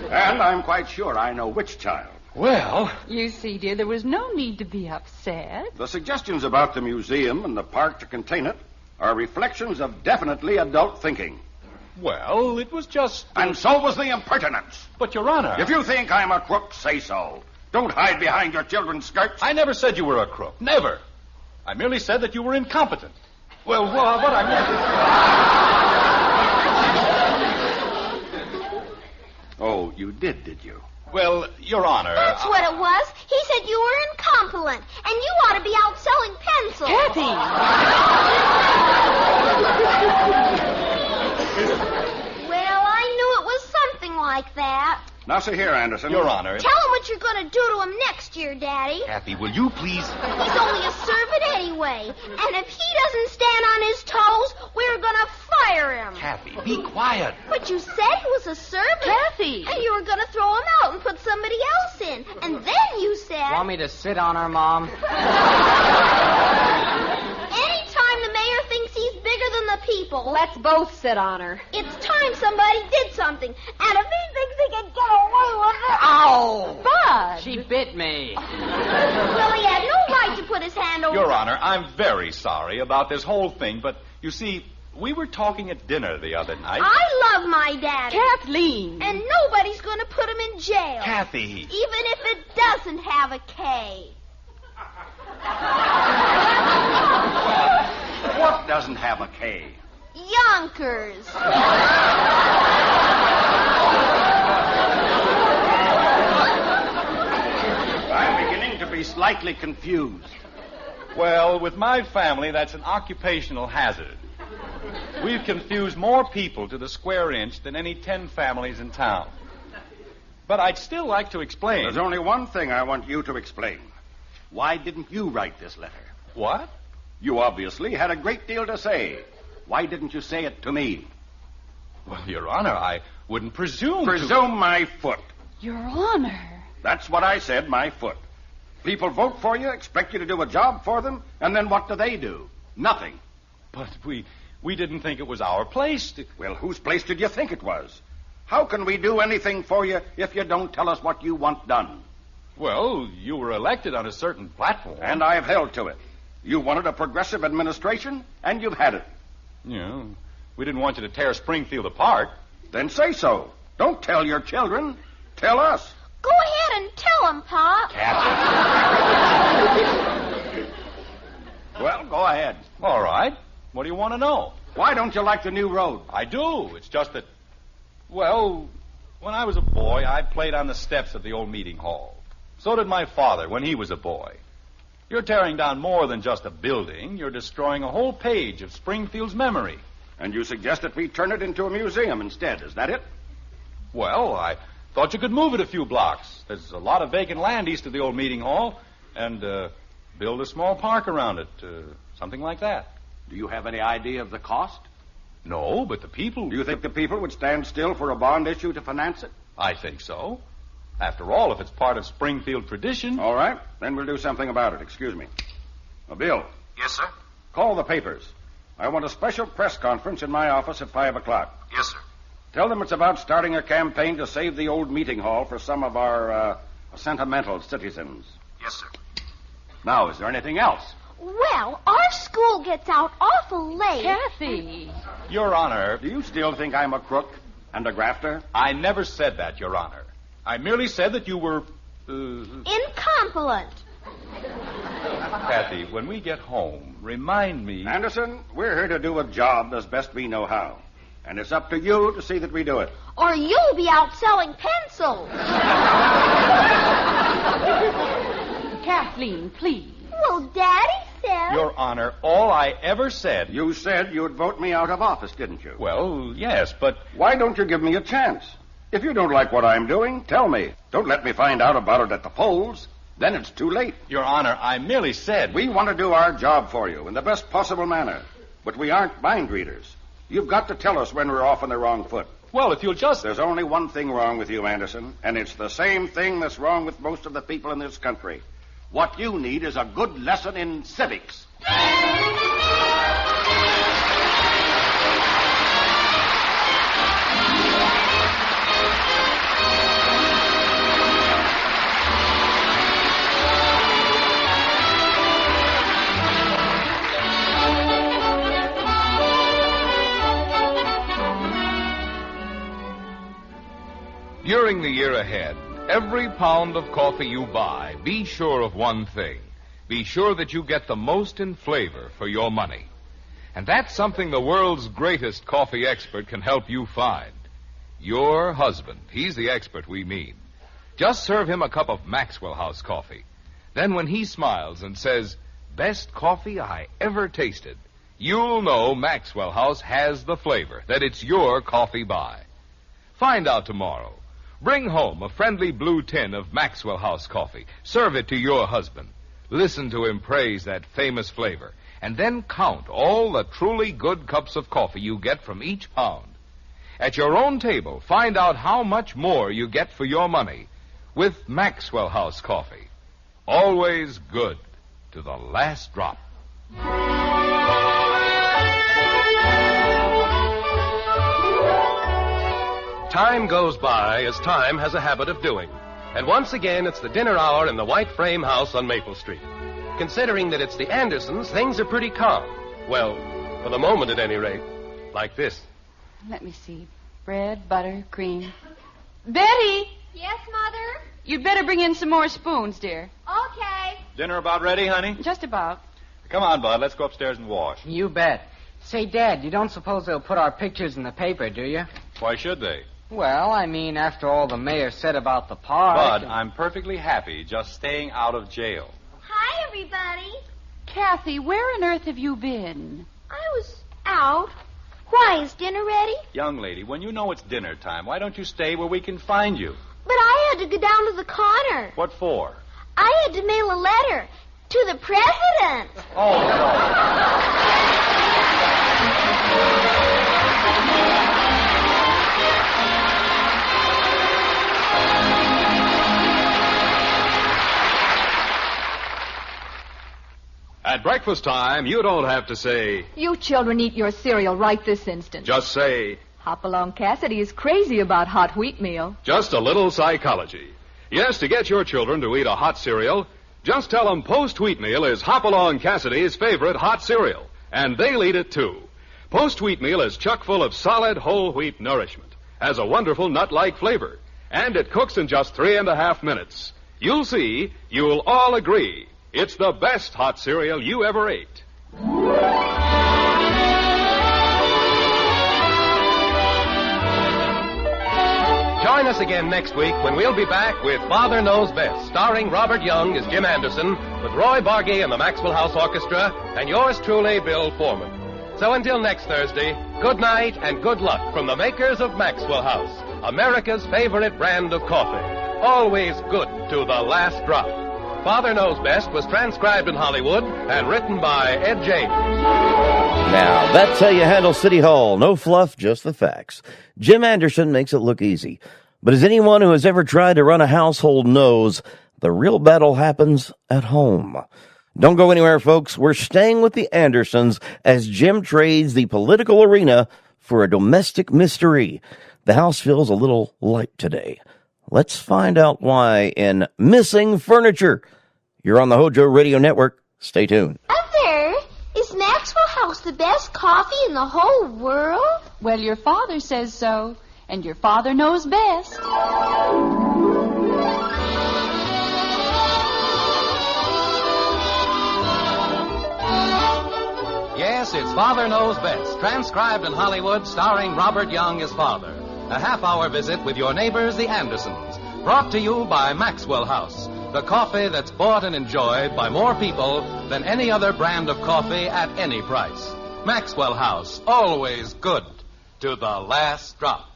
And I'm quite sure I know which child. Well... You see, dear, there was no need to be upset. The suggestions about the museum and the park to contain it are reflections of definitely adult thinking. Well, it was just... And so was the impertinence. But, Your Honor... If you think I'm a crook, say so. Don't hide behind your children's skirts. I never said you were a crook. Never. I merely said that you were incompetent. Well, what I meant... Oh, you did you? Well, Your Honor... That's what it was. He said you were incompetent, and you ought to be out selling pencils. Kathy! Well, I knew it was something like that. Now, see here, Anderson. Your Honor... Tell him what you're going to do to him next year, Daddy. Kathy, will you please... He's only a servant anyway. And if he doesn't stand on his toes, we're going to fire him. Kathy, be quiet. But you said he was a servant. Kathy! And you were going to throw him out and put somebody else in. And then you said... Want me to sit on her, Mom? Anytime the mayor thinks he's bigger than the people... Let's both sit on her. It's time somebody did something. And if he thinks he can get away with it... Ow! Bud! She bit me. Well, he had no right to put his hand over... Your Honor, I'm very sorry about this whole thing, but you see, we were talking at dinner the other night. I love my daddy. Kathleen! And nobody's going to put him in jail. Kathy! Even if it doesn't have a K. What doesn't have a K? Yonkers. I'm beginning to be slightly confused. Well, with my family, that's an occupational hazard. We've confused more people to the square inch than any 10 families in town. But I'd still like to explain. There's only one thing I want you to explain. Why didn't you write this letter? What? You obviously had a great deal to say. Why didn't you say it to me? Well, Your Honor, I wouldn't presume Presume my foot. Your Honor. That's what I said, my foot. People vote for you, expect you to do a job for them, and then what do? Nothing. But we didn't think it was our place to... Well, whose place did you think it was? How can we do anything for you if you don't tell us what you want done? Well, you were elected on a certain platform. And I've held to it. You wanted a progressive administration, and you've had it. Yeah, we didn't want you to tear Springfield apart. Then say so. Don't tell your children. Tell us. Go ahead and tell them, Pop. Well, go ahead. All right. What do you want to know? Why don't you like the new road? I do. It's just that, well, when I was a boy, I played on the steps of the old meeting hall. So did my father when he was a boy. You're tearing down more than just a building. You're destroying a whole page of Springfield's memory. And you suggest that we turn it into a museum instead. Is that it? Well, I thought you could move it a few blocks. There's a lot of vacant land east of the old meeting hall. And build a small park around it. Something like that. Do you have any idea of the cost? No, but the people... Do you think the people would stand still for a bond issue to finance it? I think so. After all, if it's part of Springfield tradition... All right. Then we'll do something about it. Excuse me. Bill. Yes, sir? Call the papers. I want a special press conference in my office at 5 o'clock. Yes, sir. Tell them it's about starting a campaign to save the old meeting hall for some of our sentimental citizens. Yes, sir. Now, is there anything else? Well, our school gets out awful late. Kathy. Your Honor... Do you still think I'm a crook and a grafter? I never said that, Your Honor. I merely said that you were... Incompetent. Kathy, when we get home, remind me... Anderson, we're here to do a job as best we know how. And it's up to you to see that we do it. Or you'll be out selling pencils. Kathleen, please. Well, Daddy said... Your Honor, all I ever said... You said you'd vote me out of office, didn't you? Well, yes, but... Why don't you give me a chance? If you don't like what I'm doing, tell me. Don't let me find out about it at the polls. Then it's too late. Your Honor, I merely said... We want to do our job for you in the best possible manner. But we aren't mind readers. You've got to tell us when we're off on the wrong foot. Well, if you'll just... There's only one thing wrong with you, Anderson, and it's the same thing that's wrong with most of the people in this country. What you need is a good lesson in civics. During the year ahead, every pound of coffee you buy, be sure of one thing. Be sure that you get the most in flavor for your money. And that's something the world's greatest coffee expert can help you find. Your husband. He's the expert we mean. Just serve him a cup of Maxwell House coffee. Then when he smiles and says, "Best coffee I ever tasted," you'll know Maxwell House has the flavor, that it's your coffee buy. Find out tomorrow. Bring home a friendly blue tin of Maxwell House coffee. Serve it to your husband. Listen to him praise that famous flavor. And then count all the truly good cups of coffee you get from each pound. At your own table, find out how much more you get for your money with Maxwell House coffee. Always good to the last drop. Time goes by as time has a habit of doing. And once again, it's the dinner hour in the White Frame House on Maple Street. Considering that it's the Andersons, things are pretty calm. Well, for the moment at any rate. Like this. Let me see. Bread, butter, cream. Betty! Yes, Mother? You'd better bring in some more spoons, dear. Okay. Dinner about ready, honey? Just about. A Come on, Bud. Let's go upstairs and wash. You bet. Say, Dad, you don't suppose they'll put our pictures in the paper, do you? Why should they? Well, I mean, after all the mayor said about the park... Bud, I'm perfectly happy just staying out of jail. Hi, everybody. Kathy, where on earth have you been? I was out. Why, is dinner ready? Young lady, when you know it's dinner time, why don't you stay where we can find you? But I had to go down to the corner. What for? I had to mail a letter to the president. Oh, no. At breakfast time, you don't have to say, You children eat your cereal right this instant. just say, Hopalong Cassidy is crazy about hot wheat meal. just a little psychology. Yes, to get your children to eat a hot cereal, just tell them Post Wheat Meal is Hopalong Cassidy's favorite hot cereal, and they'll eat it too. Post Wheat Meal is chock full of solid whole wheat nourishment, has a wonderful nut-like flavor, and it cooks in just 3.5 minutes. You'll see, you'll all agree, it's the best hot cereal you ever ate. Join us again next week when we'll be back with Father Knows Best, starring Robert Young as Jim Anderson, with Roy Bargy and the Maxwell House Orchestra, and yours truly, Bill Foreman. So until next Thursday, good night and good luck from the makers of Maxwell House, America's favorite brand of coffee. Always good to the last drop. Father Knows Best was transcribed in Hollywood and written by Ed James. Now, that's how you handle City Hall. No fluff, just the facts. Jim Anderson makes it look easy. But as anyone who has ever tried to run a household knows, the real battle happens at home. Don't go anywhere, folks. We're staying with the Andersons as Jim trades the political arena for a domestic mystery. The house feels a little light today. Let's find out why in Missing Furniture. You're on the Hojo Radio Network. Stay tuned. Mother, is Maxwell House the best coffee in the whole world? Well, your father says so, and your father knows best. Yes, it's Father Knows Best, transcribed in Hollywood, starring Robert Young as father. A half-hour visit with your neighbors, the Andersons. Brought to you by Maxwell House, the coffee that's bought and enjoyed by more people than any other brand of coffee at any price. Maxwell House, always good to the last drop.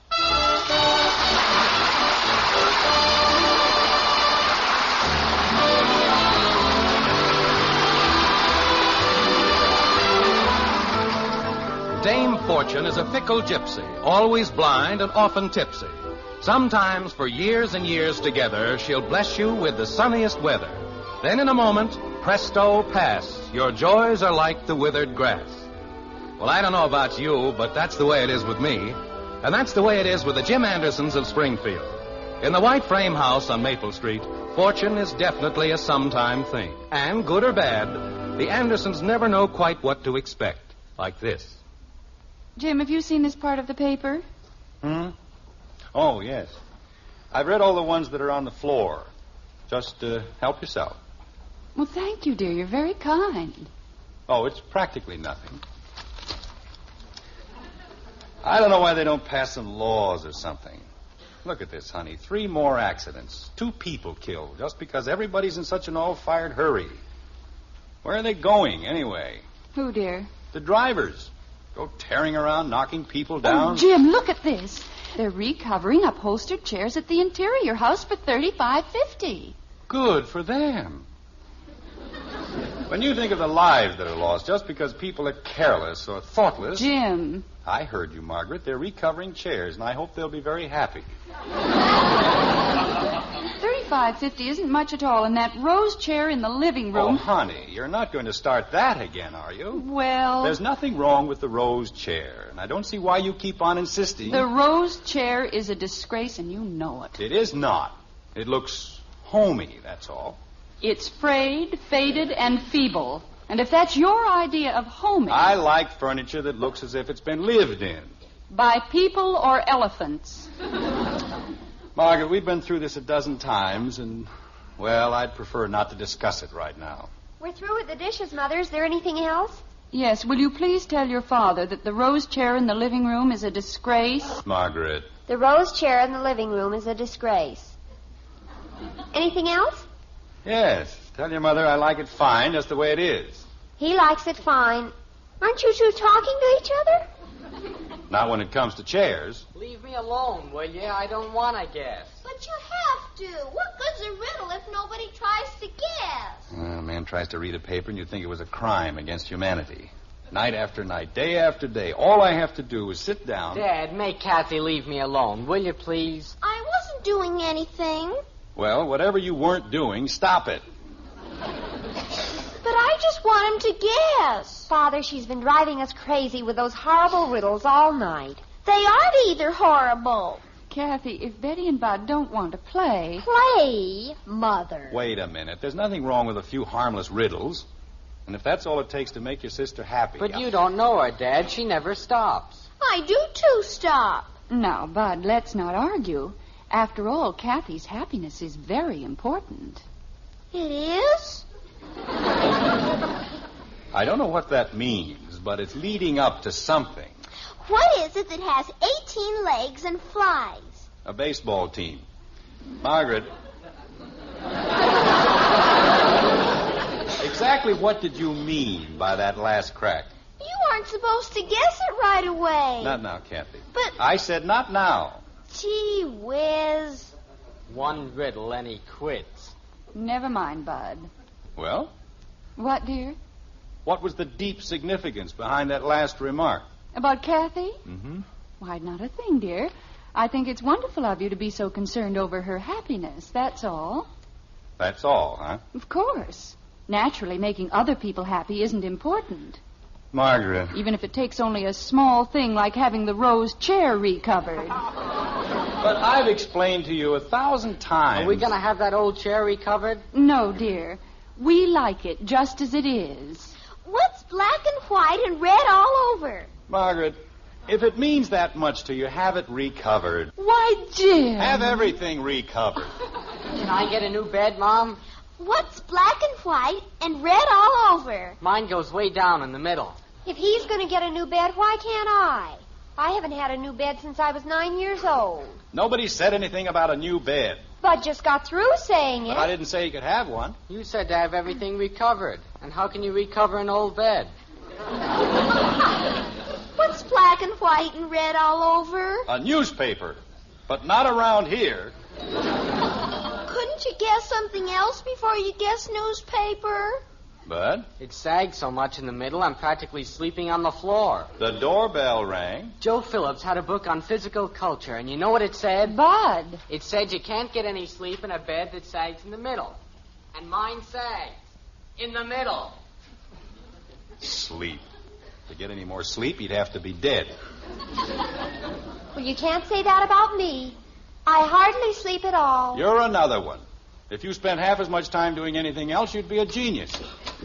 Dame Fortune is a fickle gypsy, always blind and often tipsy. Sometimes for years and years together, she'll bless you with the sunniest weather. Then in a moment, presto, pass. Your joys are like the withered grass. Well, I don't know about you, but that's the way it is with me. And that's the way it is with the Jim Andersons of Springfield. In the white frame house on Maple Street, fortune is definitely a sometime thing. And good or bad, the Andersons never know quite what to expect. Like this. Jim, have you seen this part of the paper? Oh, yes. I've read all the ones that are on the floor. Just help yourself. Well, thank you, dear. You're very kind. Oh, it's practically nothing. I don't know why they don't pass some laws or something. Look at this, honey. 3 more accidents. 2 people killed just because everybody's in such an all-fired hurry. Where are they going, anyway? Who, dear? The drivers. Go tearing around, knocking people down. Oh, Jim, look at this. They're recovering upholstered chairs at the Interior House for $35.50. Good for them. When you think of the lives that are lost just because people are careless or thoughtless... Jim. I heard you, Margaret. They're recovering chairs, and I hope they'll be very happy. $35.50 isn't much at all, and that rose chair in the living room... Oh, honey, you're not going to start that again, are you? Well... There's nothing wrong with the rose chair, and I don't see why you keep on insisting. The rose chair is a disgrace, and you know it. It is not. It looks homey, that's all. It's frayed, faded, and feeble. And if that's your idea of homey... I like furniture that looks as if it's been lived in. By people or elephants. Margaret, we've been through this a dozen times, and, well, I'd prefer not to discuss it right now. We're through with the dishes, Mother. Is there anything else? Yes, will you please tell your father that the rose chair in the living room is a disgrace? Margaret. The rose chair in the living room is a disgrace. Anything else? Yes. Tell your mother I like it fine, just the way it is. He likes it fine. Aren't you two talking to each other? Not when it comes to chairs. Leave me alone, will you? I don't want to guess. But you have to. What good's a riddle if nobody tries to guess? A man tries to read a paper and you'd think it was a crime against humanity. Night after night, day after day, all I have to do is sit down. Dad, make Kathy leave me alone, will you please? I wasn't doing anything. Well, whatever you weren't doing, stop it. But I just want him to guess. Father, she's been driving us crazy with those horrible riddles all night. They aren't either horrible. Kathy, if Betty and Bud don't want to play... Play, Mother. Wait a minute. There's nothing wrong with a few harmless riddles. And if that's all it takes to make your sister happy... But you don't know her, Dad. She never stops. I do, too, stop. Now, Bud, let's not argue. After all, Kathy's happiness is very important. It is? I don't know what that means, but it's leading up to something. What is it that has 18 legs and flies? A baseball team. Margaret. Exactly what did you mean by that last crack? You aren't supposed to guess it right away. Not now, Kathy. But... I said not now. Gee whiz. One riddle and he quits. Never mind, Bud. Well? What, dear? What was the deep significance behind that last remark? About Kathy? Mm-hmm. Why, not a thing, dear. I think it's wonderful of you to be so concerned over her happiness, that's all. That's all, huh? Of course. Naturally, making other people happy isn't important. Margaret. Even if it takes only a small thing like having the rose chair recovered. But I've explained to you 1,000 times. Are we going to have that old chair recovered? No, dear. We like it just as it is. What's black and white and red all over? Margaret, if it means that much to you, have it recovered. Why, Jim. Have everything recovered. Can I get a new bed, Mom? What's black and white and red all over? Mine goes way down in the middle. If he's going to get a new bed, why can't I? I haven't had a new bed since I was 9 years old. Nobody said anything about a new bed. Bud just got through saying it. But I didn't say you could have one. You said to have everything recovered. And how can you recover an old bed? What's black and white and red all over? A newspaper. But not around here. Couldn't you guess something else before you guess newspaper? Bud? It sags so much in the middle, I'm practically sleeping on the floor. The doorbell rang. Joe Phillips had a book on physical culture, and you know what it said? Bud. It said you can't get any sleep in a bed that sags in the middle. And mine sags in the middle. Sleep. To get any more sleep, you'd have to be dead. Well, you can't say that about me. I hardly sleep at all. You're another one. If you spent half as much time doing anything else, you'd be a genius.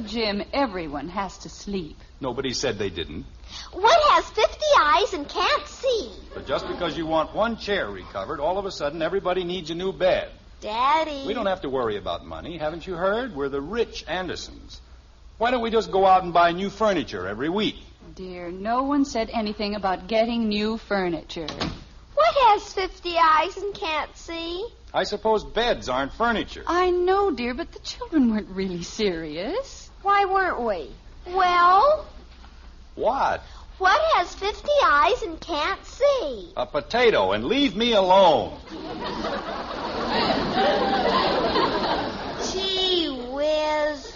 Jim, everyone has to sleep. Nobody said they didn't. What has 50 eyes and can't see? But just because you want one chair recovered, all of a sudden everybody needs a new bed. Daddy. We don't have to worry about money. Haven't you heard? We're the rich Andersons. Why don't we just go out and buy new furniture every week? Dear, no one said anything about getting new furniture. What has 50 eyes and can't see? I suppose beds aren't furniture. I know, dear, but the children weren't really serious. Why weren't we? Well? What? What has 50 eyes and can't see? A potato, and leave me alone. Gee whiz.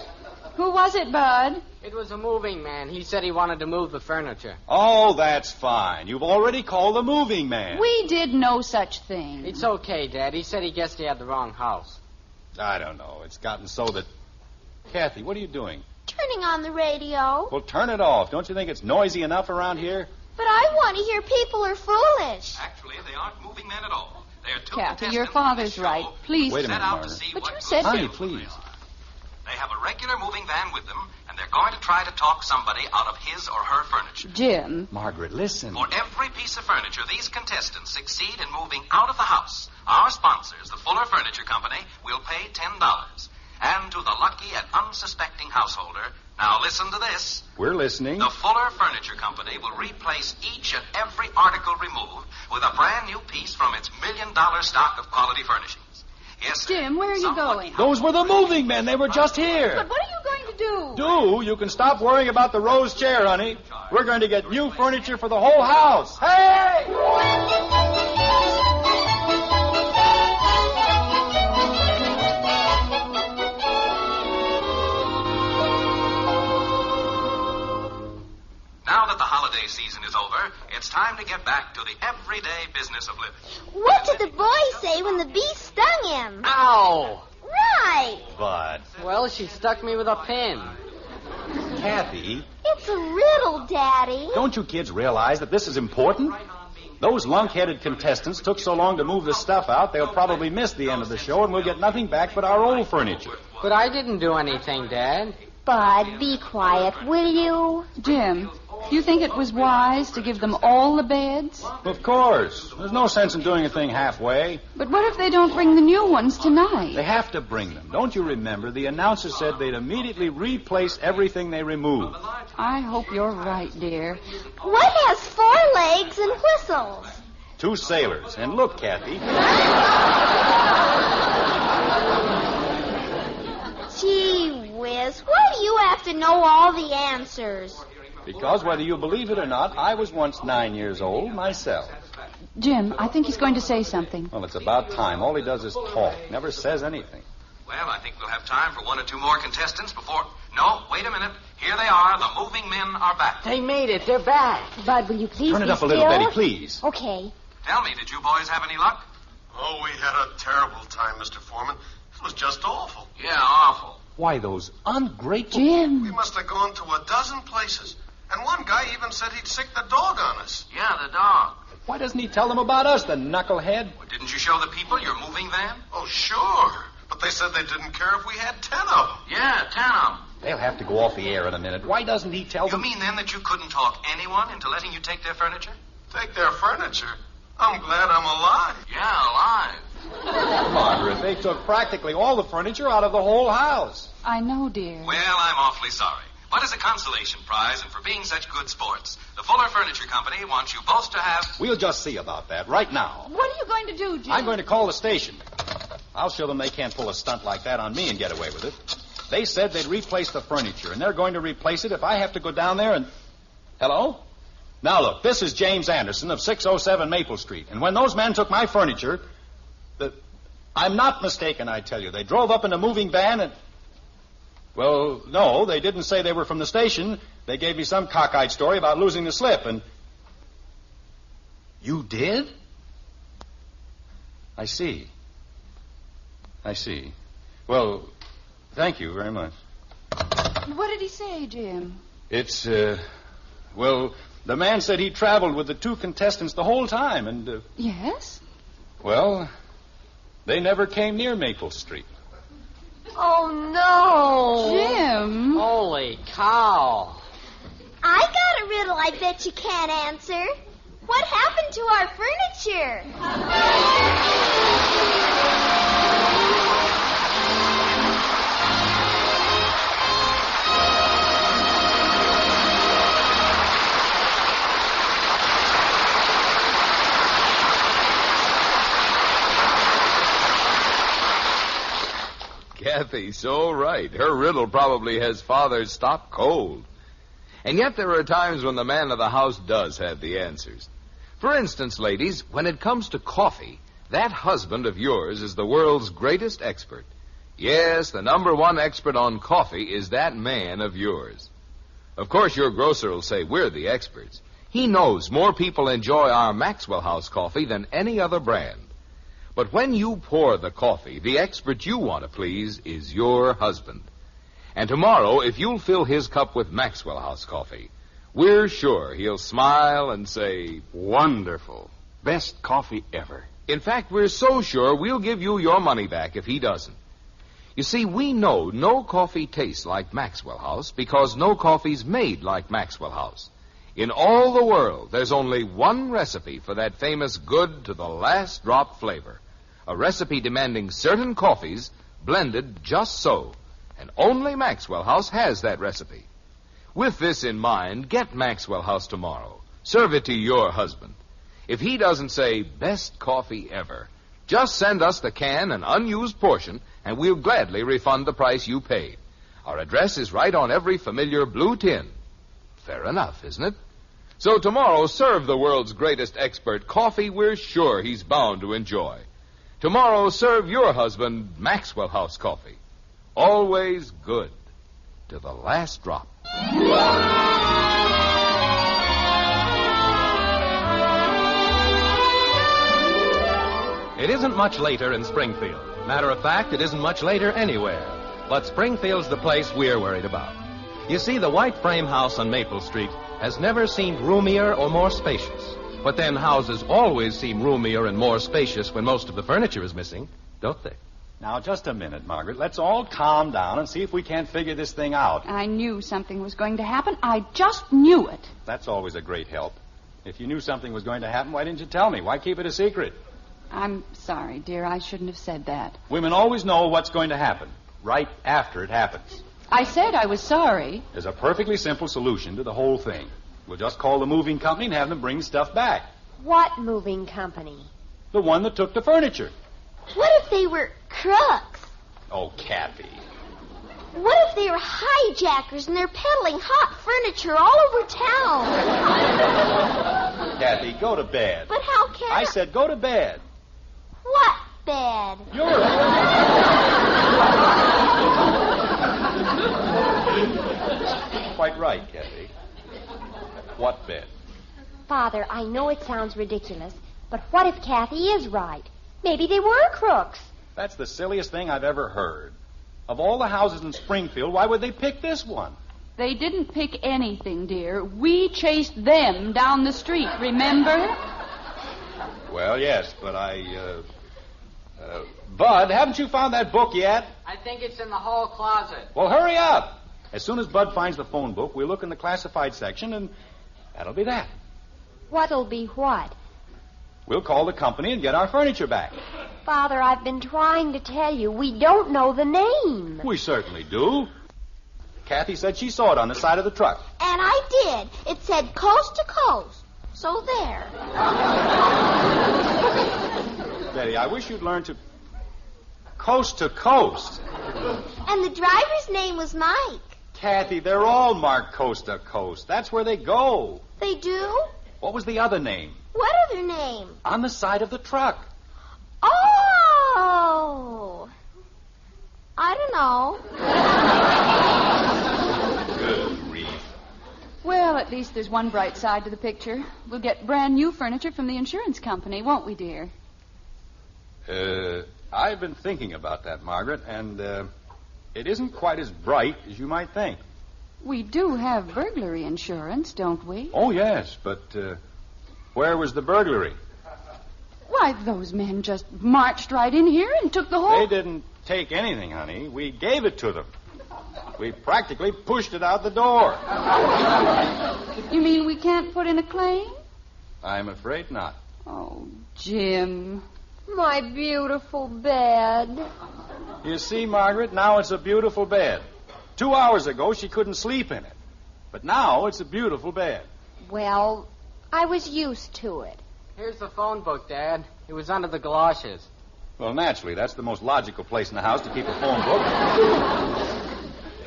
Who was it, Bud? It was a moving man. He said he wanted to move the furniture. Oh, that's fine. You've already called the moving man. We did no such thing. It's okay, Dad. He said he guessed he had the wrong house. I don't know. It's gotten so that... Kathy, what are you doing? Turning on the radio. Well, turn it off. Don't you think it's noisy enough around here? But I want to hear people are foolish. Actually, they aren't moving men at all. They're two Kathy, contestants your father's right. Please. Wait a minute, Margaret. But you said... Honey, please. They have a regular moving van with them, and they're going to try to talk somebody out of his or her furniture. Jim. Margaret, listen. For every piece of furniture these contestants succeed in moving out of the house, our sponsors, the Fuller Furniture Company, will pay $10. And to the lucky lucky and unsuspecting householder, now listen to this. We're listening. The Fuller Furniture Company will replace each and every article removed with a brand new piece from its $1 million stock of quality furnishings. Yes, sir. Jim, where are you going? Those were the moving men. They were just here. But what are you going to do? You can stop worrying about the rose chair, honey. We're going to get new furniture for the whole house. Hey! Now that the holiday season is over, it's time to get back to the everyday business of living. What did the boy say when the bee stung him? Ow! Right. But, Well, she stuck me with a pin. Kathy, It's a riddle, Daddy. don't you kids realize that this is important? Those lunk-headed contestants took so long to move the stuff out, they'll probably miss the end of the show, and we'll get nothing back but our old furniture. But I didn't do anything, Dad. Bud, be quiet, will you? Jim, do you think it was wise to give them all the beds? Of course. There's no sense in doing a thing halfway. But what if they don't bring the new ones tonight? They have to bring them. Don't you remember? The announcer said they'd immediately replace everything they removed. I hope you're right, dear. What has 4 legs and whistles? 2 sailors. And look, Kathy. Gee whiz, why do you have to know all the answers? Because whether you believe it or not, I was once 9 years old myself. Jim, I think he's going to say something. Well, it's about time. All he does is talk. Never says anything. Well, I think we'll have time for 1 or 2 more contestants before... No, wait a minute. Here they are. The moving men are back. They made it. They're back. Bud, will you please Turn it be up a little, still? Betty, please. Okay. Tell me, did you boys have any luck? Oh, we had a terrible time, Mr. Foreman. It was just awful. Yeah, awful. Why, those ungrateful... Jim. We must have gone to a dozen places. And one guy even said he'd sick the dog on us. Yeah, the dog. Why doesn't he tell them about us, the knucklehead? Well, didn't you show the people your moving van? Oh, sure. But they said they didn't care if we had 10 of them. Yeah, 10 of them. They'll have to go off the air in a minute. Why doesn't he tell them... You mean then that you couldn't talk anyone into letting you take their furniture? Take their furniture? I'm glad I'm alive. Yeah, alive. Margaret, they took practically all the furniture out of the whole house. I know, dear. Well, I'm awfully sorry. But as a consolation prize and for being such good sports, the Fuller Furniture Company wants you both to have... We'll just see about that right now. What are you going to do, Jim? I'm going to call the station. I'll show them they can't pull a stunt like that on me and get away with it. They said they'd replace the furniture, and they're going to replace it if I have to go down there and... Hello? Now, look, this is James Anderson of 607 Maple Street. And when those men took my furniture... I'm not mistaken, I tell you. They drove up in a moving van and... Well, no, they didn't say they were from the station. They gave me some cockeyed story about losing the slip, and... You did? I see. Well, thank you very much. What did he say, Jim? It's, well, the man said he traveled with the 2 contestants the whole time, and, Yes? well, they never came near Maple Street. Oh, no. Jim. Holy cow. I got a riddle I bet you can't answer. What happened to our furniture? Kathy's so right. Her riddle probably has Father's stock cold. And yet there are times when the man of the house does have the answers. For instance, ladies, when it comes to coffee, that husband of yours is the world's greatest expert. Yes, the #1 expert on coffee is that man of yours. Of course, your grocer will say we're the experts. He knows more people enjoy our Maxwell House coffee than any other brand. But when you pour the coffee, the expert you want to please is your husband. And tomorrow, if you'll fill his cup with Maxwell House coffee, we're sure he'll smile and say, Wonderful. Best coffee ever. In fact, we're so sure we'll give you your money back if he doesn't. You see, we know no coffee tastes like Maxwell House because no coffee's made like Maxwell House. In all the world, there's only one recipe for that famous good to the last drop flavor. A recipe demanding certain coffees blended just so. And only Maxwell House has that recipe. With this in mind, get Maxwell House tomorrow. Serve it to your husband. If he doesn't say, best coffee ever, just send us the can and unused portion, and we'll gladly refund the price you paid. Our address is right on every familiar blue tin. Fair enough, isn't it? So tomorrow, serve the world's greatest expert coffee we're sure he's bound to enjoy. Tomorrow, serve your husband Maxwell House coffee. Always good to the last drop. It isn't much later in Springfield. Matter of fact, it isn't much later anywhere. But Springfield's the place we're worried about. You see, the white frame house on Maple Street has never seemed roomier or more spacious. But then houses always seem roomier and more spacious when most of the furniture is missing, don't they? Now, just a minute, Margaret. Let's all calm down and see if we can't figure this thing out. I knew something was going to happen. I just knew it. That's always a great help. If you knew something was going to happen, why didn't you tell me? Why keep it a secret? I'm sorry, dear. I shouldn't have said that. Women always know what's going to happen, right after it happens. I said I was sorry. There's a perfectly simple solution to the whole thing. We'll just call the moving company and have them bring stuff back. What moving company? The one that took the furniture. What if they were crooks? Oh, Kathy. What if they were hijackers and they're peddling hot furniture all over town? Kathy, go to bed. But how can I said go to bed. What bed? Quite right, Kathy. What bed? Father, I know it sounds ridiculous, but what if Kathy is right? Maybe they were crooks. That's the silliest thing I've ever heard. Of all the houses in Springfield, why would they pick this one? They didn't pick anything, dear. We chased them down the street, remember? Well, yes, but Bud, haven't you found that book yet? I think it's in the hall closet. Well, hurry up. As soon as Bud finds the phone book, we'll look in the classified section, and that'll be that. What'll be what? We'll call the company and get our furniture back. Father, I've been trying to tell you, we don't know the name. We certainly do. Kathy said she saw it on the side of the truck. And I did. It said coast to coast. So there. Betty, I wish you'd learn to... Coast to coast. And the driver's name was Mike. Kathy, they're all marked coast to coast. That's where they go. They do? What was the other name? What other name? On the side of the truck. Oh! I don't know. Good grief. Well, at least there's one bright side to the picture. We'll get brand new furniture from the insurance company, won't we, dear? I've been thinking about that, Margaret, and it isn't quite as bright as you might think. We do have burglary insurance, don't we? Oh, yes, but where was the burglary? Why, those men just marched right in here and took the whole... They didn't take anything, honey. We gave it to them. We practically pushed it out the door. You mean we can't put in a claim? I'm afraid not. Oh, Jim. My beautiful bed. You see, Margaret, now it's a beautiful bed. 2 hours ago, she couldn't sleep in it. But now it's a beautiful bed. Well, I was used to it. Here's the phone book, Dad. It was under the galoshes. Well, naturally, that's the most logical place in the house to keep a phone book.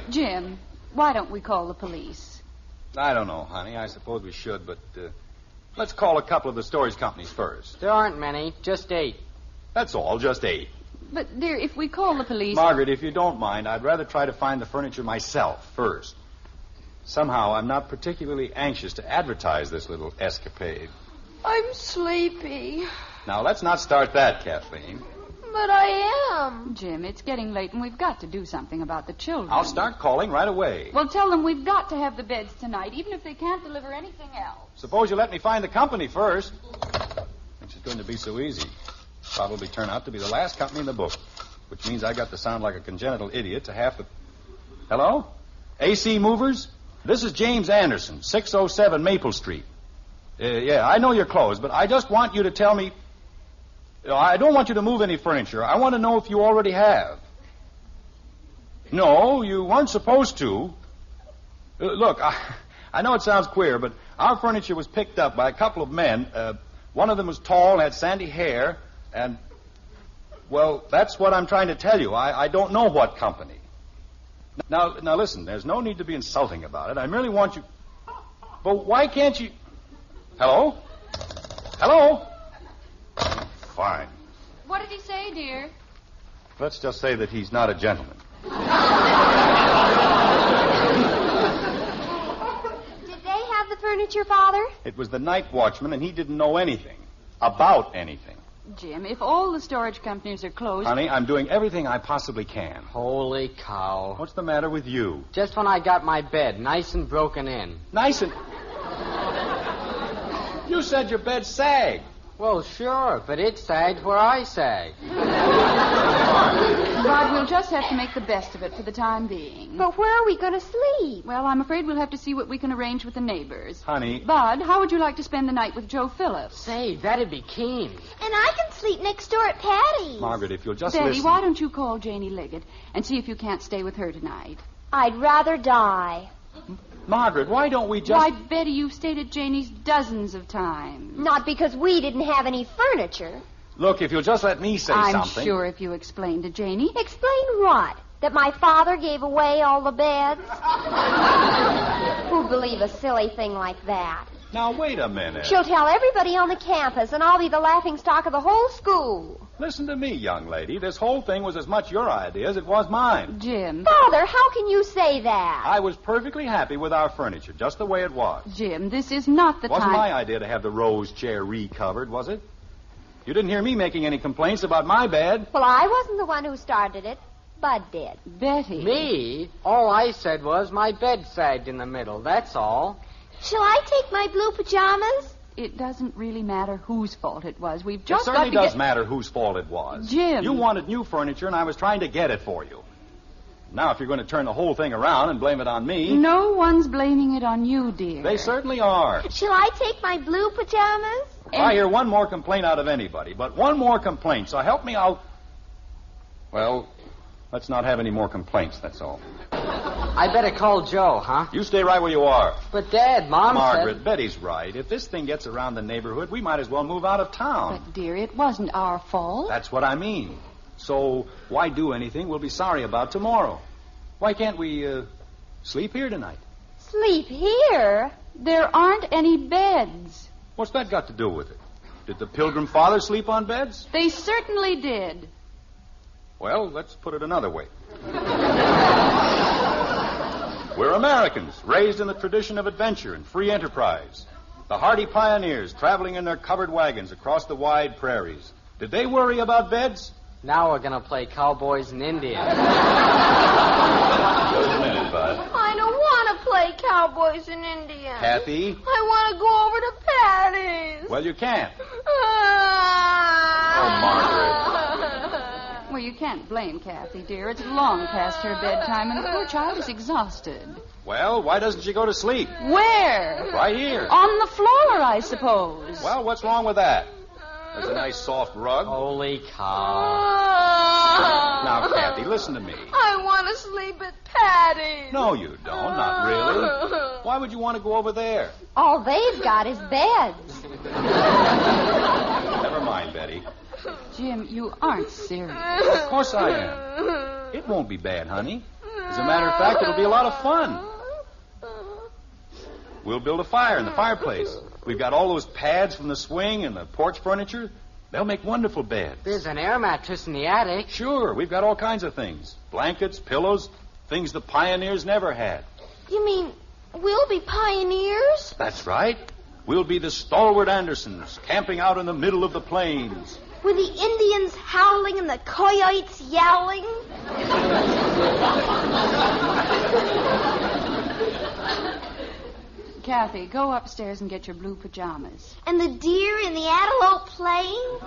Jim, why don't we call the police? I don't know, honey. I suppose we should, but let's call a couple of the storage companies first. There aren't many, just 8. That's all, just 8. But, dear, if we call the police... Margaret, if you don't mind, I'd rather try to find the furniture myself first. Somehow, I'm not particularly anxious to advertise this little escapade. I'm sleepy. Now, let's not start that, Kathleen. But I am. Jim, it's getting late and we've got to do something about the children. I'll start calling right away. Well, tell them we've got to have the beds tonight, even if they can't deliver anything else. Suppose you let me find the company first. Which is going to be so easy. Probably turn out to be the last company in the book. Which means I got to sound like a congenital idiot to half the... Hello? AC Movers? This is James Anderson, 607 Maple Street. Yeah, I know you're closed, but I just want you to tell me... I don't want you to move any furniture. I want to know if you already have. No, you weren't supposed to. Look, I know it sounds queer, but our furniture was picked up by a couple of men. One of them was tall, had sandy hair, and, well, that's what I'm trying to tell you. I don't know what company. Now, listen, there's no need to be insulting about it. I merely want you... But why can't you... Hello? Hello? Fine. What did he say, dear? Let's just say that he's not a gentleman. Did they have the furniture, Father? It was the night watchman, and he didn't know anything about anything. Jim, if all the storage companies are closed... Honey, I'm doing everything I possibly can. Holy cow. What's the matter with you? Just when I got my bed nice and broken in. Nice and... You said your bed sagged. Well, sure, but it sagged where I sag. Bud, we'll just have to make the best of it for the time being. But where are we going to sleep? Well, I'm afraid we'll have to see what we can arrange with the neighbors. Honey. Bud, how would you like to spend the night with Joe Phillips? Say, that'd be keen. And I can sleep next door at Patty's. Margaret, if you'll just Betty, listen... why don't you call Janie Liggett and see if you can't stay with her tonight? I'd rather die. Margaret, why don't we just... Why, Betty, you've stayed at Janie's dozens of times. Not because we didn't have any furniture. Look, if you'll just let me say something... I'm sure if you explain to Janie... Explain what? That my father gave away all the beds? Who'd believe a silly thing like that? Now, wait a minute. She'll tell everybody on the campus, and I'll be the laughing stock of the whole school. Listen to me, young lady. This whole thing was as much your idea as it was mine. Jim. Father, how can you say that? I was perfectly happy with our furniture, just the way it was. Jim, this is not the time... Wasn't my idea to have the rose chair recovered, was it? You didn't hear me making any complaints about my bed. Well, I wasn't the one who started it. Bud did. Betty. Me? All I said was my bed sagged in the middle, that's all. Shall I take my blue pajamas? It doesn't really matter whose fault it was. We've It just got certainly to does matter whose fault it was. Jim. You wanted new furniture, and I was trying to get it for you. Now, if you're going to turn the whole thing around and blame it on me... No one's blaming it on you, dear. They certainly are. Shall I take my blue pajamas? I hear one more complaint out of anybody, but one more complaint, so help me out. Well, let's not have any more complaints, that's all. I better call Joe, huh? You stay right where you are. But, Dad, Mom Margaret, said... Betty's right. If this thing gets around the neighborhood, we might as well move out of town. But, dear, it wasn't our fault. That's what I mean. So, why do anything we'll be sorry about tomorrow? Why can't we, sleep here tonight? Sleep here? There aren't any beds. What's that got to do with it? Did the Pilgrim Fathers sleep on beds? They certainly did. Well, let's put it another way. We're Americans, raised in the tradition of adventure and free enterprise. The hardy pioneers traveling in their covered wagons across the wide prairies. Did they worry about beds? Now we're going to play cowboys and Indians. Just a minute, Bud. I don't want to play cowboys and Indians. Kathy? I want to go over to Patty's. Well, you can't. Oh, Margaret. Well, you can't blame Kathy, dear. It's long past her bedtime, and the poor child is exhausted. Well, why doesn't she go to sleep? Where? Right here. On the floor, I suppose. Well, what's wrong with that? There's a nice soft rug. Holy cow. Now, Kathy, listen to me. I want to sleep at Patty's. No, you don't. Not really. Why would you want to go over there? All they've got is beds. Never mind, Betty. Jim, you aren't serious. Of course I am. It won't be bad, honey. As a matter of fact, it'll be a lot of fun. We'll build a fire in the fireplace. We've got all those pads from the swing and the porch furniture. They'll make wonderful beds. There's an air mattress in the attic. Sure, we've got all kinds of things. Blankets, pillows, things the pioneers never had. You mean we'll be pioneers? That's right. We'll be the stalwart Andersons, camping out in the middle of the plains. With the Indians howling and the coyotes yowling? Kathy, go upstairs and get your blue pajamas. And the deer and the antelope playing?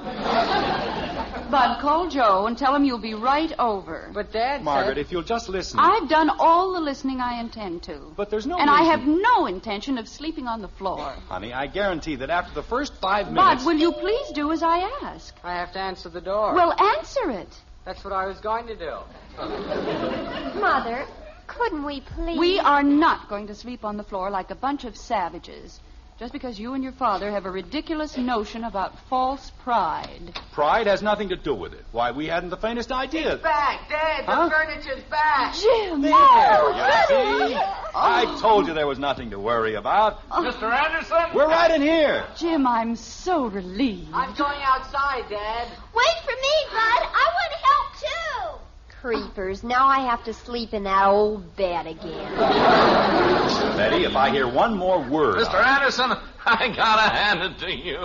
Bud, call Joe and tell him you'll be right over. But, Dad Margaret, said... if you'll just listen. I've done all the listening I intend to. But there's no And reason... I have no intention of sleeping on the floor. Honey, I guarantee that after the first 5 minutes... Bud, will you please do as I ask? I have to answer the door. Well, answer it. That's what I was going to do. My Mother, couldn't we please? We are not going to sleep on the floor like a bunch of savages. Just because you and your father have a ridiculous notion about false pride. Pride has nothing to do with it. Why, we hadn't the faintest idea. It's back, Dad. Huh? The furniture's back. Jim! There, you see? I told you there was nothing to worry about. Mr. Anderson? We're right in here. Jim, I'm so relieved. I'm going outside, Dad. Wait for me, Bud. I want to help, too. Creepers, now I have to sleep in that old bed again. Betty, if I hear one more word... Mr. Anderson, I gotta hand it to you.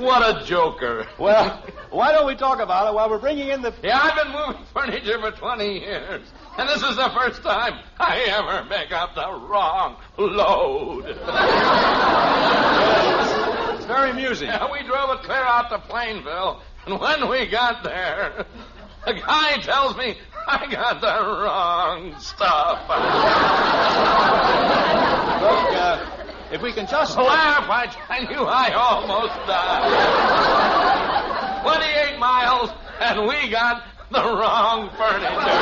What a joker. Well, why don't we talk about it while we're bringing in the... Yeah, I've been moving furniture for 20 years. And this is the first time I ever pick up the wrong load. It's very amusing. Yeah, we drove it clear out to Plainville. And when we got there, the guy tells me I got the wrong stuff. Look, if we can just... Laugh, I tell you, I almost died. 28 miles, and we got the wrong furniture.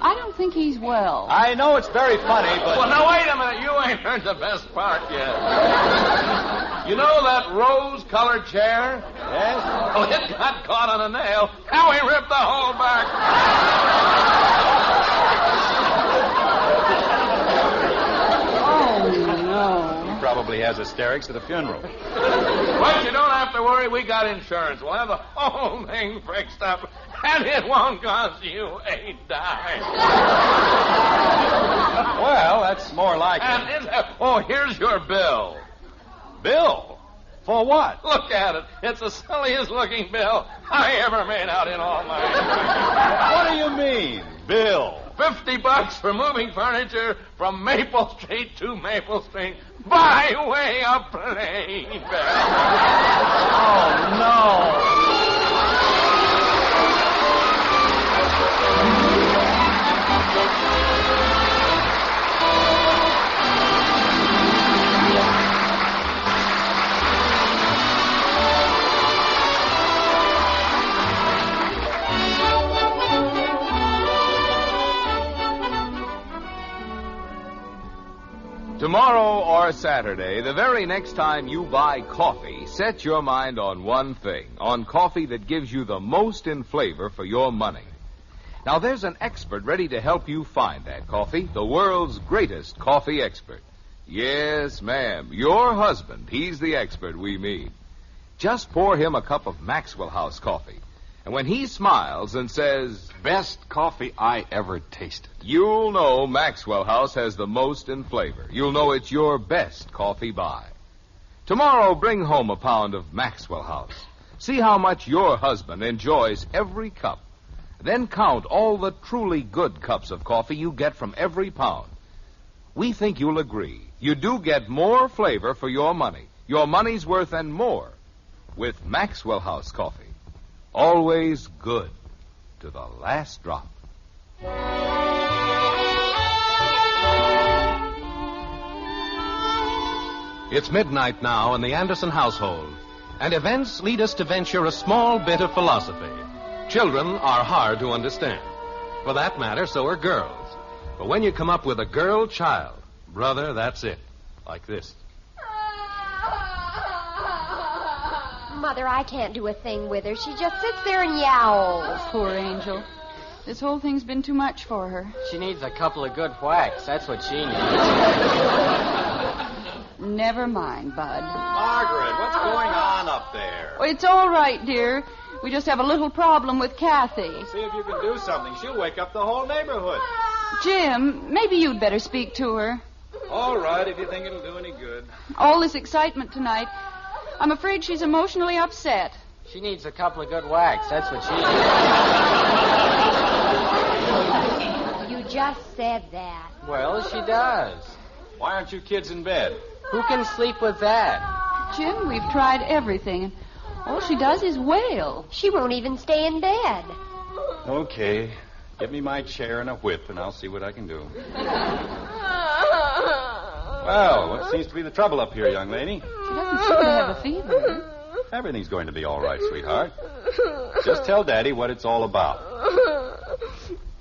I don't think he's well. I know it's very funny, but... Well, now, wait a minute. You ain't heard the best part yet. You know that rose-colored chair? Yes? Well, it got caught on a nail, and we ripped the whole back. Oh, no. He probably has hysterics at a funeral. But you don't have to worry. We got insurance. We'll have the whole thing fixed up, and it won't cost you a dime. Well, that's more like it. Oh, here's your bill. Bill? For what? Look at it. It's the silliest looking bill I ever made out in all my life. What do you mean, bill? $50 for moving furniture from Maple Street to Maple Street by way of plane bill. Oh, no. Tomorrow or Saturday, the very next time you buy coffee, set your mind on one thing, on coffee that gives you the most in flavor for your money. Now, there's an expert ready to help you find that coffee, the world's greatest coffee expert. Yes, ma'am, your husband, he's the expert we mean. Just pour him a cup of Maxwell House coffee. And when he smiles and says, "Best coffee I ever tasted," you'll know Maxwell House has the most in flavor. You'll know it's your best coffee buy. Tomorrow, bring home a pound of Maxwell House. See how much your husband enjoys every cup. Then count all the truly good cups of coffee you get from every pound. We think you'll agree. You do get more flavor for your money. Your money's worth and more with Maxwell House coffee. Always good to the last drop. It's midnight now in the Anderson household, and events lead us to venture a small bit of philosophy. Children are hard to understand. For that matter, so are girls. But when you come up with a girl child, brother, that's it. Like this. Mother, I can't do a thing with her. She just sits there and yowls. Poor angel. This whole thing's been too much for her. She needs a couple of good whacks. That's what she needs. Never mind, Bud. Margaret, what's going on up there? Oh, it's all right, dear. We just have a little problem with Kathy. See if you can do something. She'll wake up the whole neighborhood. Jim, maybe you'd better speak to her. All right, if you think it'll do any good. All this excitement tonight. I'm afraid she's emotionally upset. She needs a couple of good whacks. That's what she needs. You just said that. Well, she does. Why aren't you kids in bed? Who can sleep with that? Jim, we've tried everything. All she does is wail. She won't even stay in bed. Okay. Get me my chair and a whip, and I'll see what I can do. Well, what seems to be the trouble up here, young lady? She doesn't seem to have a fever. Everything's going to be all right, sweetheart. Just tell Daddy what it's all about.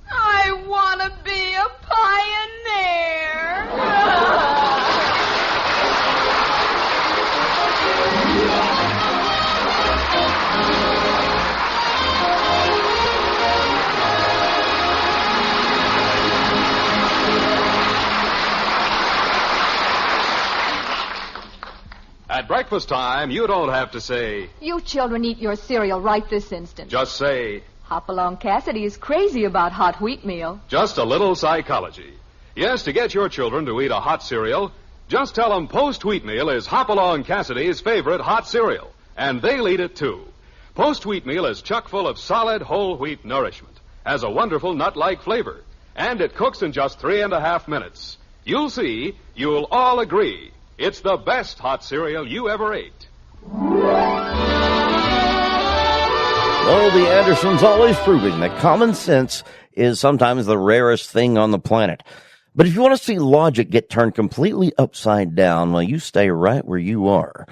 I want to be a pioneer. At breakfast time, you don't have to say, You children eat your cereal right this instant. just say, Hopalong Cassidy is crazy about hot wheat meal. just a little psychology. Yes, to get your children to eat a hot cereal, just tell them Post Wheat Meal is Hopalong Cassidy's favorite hot cereal, and they'll eat it too. Post Wheat Meal is chock full of solid whole wheat nourishment, has a wonderful nut-like flavor, and it cooks in just 3.5 minutes. You'll see, you'll all agree, it's the best hot cereal you ever ate. Well, the Andersons always proving that common sense is sometimes the rarest thing on the planet. But if you want to see logic get turned completely upside down, well, you stay right where you are.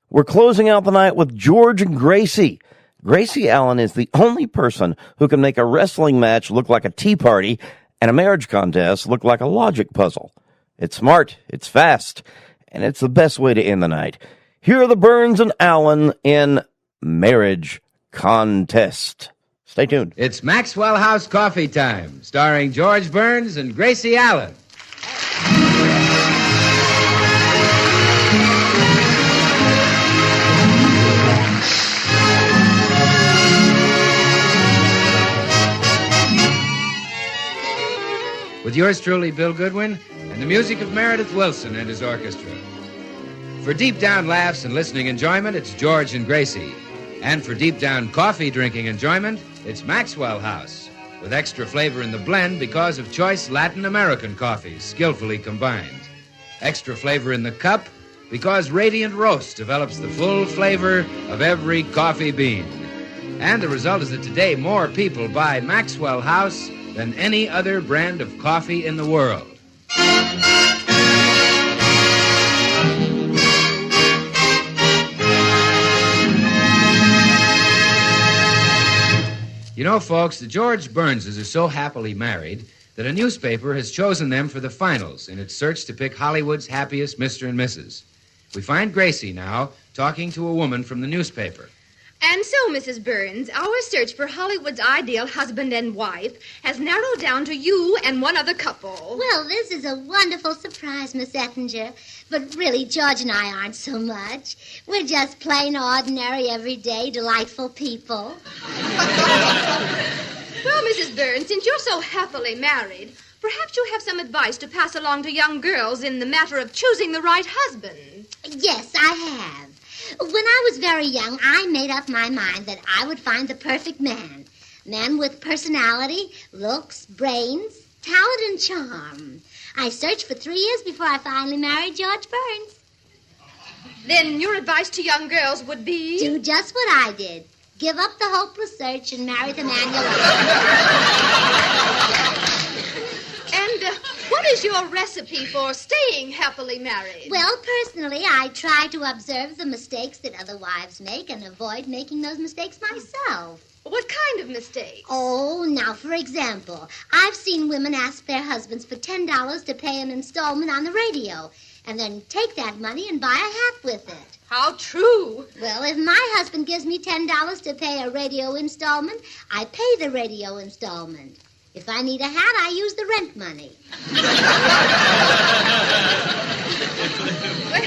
We're closing out the night with George and Gracie. Gracie Allen is the only person who can make a wrestling match look like a tea party and a marriage contest look like a logic puzzle. It's smart, it's fast, and it's the best way to end the night. Here are the Burns and Allen in Marriage Contest. Stay tuned. It's Maxwell House Coffee Time, starring George Burns and Gracie Allen. With yours truly, Bill Goodwin, and the music of Meredith Wilson and his orchestra. For deep down laughs and listening enjoyment, it's George and Gracie. And for deep down coffee drinking enjoyment, it's Maxwell House, with extra flavor in the blend because of choice Latin American coffees skillfully combined. Extra flavor in the cup because Radiant Roast develops the full flavor of every coffee bean. And the result is that today more people buy Maxwell House than any other brand of coffee in the world. You know, folks, the George Burnses are so happily married that a newspaper has chosen them for the finals in its search to pick Hollywood's happiest Mr. and Mrs. We find Gracie now talking to a woman from the newspaper. And so, Mrs. Burns, our search for Hollywood's ideal husband and wife has narrowed down to you and one other couple. Well, this is a wonderful surprise, Miss Ettinger. But really, George and I aren't so much. We're just plain, ordinary, everyday, delightful people. Well, Mrs. Burns, since you're so happily married, perhaps you have some advice to pass along to young girls in the matter of choosing the right husband. Yes, I have. When I was very young, I made up my mind that I would find the perfect man. Man with personality, looks, brains, talent, and charm. I searched for 3 years before I finally married George Burns. Then your advice to young girls would be? Do just what I did. Give up the hopeless search and marry the man you love. And what is your recipe for staying happily married? Well, personally, I try to observe the mistakes that other wives make and avoid making those mistakes myself. What kind of mistakes? Oh, now, for example, I've seen women ask their husbands for $10 to pay an installment on the radio, and then take that money and buy a hat with it. How true. Well, if my husband gives me $10 to pay a radio installment, I pay the radio installment. If I need a hat, I use the rent money. Well,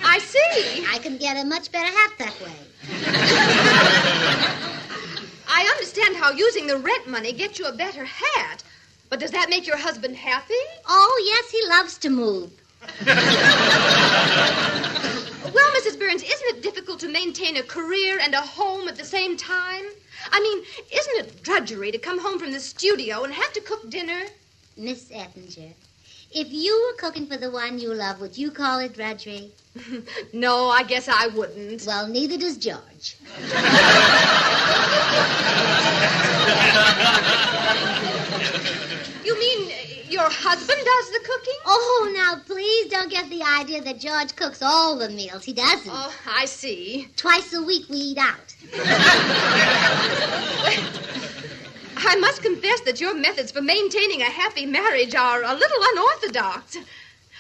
I see. I can get a much better hat that way. I understand how using the rent money gets you a better hat. But does that make your husband happy? Oh, yes, he loves to move. Well, Mrs. Burns, isn't it difficult to maintain a career and a home at the same time? I mean, isn't it drudgery to come home from the studio and have to cook dinner? Miss Ettinger, if you were cooking for the one you love, would you call it drudgery? No, I guess I wouldn't. Well, neither does George. You mean your husband does the cooking? Oh, now, please don't get the idea that George cooks all the meals. He doesn't. Oh, I see. Twice a week we eat out. I must confess that your methods for maintaining a happy marriage are a little unorthodox.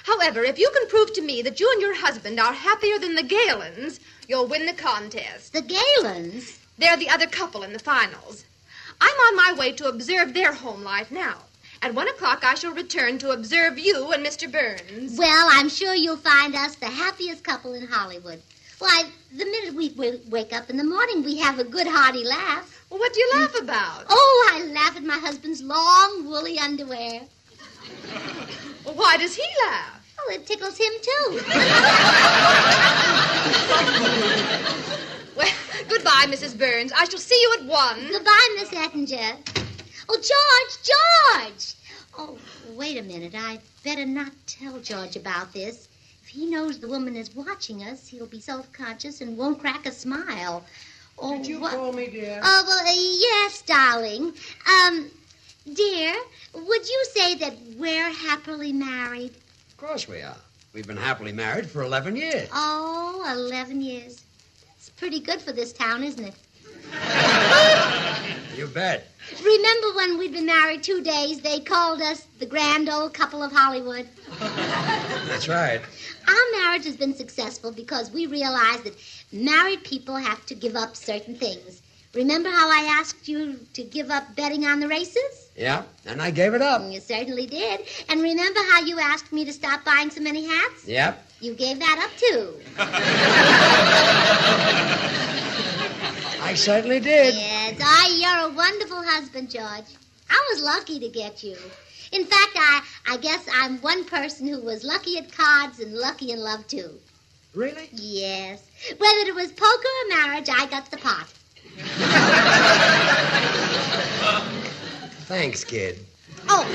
However, if you can prove to me that you and your husband are happier than the Galens, you'll win the contest. The Galens? They're the other couple in the finals. I'm on my way to observe their home life now. At 1 o'clock, I shall return to observe you and Mr. Burns. Well, I'm sure you'll find us the happiest couple in Hollywood. Why, the minute we wake up in the morning, we have a good, hearty laugh. Well, what do you laugh about? Oh, I laugh at my husband's long, woolly underwear. Well, why does he laugh? Oh, it tickles him, too. Well, goodbye, Mrs. Burns. I shall see you at 1. Goodbye, Miss Ettinger. Oh, George! Oh, wait a minute. I'd better not tell George about this. If he knows the woman is watching us, he'll be self-conscious and won't crack a smile. Oh, Did you call me, dear? Oh, well, yes, darling. Dear, would you say that we're happily married? Of course we are. We've been happily married for 11 years. Oh, 11 years. It's pretty good for this town, isn't it? You bet. Remember when we'd been married 2 days, they called us the grand old couple of Hollywood? That's right. Our marriage has been successful because we realized that married people have to give up certain things. Remember how I asked you to give up betting on the races? Yeah, and I gave it up. You certainly did. And remember how you asked me to stop buying so many hats? Yep. You gave that up, too. I certainly did. Yes, you're a wonderful husband, George. I was lucky to get you. In fact, I guess I'm one person who was lucky at cards and lucky in love, too. Really? Yes. Whether it was poker or marriage, I got the pot. Thanks, kid. Oh,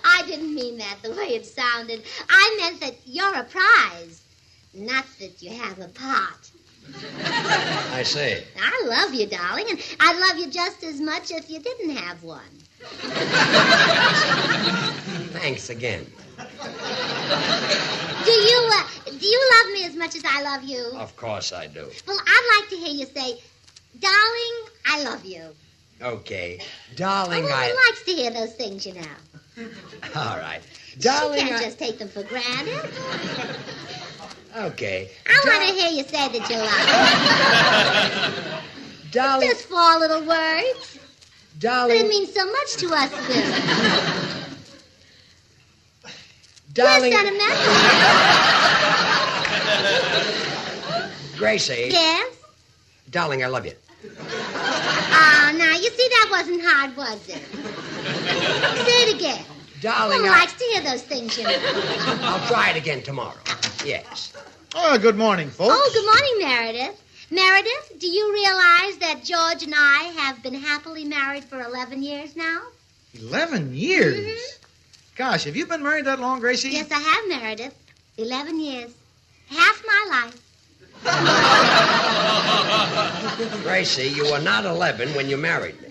I didn't mean that the way it sounded. I meant that you're a prize, not that you have a pot. I see. I love you, darling, and I'd love you just as much if you didn't have one. Thanks again. Do you love me as much as I love you? Of course I do. Well, I'd like to hear you say, darling, I love you. Okay. Darling, He likes to hear those things, you know. All right. Darling, She can't just take them for granted. Okay. I want to hear you say that you love me. Darling. Just 4 little words. Darling. But it means so much to us, Bill. Darling. You're sentimental. Gracie. Yes? Darling, I love you. Now, you see, that wasn't hard, was it? Say it again. Darling, One likes to hear those things, you know. I'll try it again tomorrow. Yes. Oh, good morning, folks. Oh, good morning, Meredith. Meredith, do you realize that George and I have been happily married for 11 years now? 11 years? Mm-hmm. Gosh, have you been married that long, Gracie? Yes, I have, Meredith. 11 years. Half my life. Gracie, you were not 11 when you married me.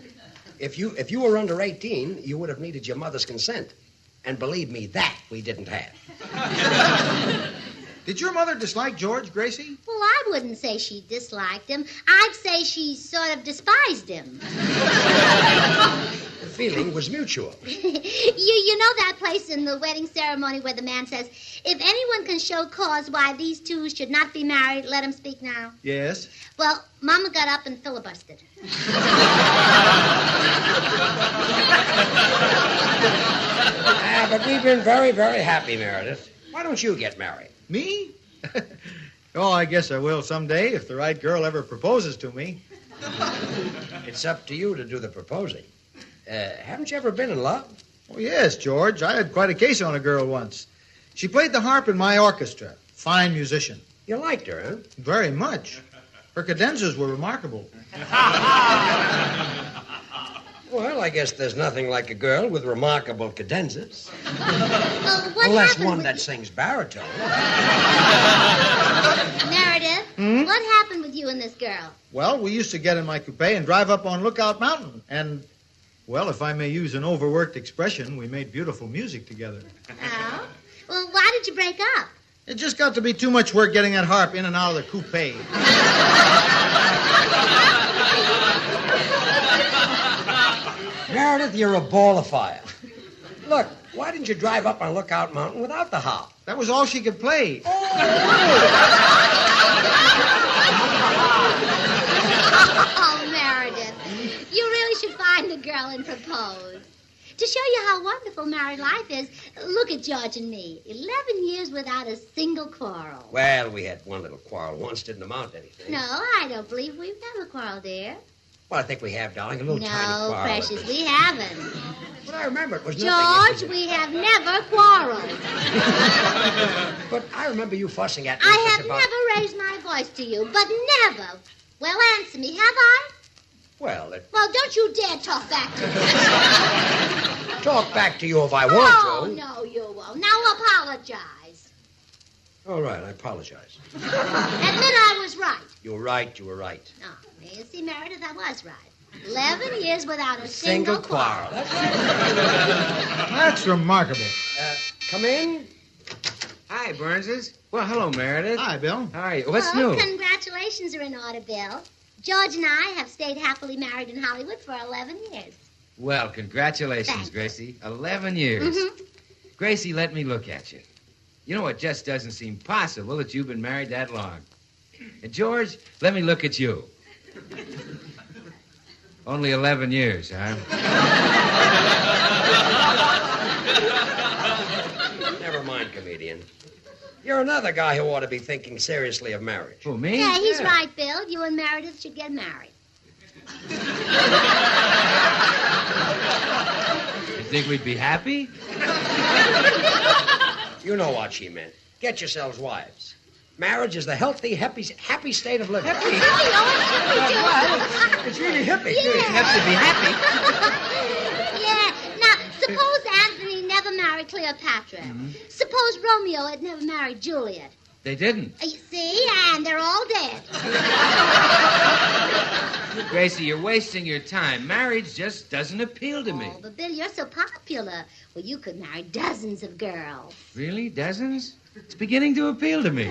If you were under 18, you would have needed your mother's consent. And believe me, that we didn't have. Did your mother dislike George, Gracie? Well, I wouldn't say she disliked him. I'd say she sort of despised him. The feeling was mutual. You know that place in the wedding ceremony where the man says, if anyone can show cause why these two should not be married, let him speak now? Yes. Well, Mama got up and filibustered. But we've been very, very happy, Meredith. Why don't you get married? Me? Oh, I guess I will someday if the right girl ever proposes to me. It's up to you to do the proposing. Haven't you ever been in love? Oh, yes, George. I had quite a case on a girl once. She played the harp in my orchestra. Fine musician. You liked her, huh? Very much. Her cadenzas were remarkable. Well, I guess there's nothing like a girl with remarkable cadenzas. Unless one that sings baritone. Meredith, what happened with you and this girl? Well, we used to get in my coupe and drive up on Lookout Mountain. And, Well, if I may use an overworked expression, we made beautiful music together. Oh? Well, why did you break up? It just got to be too much work getting that harp in and out of the coupe. Meredith, you're a ball of fire. Look, why didn't you drive up on Lookout Mountain without the harp? That was all she could play. Oh, Meredith, you really should find a girl and propose. To show you how wonderful married life is, look at George and me. 11 years without a single quarrel. Well, we had one little quarrel once, didn't amount to anything. No, I don't believe we've never quarreled, dear. Well, I think we have, darling, a little tiny No, quarrel. precious, we haven't. But I remember it was George, nothing. we have never quarreled. But I remember you fussing at me. I just have about... never raised my voice to you, but never. Well, answer me, have I? Well, Well, don't you dare talk back to me. talk back to you if I Oh, want to. no, you won't. Now apologize. All right, I apologize. Admit I was right. You were right, you were right. Oh, you see, Meredith, I was right. 11 years without a Single single quarrel. That's remarkable. Come in. Hi, Burnses. Well, hello, Meredith. Hi, Bill. How are you? What's Well, new? congratulations are in order, Bill. George and I have stayed happily married in Hollywood for 11 years. Well, congratulations, Thanks. Gracie. 11 years. Mm-hmm. Gracie, let me look at you. You know, it just doesn't seem possible that you've been married that long. And George, let me look at you. Only 11 years, huh? Never mind, comedian. You're another guy who ought to be thinking seriously of marriage. Who, me? Yeah, he's right, Bill. You and Meredith should get married. You think we'd be happy? You know what she meant. Get yourselves wives. Marriage is the healthy, happy state of living. It's really hippie. Yeah. You have to be happy. Yeah. Now, suppose Anthony never married Cleopatra. Mm-hmm. Suppose Romeo had never married Juliet. They didn't. You see? And they're all dead. Gracie, you're wasting your time. Marriage just doesn't appeal to me. Oh, but Bill, you're so popular. Well, you could marry dozens of girls. Really? Dozens? It's beginning to appeal to me.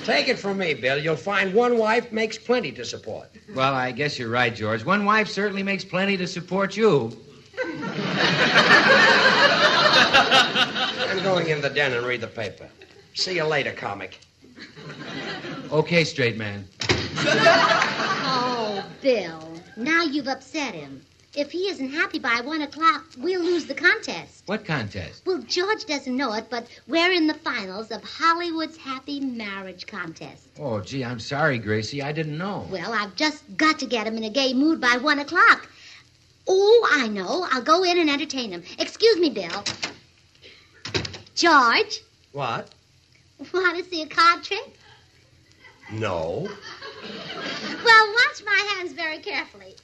Take it from me, Bill. You'll find one wife makes plenty to support. Well, I guess you're right, George. One wife certainly makes plenty to support you. I'm going in the den and read the paper. See you later, comic. Okay, straight man. Oh, Bill, now you've upset him. If he isn't happy by 1 o'clock, we'll lose the contest. What contest? Well, George doesn't know it, but we're in the finals of Hollywood's Happy Marriage Contest. Oh, gee, I'm sorry, Gracie. I didn't know. Well, I've just got to get him in a gay mood by 1 o'clock. Oh, I know. I'll go in and entertain him. Excuse me, Bill. George, What? want to see a card trick? No. Well, watch my hands very carefully.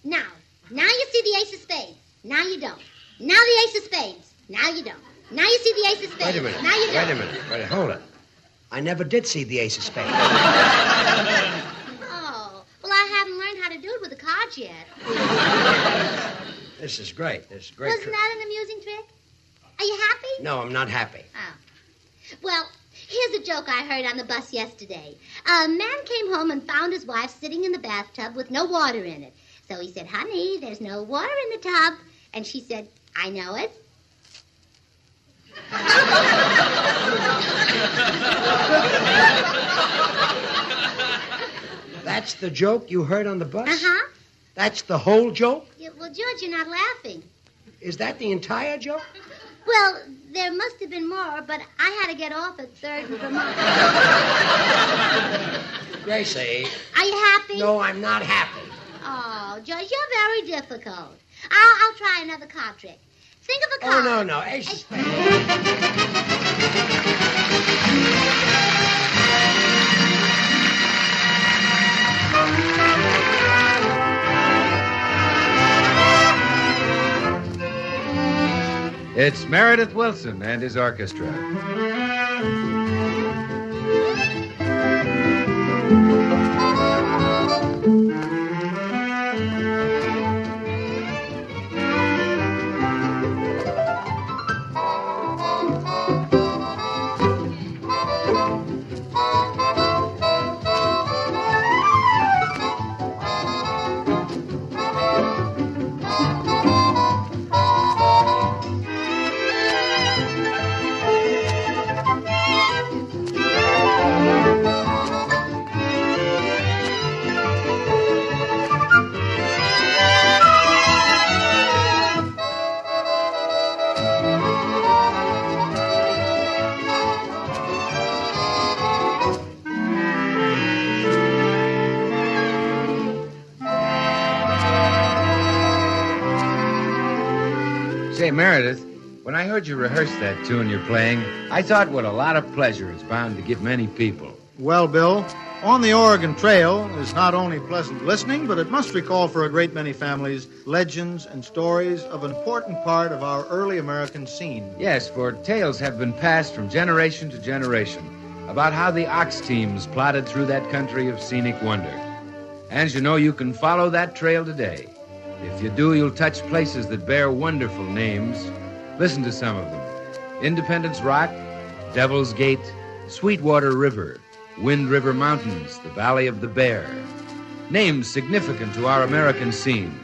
Now you see the ace of spades. Now you don't. Now the ace of spades. Now you don't. Now you see the ace of spades. Wait a minute. Now you don't. Wait a minute. Hold it. I never did see the ace of spades. Oh, well, I haven't learned how to do it with the cards yet. This is great. This is great. Wasn't that an amusing trick? Are you happy? No, I'm not happy. Oh. Well, here's a joke I heard on the bus yesterday. A man came home and found his wife sitting in the bathtub with no water in it. So he said, "Honey, there's no water in the tub." And she said, "I know it." That's the joke you heard on the bus? Uh-huh. That's the whole joke? Yeah, well, George, you're not laughing. Is that the entire joke? Well, there must have been more, but I had to get off at 3rd and Vermont. Gracie. Are you happy? No, I'm not happy. Oh, George, you're very difficult. I'll try another card trick. Think of a card. Oh, no. Ace of spades. It's Meredith Wilson and his orchestra. Say, Meredith, when I heard you rehearse that tune you're playing, I thought what a lot of pleasure it's bound to give many people. Well, Bill, On the Oregon Trail is not only pleasant listening, but it must recall for a great many families legends and stories of an important part of our early American scene. Yes, for tales have been passed from generation to generation about how the ox teams plodded through that country of scenic wonder. And you know, you can follow that trail today. If you do, you'll touch places that bear wonderful names. Listen to some of them. Independence Rock, Devil's Gate, Sweetwater River, Wind River Mountains, the Valley of the Bear. Names significant to our American scene.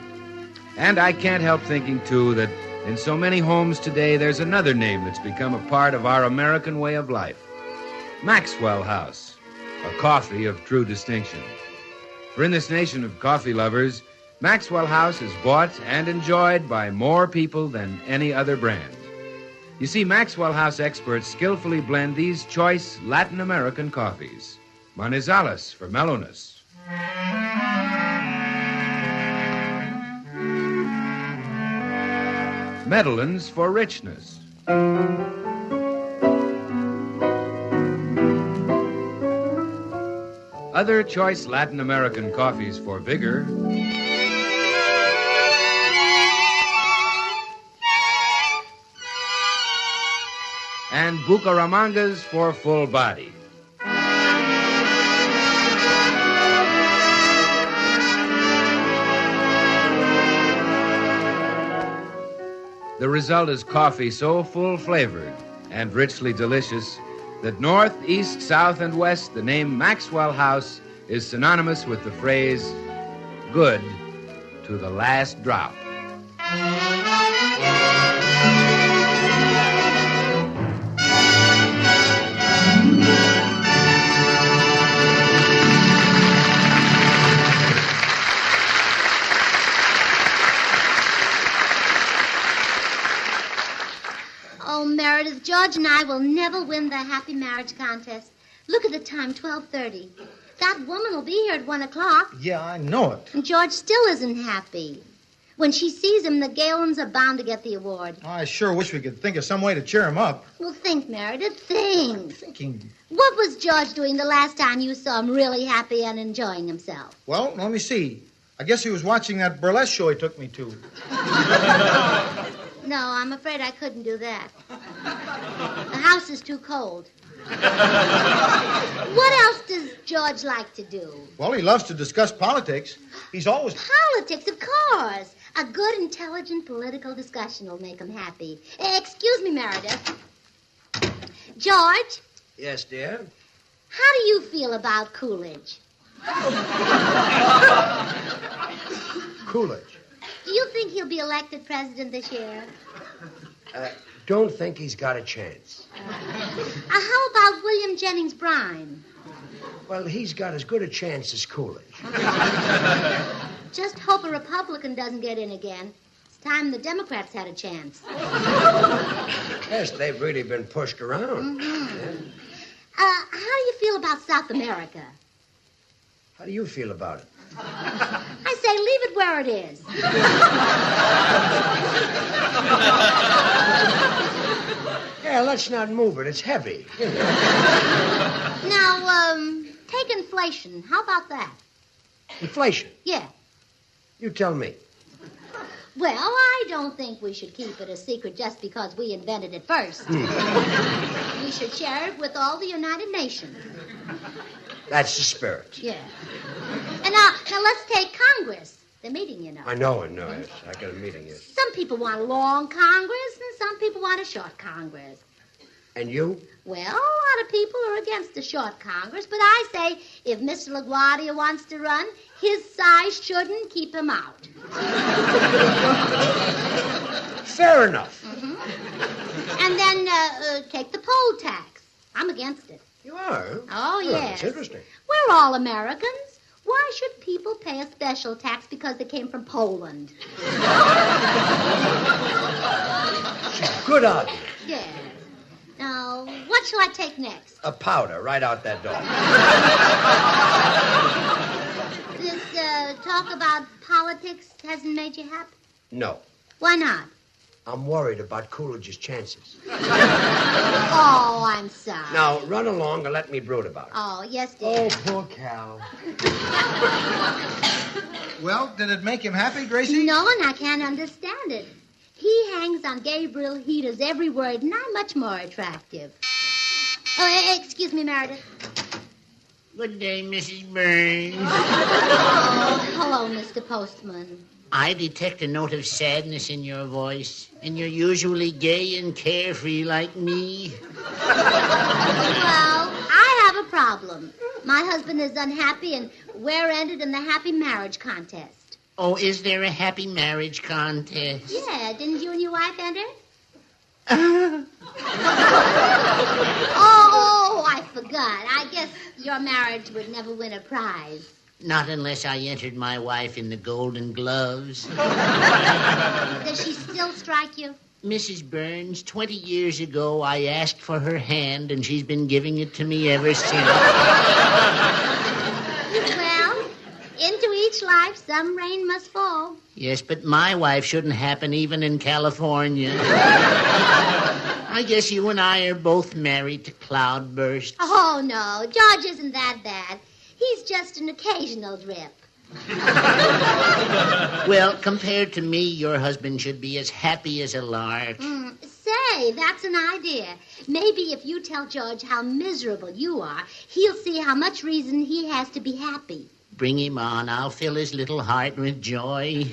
And I can't help thinking, too, that in so many homes today, there's another name that's become a part of our American way of life. Maxwell House, a coffee of true distinction. For in this nation of coffee lovers, Maxwell House is bought and enjoyed by more people than any other brand. You see, Maxwell House experts skillfully blend these choice Latin American coffees. Manizales for mellowness. Medellins for richness. Other choice Latin American coffees for vigor. And Bucaramangas for full body. The result is coffee so full-flavored and richly delicious that north, east, south, and west, the name Maxwell House is synonymous with the phrase, good to the last drop. Oh, Meredith, George and I will never win the happy marriage contest. Look at the time, 12:30. That woman will be here at 1 o'clock. Yeah, I know it. And George still isn't happy. When she sees him, the Galens are bound to get the award. I sure wish we could think of some way to cheer him up. Well, think, Meredith, think. Thinking. What was George doing the last time you saw him really happy and enjoying himself? Well, let me see. I guess he was watching that burlesque show he took me to. No, I'm afraid I couldn't do that. The house is too cold. What else does George like to do? Well, he loves to discuss politics. He's always... Politics, of course. A good, intelligent political discussion will make him happy. Excuse me, Meredith. George? Yes, dear? How do you feel about Coolidge? Coolidge? Do you think he'll be elected president this year? Don't think he's got a chance. How about William Jennings Bryan? Well, he's got as good a chance as Coolidge. Just hope a Republican doesn't get in again. It's time the Democrats had a chance. Yes, they've really been pushed around. Mm-hmm. Yeah. How do you feel about South America? How do you feel about it? I say leave it where it is. Yeah, let's not move it. It's heavy. Now, take inflation. How about that? Inflation? Yeah. You tell me. Well, I don't think we should keep it a secret just because we invented it first. We should share it with all the United Nations. That's the spirit. Yeah. And now let's take Congress. They're meeting, you know. I know. Yes. I got a meeting, yes. Some people want a long Congress, and some people want a short Congress. And you? Well, a lot of people are against the short Congress, but I say if Mr. LaGuardia wants to run, his size shouldn't keep him out. Fair enough. Mm-hmm. And then take the poll tax. I'm against it. You are? Oh, yes. That's interesting. We're all Americans. Why should people pay a special tax because they came from Poland? Good argument. Yeah. Now, what shall I take next? A powder right out that door. This talk about politics hasn't made you happy? No. Why not? I'm worried about Coolidge's chances. Oh, I'm sorry. Now, run along and let me brood about it. Oh, yes, dear. Oh, poor Cal. Well, did it make him happy, Gracie? No, and I can't understand it. He hangs on Gabriel Heater's every word, and I'm much more attractive. Oh, excuse me, Meredith. Good day, Mrs. Burns. Oh, hello, Mr. Postman. I detect a note of sadness in your voice, and you're usually gay and carefree like me. Well, I have a problem. My husband is unhappy, and we're entered in the happy marriage contest. Oh, is there a happy marriage contest? Yeah, didn't you and your wife enter? Oh, I forgot. I guess your marriage would never win a prize. Not unless I entered my wife in the Golden Gloves. Does she still strike you? Mrs. Burns, 20 years ago, I asked for her hand, and she's been giving it to me ever since. Well, into each life, some rain must fall. Yes, but my wife shouldn't happen even in California. I guess you and I are both married to cloudbursts. Oh, no. George isn't that bad. He's just an occasional drip. Well, compared to me, your husband should be as happy as a lark. Say, that's an idea. Maybe if you tell George how miserable you are, he'll see how much reason he has to be happy. Bring him on. I'll fill his little heart with joy.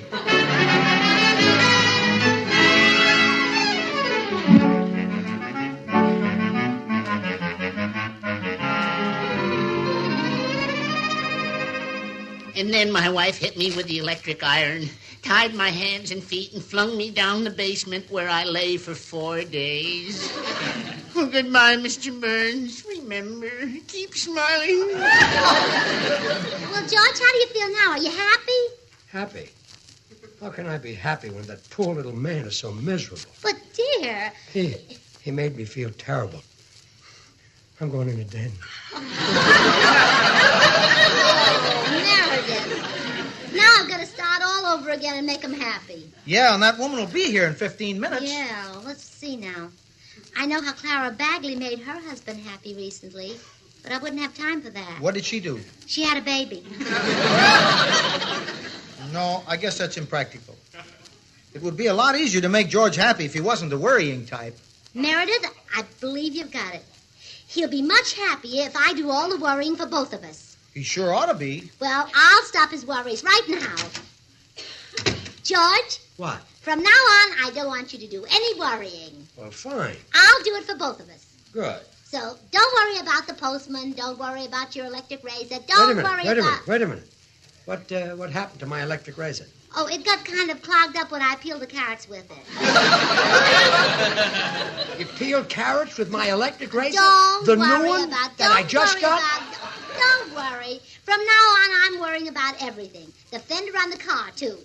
And then my wife hit me with the electric iron, tied my hands and feet, and flung me down the basement where I lay for 4 days. Oh, goodbye, Mr. Burns. Remember, keep smiling. Well, George, how do you feel now? Are you happy? Happy? How can I be happy when that poor little man is so miserable? But, dear... He made me feel terrible. I'm going in a den. Meredith. Now I've got to start all over again and make him happy. Yeah, and that woman will be here in 15 minutes. Yeah, let's see now. I know how Clara Bagley made her husband happy recently, but I wouldn't have time for that. What did she do? She had a baby. No, I guess that's impractical. It would be a lot easier to make George happy if he wasn't the worrying type. Meredith, I believe you've got it. He'll be much happier if I do all the worrying for both of us. He sure ought to be. Well, I'll stop his worries right now. George? What? From now on, I don't want you to do any worrying. Well, fine. I'll do it for both of us. Good. So don't worry about the postman. Don't worry about your electric razor. Don't worry about... Wait a minute. What happened to my electric razor? Oh, it got kind of clogged up when I peeled the carrots with it. You peeled carrots with my electric razor? Don't the worry new one about that I just got? Don't worry. From now on, I'm worrying about everything. The fender on the car, too.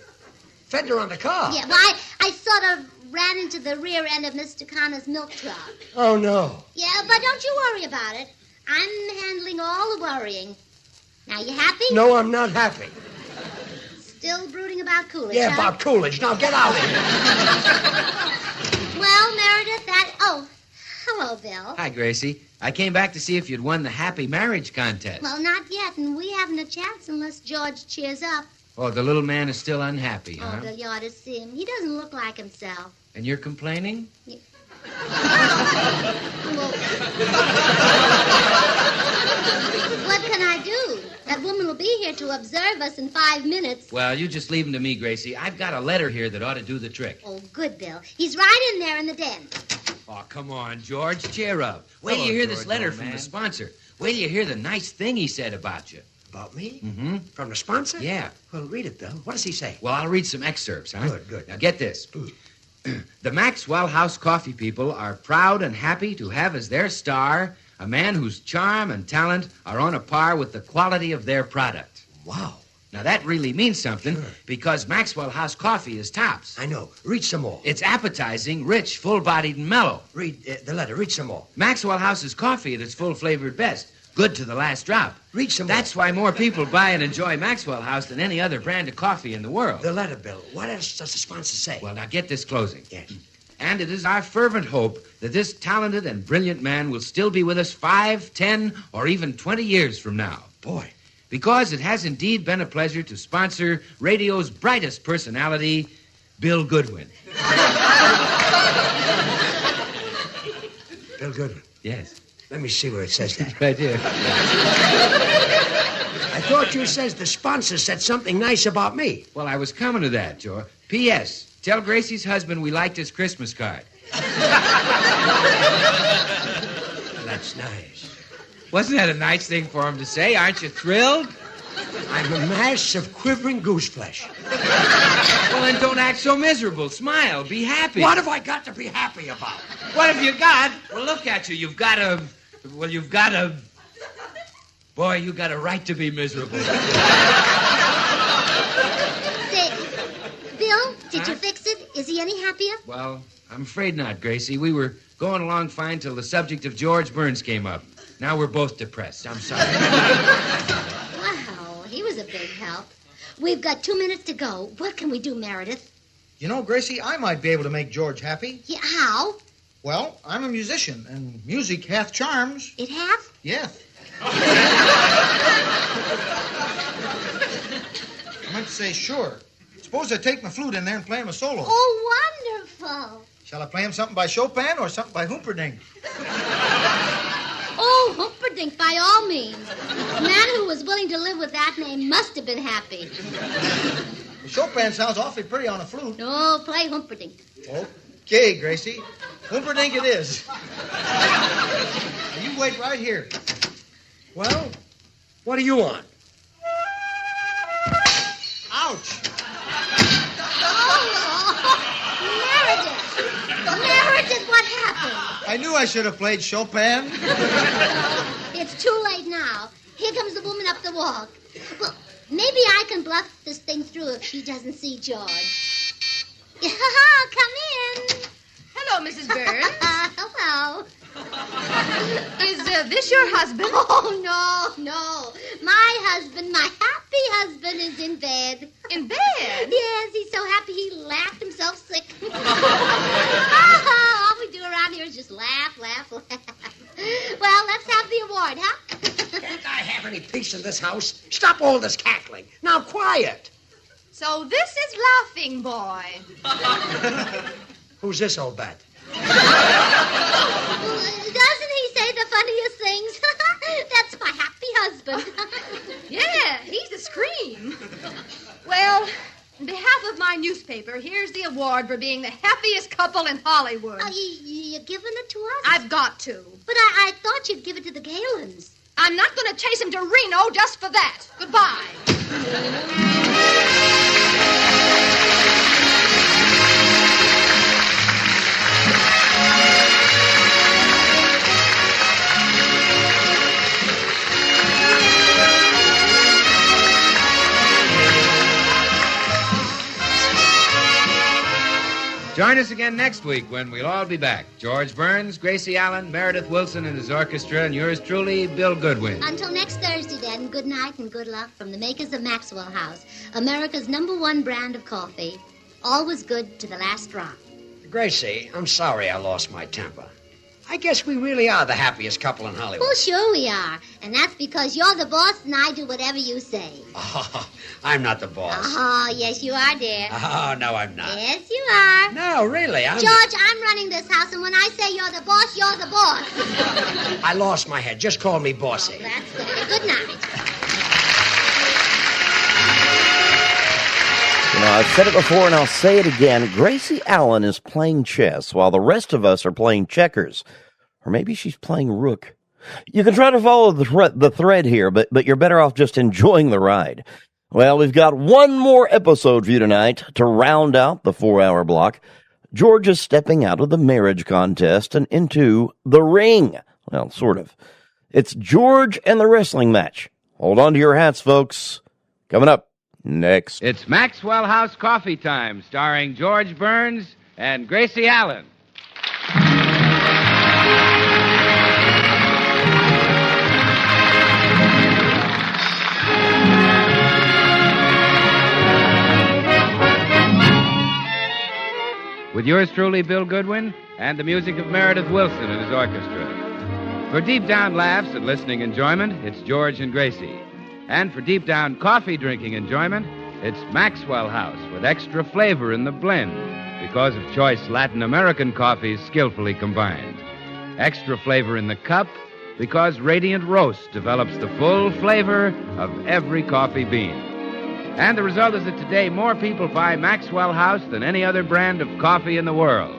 Fender on the car? Yeah, well, I sort of ran into the rear end of Mr. Connor's milk truck. Oh, no. Yeah, but don't you worry about it. I'm handling all the worrying. Now, you happy? No, I'm not happy. Still brooding about Coolidge, Yeah, huh? about Coolidge. Now, get out of here. Well, Meredith, Oh, hello, Bill. Hi, Gracie. I came back to see if you'd won the happy marriage contest. Well, not yet, and we haven't a chance unless George cheers up. Oh, the little man is still unhappy, huh? Oh, Bill, you ought to see him. He doesn't look like himself. And you're complaining? What can I do? That woman will be here to observe us in 5 minutes. Well, you just leave him to me, Gracie. I've got a letter here that ought to do the trick. Oh, good, Bill. He's right in there in the den. Oh, come on, George. Cheer up. Wait till you hear this letter from the sponsor. Wait till you hear the nice thing he said about you. About me? Mm-hmm. From the sponsor? Yeah. Well, read it, Bill. What does he say? Well, I'll read some excerpts, huh? Good. Now, get this. The Maxwell House Coffee people are proud and happy to have as their star a man whose charm and talent are on a par with the quality of their product. Wow. Now, that really means something because Maxwell House Coffee is tops. I know. Read some more. It's appetizing, rich, full-bodied, and mellow. Read the letter. Read some more. Maxwell House is coffee at its full-flavored best. Good to the last drop. Read some more. That's why more people buy and enjoy Maxwell House than any other brand of coffee in the world. The letter, Bill. What else does the sponsor say? Well, now get this closing. Yes. And it is our fervent hope that this talented and brilliant man will still be with us 5, 10, or even 20 years from now. Boy. Because it has indeed been a pleasure to sponsor radio's brightest personality, Bill Goodwin. Bill Goodwin. Yes. Let me see where it says that. Right here. I thought you says the sponsor said something nice about me. Well, I was coming to that, George. P.S. Tell Gracie's husband we liked his Christmas card. That's nice. Wasn't that a nice thing for him to say? Aren't you thrilled? I'm a mass of quivering goose flesh. Well, then don't act so miserable. Smile. Be happy. What have I got to be happy about? What have you got? Well, look at you. You've got a... Boy, you got a right to be miserable. Say, Bill, did you fix it? Is he any happier? Well, I'm afraid not, Gracie. We were going along fine till the subject of George Burns came up. Now we're both depressed. I'm sorry. Wow, he was a big help. We've got 2 minutes to go. What can we do, Meredith? You know, Gracie, I might be able to make George happy. Yeah, how? Well, I'm a musician, and music hath charms. It hath? Yes. I meant to say sure. Suppose I take my flute in there and play him a solo. Oh, wonderful. Shall I play him something by Chopin or something by Humperdinck? Oh, Humperdinck, by all means. The man who was willing to live with that name must have been happy. Chopin sounds awfully pretty on a flute. No, play Humperdinck. Okay, Gracie. Humperdinck it is. You wait right here. Well, what do you want? Ouch. Meredith, what happened? I knew I should have played Chopin. It's too late now. Here comes the woman up the walk. Well, maybe I can bluff this thing through if she doesn't see George. Come in. Hello, Mrs. Burns. Hello. Is this your husband? Oh, no. My husband, my happy husband, is in bed. In bed? Yes, he's so happy he laughed himself sick. All we do around here is just laugh. Well, let's have the award, huh? Can't I have any peace in this house? Stop all this cackling. Now, quiet. So this is Laughing Boy. Who's this old bat? Doesn't he say the funniest things? That's my happy husband. Yeah, he's a scream. Well, on behalf of my newspaper, here's the award for being the happiest couple in Hollywood. You're giving it to us? I've got to. But I thought you'd give it to the Galens. I'm not going to chase him to Reno just for that. Goodbye. Join us again next week when we'll all be back. George Burns, Gracie Allen, Meredith Wilson and his orchestra, and yours truly, Bill Goodwin. Until next Thursday, then, good night and good luck from the makers of Maxwell House, America's #1 brand of coffee. Always good to the last drop. Gracie, I'm sorry I lost my temper. I guess we really are the happiest couple in Hollywood. Well, sure we are. And that's because you're the boss and I do whatever you say. Oh, I'm not the boss. Oh, yes, you are, dear. Oh, no, I'm not. Yes, you are. No, really, I'm George, I'm running this house, and when I say you're the boss, you're the boss. I lost my head. Just call me bossy. Oh, that's good. Good night. You know, I've said it before and I'll say it again. Gracie Allen is playing chess while the rest of us are playing checkers. Or maybe she's playing rook. You can try to follow the thread here, but you're better off just enjoying the ride. Well, we've got one more episode for you tonight to round out the 4-hour block. George is stepping out of the marriage contest and into the ring. Well, sort of. It's George and the wrestling match. Hold on to your hats, folks. Coming up next. It's Maxwell House Coffee Time, starring George Burns and Gracie Allen. with yours truly, Bill Goodwin, and the music of Meredith Wilson and his orchestra. For deep down laughs and listening enjoyment, it's George and Gracie. And for deep down coffee drinking enjoyment, it's Maxwell House with extra flavor in the blend because of choice Latin American coffees skillfully combined. Extra flavor in the cup because Radiant Roast develops the full flavor of every coffee bean. And the result is that today more people buy Maxwell House than any other brand of coffee in the world.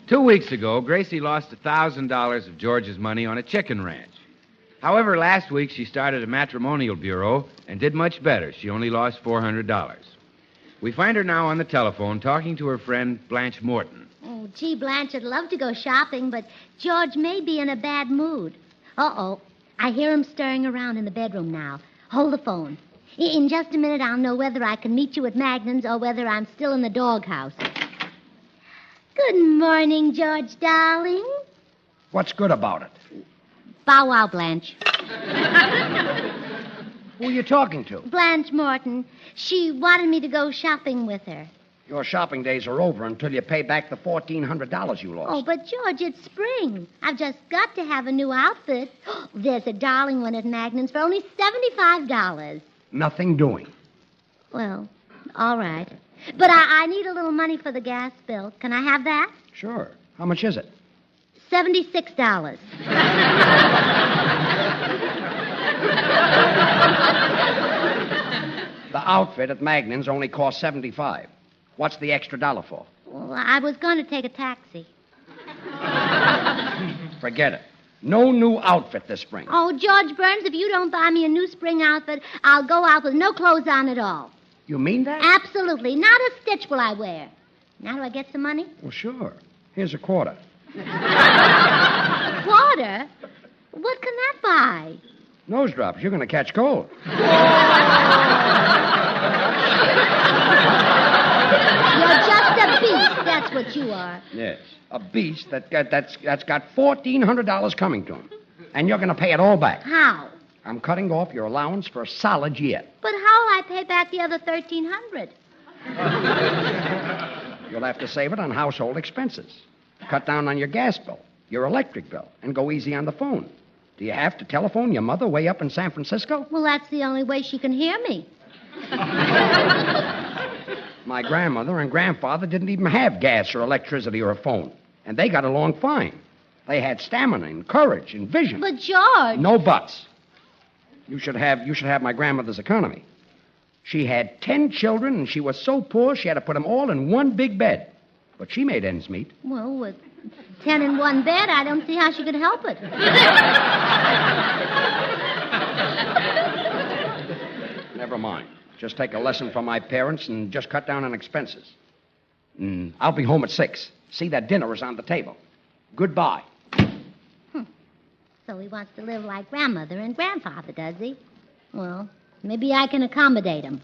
2 weeks ago, Gracie lost $1,000 of George's money on a chicken ranch. However, last week she started a matrimonial bureau and did much better. She only lost $400. We find her now on the telephone talking to her friend Blanche Morton. Oh, gee, Blanche, I'd love to go shopping, but George may be in a bad mood. Uh-oh. I hear him stirring around in the bedroom now. Hold the phone. In just a minute, I'll know whether I can meet you at Magnan's or whether I'm still in the doghouse. Good morning, George, darling. What's good about it? Bow wow, Blanche. Who are you talking to? Blanche Morton. She wanted me to go shopping with her. Your shopping days are over until you pay back the $1,400 you lost. Oh, but George, it's spring. I've just got to have a new outfit. There's a darling one at Magnan's for only $75. Nothing doing. Well, all right. But I need a little money for the gas bill. Can I have that? Sure. How much is it? $76. The outfit at Magnan's only costs $75. What's the extra dollar for? Well, I was going to take a taxi. Forget it. No new outfit this spring. Oh, George Burns, if you don't buy me a new spring outfit, I'll go out with no clothes on at all. You mean that? Absolutely. Not a stitch will I wear. Now do I get some money? Well, sure. Here's a quarter. Quarter? What can that buy? Nose drops. You're going to catch cold. You're just a beast. That's what you are. Yes. A beast that's got $1,400 coming to him. And you're going to pay it all back. How? I'm cutting off your allowance for a solid year. But how'll I pay back the other $1,300? You'll have to save it on household expenses. Cut down on your gas bill, your electric bill, and go easy on the phone. Do you have to telephone your mother way up in San Francisco? Well, that's the only way she can hear me. My grandmother and grandfather didn't even have gas or electricity or a phone. And they got along fine. They had stamina and courage and vision. But, George... No buts. You should have my grandmother's economy. She had 10 children, and she was so poor she had to put them all in one big bed. But she made ends meet. Well, with 10 in one bed, I don't see how she could help it. Never mind. Just take a lesson from my parents and just cut down on expenses. I'll be home at 6. See that dinner is on the table. Goodbye. So he wants to live like grandmother and grandfather, does he? Well, maybe I can accommodate him.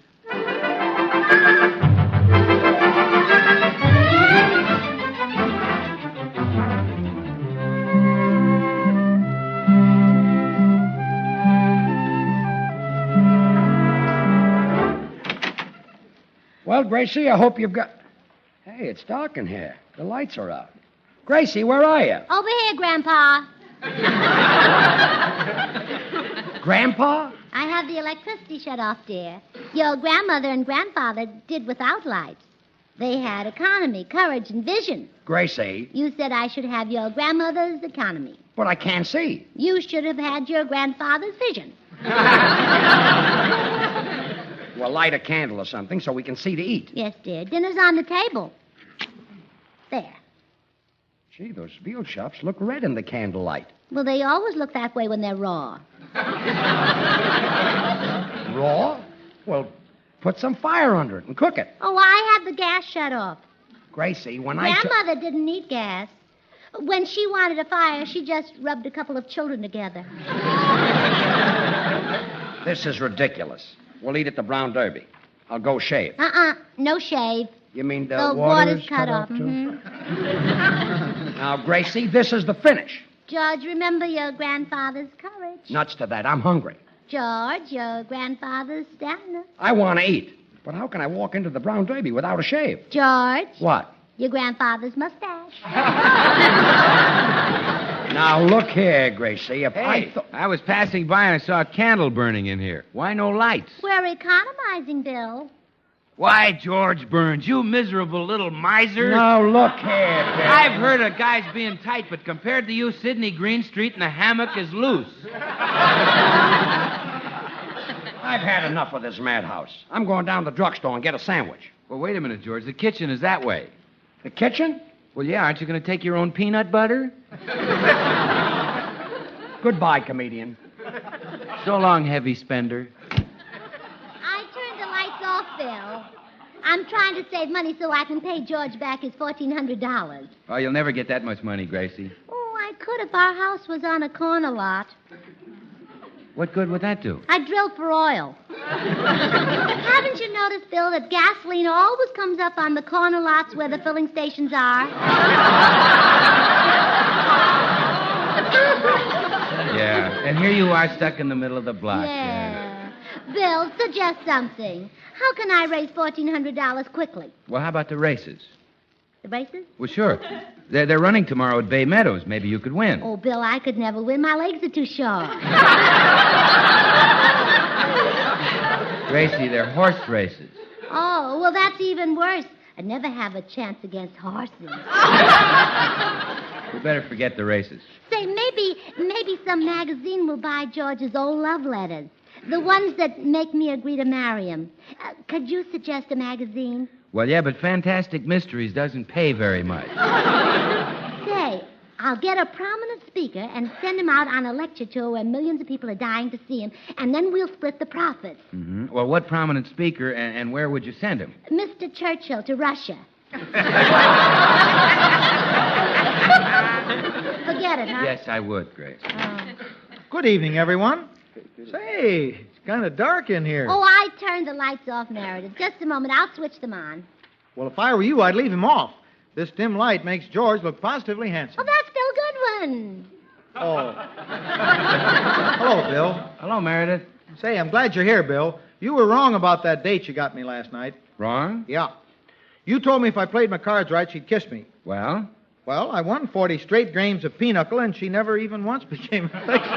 Well, Gracie, I hope you've got... Hey, it's dark in here. The lights are out. Gracie, where are you? Over here, Grandpa. Grandpa? I have the electricity shut off, dear. Your grandmother and grandfather did without lights. They had economy, courage, and vision. Gracie. You said I should have your grandmother's economy. But I can't see. You should have had your grandfather's vision. Well, light a candle or something so we can see to eat. Yes, dear. Dinner's on the table. There. Gee, those veal chops look red in the candlelight. Well, they always look that way when they're raw. Raw? Well, put some fire under it and cook it. Oh, I had the gas shut off. Gracie, when Grandmother didn't need gas. When she wanted a fire, she just rubbed a couple of children together. This is ridiculous. We'll eat at the Brown Derby. I'll go shave. No shave. You mean the water's cut off? Too? Now, Gracie, this is the finish. George, remember your grandfather's courage. Nuts to that. I'm hungry. George, your grandfather's stamina. I want to eat. But how can I walk into the Brown Derby without a shave? George. What? Your grandfather's mustache. Now, look here, Gracie. If I was passing by and I saw a candle burning in here. Why no lights? We're economizing, Bill. Why, George Burns, you miserable little miser. Now, look here, Bill. I've heard of guys being tight, but compared to you, Sidney Greenstreet in a hammock is loose. I've had enough of this madhouse. I'm going down to the drugstore and get a sandwich. Well, wait a minute, George. The kitchen is that way. The kitchen? Well, yeah, aren't you going to take your own peanut butter? Goodbye, comedian. So long, heavy spender. I turned the lights off, Bill. I'm trying to save money so I can pay George back his $1,400. Oh, you'll never get that much money, Gracie. Oh, I could if our house was on a corner lot. What good would that do? I drilled for oil. Haven't you noticed, Bill, that gasoline always comes up on the corner lots where the filling stations are? Yeah, and here you are stuck in the middle of the block. Yeah. Bill, suggest something. How can I raise $1,400 quickly? Well, how about the races? The races? Well, sure. They're running tomorrow at Bay Meadows. Maybe you could win. Oh, Bill, I could never win. My legs are too short. Gracie, they're horse races. Oh, well, that's even worse. I'd never have a chance against horses. We better forget the races. Say, maybe some magazine will buy George's old love letters. The ones that make me agree to marry him. Could you suggest a magazine? Well, yeah, but Fantastic Mysteries doesn't pay very much. Say, I'll get a prominent speaker and send him out on a lecture tour where millions of people are dying to see him, and then we'll split the profits. Mm-hmm. Well, what prominent speaker and where would you send him? Mr. Churchill to Russia. Forget it, huh? Yes, I would, Grace. Good evening, everyone. Say, it's kind of dark in here. Oh, I turned the lights off, Meredith. Just a moment. I'll switch them on. Well, if I were you, I'd leave him off. This dim light makes George look positively handsome. Oh, that's Bill Goodwin. Oh. Hello, Bill. Hello, Meredith. Say, I'm glad you're here, Bill. You were wrong about that date you got me last night. Wrong? Yeah. You told me if I played my cards right, she'd kiss me. Well? Well, I won 40 straight games of pinochle, and she never even once became affectionate.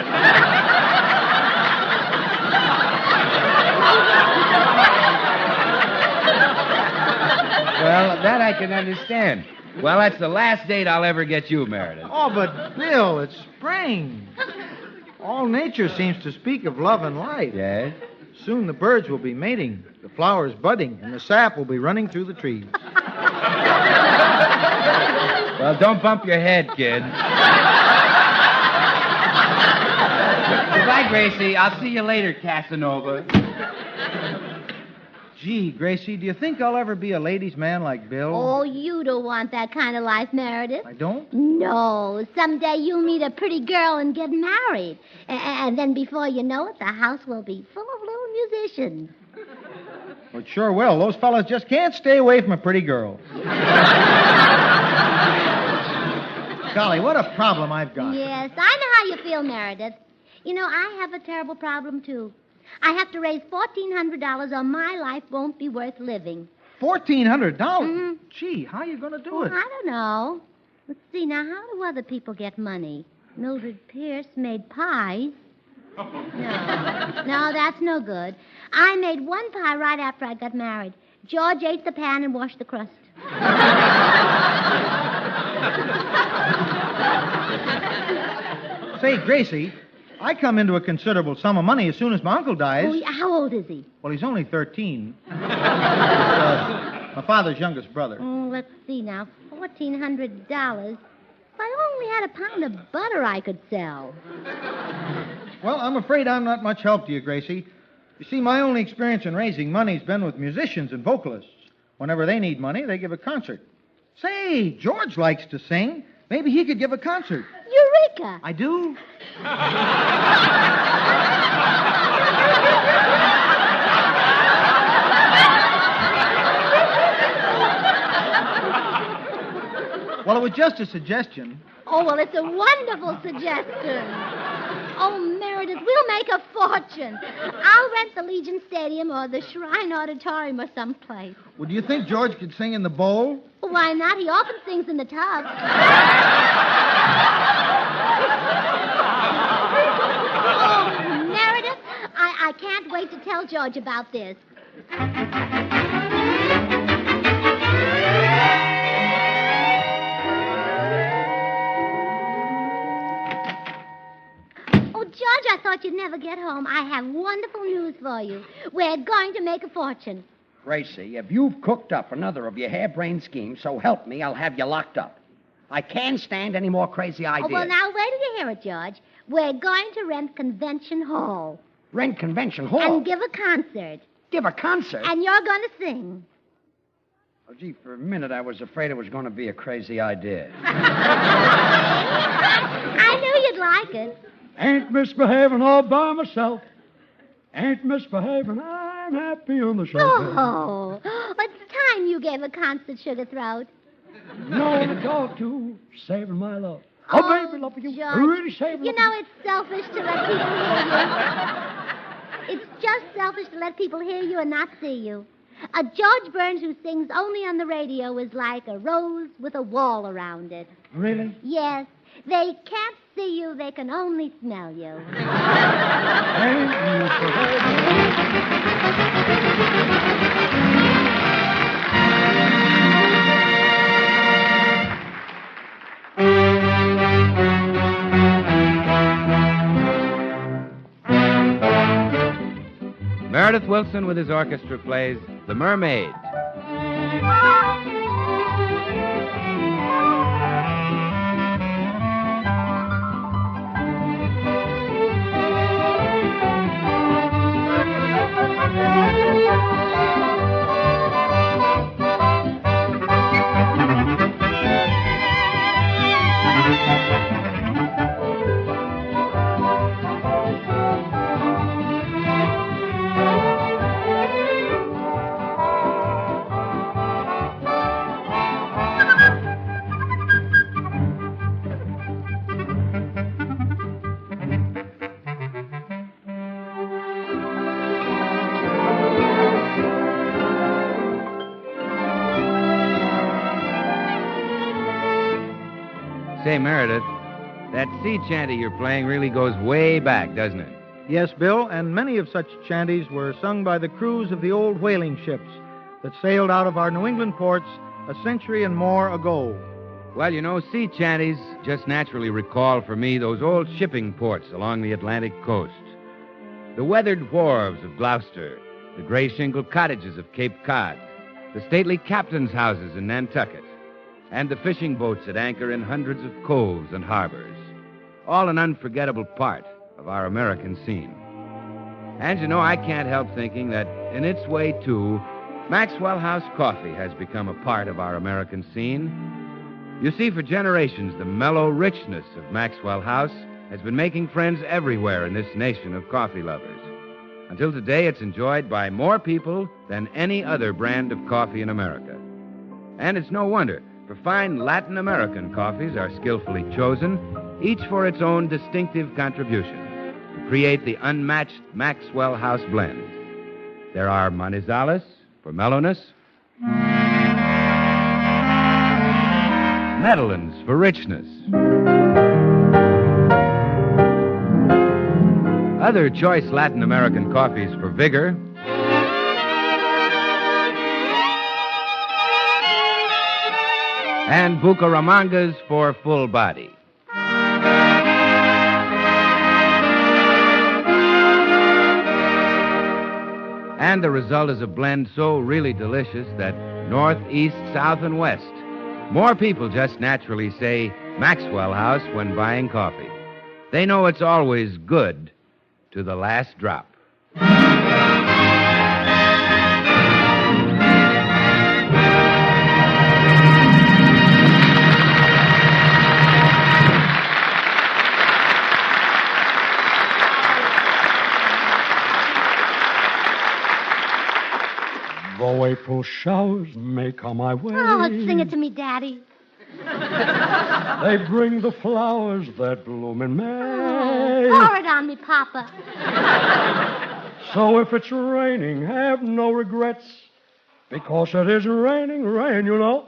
Well, that I can understand. Well, that's the last date I'll ever get you, Meredith. Oh, but, Bill, it's spring. All nature seems to speak of love and life. Yes? Soon the birds will be mating, the flowers budding, and the sap will be running through the trees. Well, don't bump your head, kid. Goodbye, Gracie. I'll see you later, Casanova. Gee, Gracie, do you think I'll ever be a ladies' man like Bill? Oh, you don't want that kind of life, Meredith. I don't? No. Someday you'll meet a pretty girl and get married. And then before you know it, the house will be full of little musicians. Well, it sure will. Those fellas just can't stay away from a pretty girl. Golly, what a problem I've got. Yes, I know how you feel, Meredith. You know, I have a terrible problem, too. I have to raise $1,400 or my life won't be worth living. $1,400? Mm-hmm. Gee, how are you going to do it? I don't know. Let's see, now, how do other people get money? Mildred Pierce made pies. No, that's no good. I made one pie right after I got married. George ate the pan and washed the crust. Say, Gracie, I come into a considerable sum of money as soon as my uncle dies. Oh, how old is he? Well, he's only 13. My father's youngest brother. Let's see now. $1,400. If I only had a pound of butter I could sell. Well, I'm afraid I'm not much help to you, Gracie. You see, my only experience in raising money's been with musicians and vocalists. Whenever they need money, they give a concert. Say, George likes to sing. Maybe he could give a concert. Eureka! I do? Well, it was just a suggestion. Oh, well, it's a wonderful suggestion. Oh, Meredith, we'll make a fortune. I'll rent the Legion Stadium or the Shrine Auditorium or someplace. Well, do you think George could sing in the bowl? Well, why not? He often sings in the tub. Oh, Meredith, I can't wait to tell George about this. George, I thought you'd never get home. I have wonderful news for you. We're going to make a fortune. Gracie, if you've cooked up another of your harebrained schemes, so help me, I'll have you locked up. I can't stand any more crazy ideas. Oh, well, now, wait till you hear it, George. We're going to rent Convention Hall. Rent Convention Hall? And give a concert. Give a concert? And you're going to sing. Oh, gee, for a minute I was afraid it was going to be a crazy idea. I knew you'd like it. Ain't misbehaving all by myself. Ain't misbehaving. I'm happy on the shelf. Oh, it's time you gave a concert, Sugar Throat. No, to talk to, saving my love. Oh, baby, love you. George, Really saving you know, it's selfish to let people hear you. It's just selfish to let people hear you and not see you. A George Burns who sings only on the radio is like a rose with a wall around it. Really? Yes. They can't see you, they can only smell you. Meredith Wilson with his orchestra plays The Mermaid. Say, Meredith, that sea chanty you're playing really goes way back, doesn't it? Yes, Bill, and many of such chanties were sung by the crews of the old whaling ships that sailed out of our New England ports a century and more ago. Well, you know, sea chanties just naturally recall for me those old shipping ports along the Atlantic coast. The weathered wharves of Gloucester, the gray shingled cottages of Cape Cod, the stately captains' houses in Nantucket, and the fishing boats that anchor in hundreds of coves and harbors. All an unforgettable part of our American scene. And, you know, I can't help thinking that, in its way, too, Maxwell House coffee has become a part of our American scene. You see, for generations, the mellow richness of Maxwell House has been making friends everywhere in this nation of coffee lovers. Until today, it's enjoyed by more people than any other brand of coffee in America. And it's no wonder, for fine Latin American coffees are skillfully chosen, each for its own distinctive contribution to create the unmatched Maxwell House blend. There are Manizales for mellowness, Medellins for richness, other choice Latin American coffees for vigor, and Bucaramangas for full body. And the result is a blend so really delicious that north, east, south, and west, more people just naturally say Maxwell House when buying coffee. They know it's always good to the last drop. Though April showers may come my way. Oh, sing it to me, Daddy. They bring the flowers that bloom in May. Pour it on me, Papa. So if it's raining, have no regrets, because it is raining rain, you know.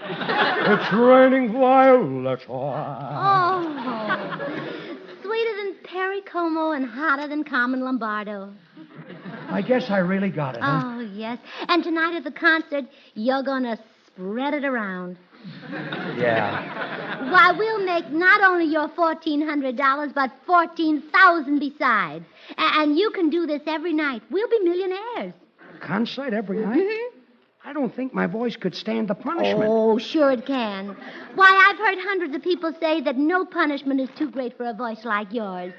It's raining violets. Oh, sweeter than Perry Como and hotter than Carmen Lombardo. I guess I really got it, huh? Oh, yes. And tonight at the concert, you're going to spread it around. Yeah. Why, we'll make not only your $1,400, but $14,000 besides. And you can do this every night. We'll be millionaires. Concert every night? Mm-hmm. I don't think my voice could stand the punishment. Oh, sure it can. Why, I've heard hundreds of people say that no punishment is too great for a voice like yours.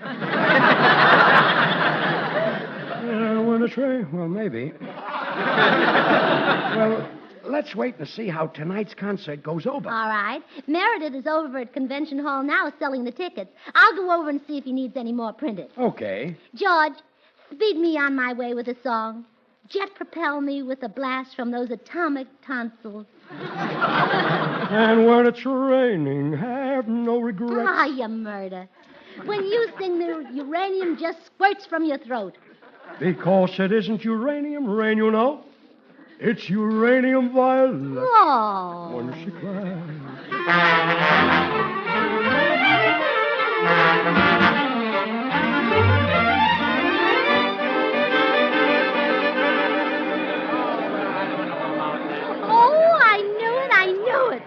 When it's rain, well, maybe. Well, let's wait and see how tonight's concert goes over. All right. Meredith is over at Convention Hall now selling the tickets. I'll go over and see if he needs any more printed. Okay. George, speed me on my way with a song. Jet propel me with a blast from those atomic tonsils. And when it's raining, have no regrets. Ah, you murder. When you sing, the uranium just squirts from your throat. Because it isn't uranium rain, you know. It's uranium violet. Oh. When she cries.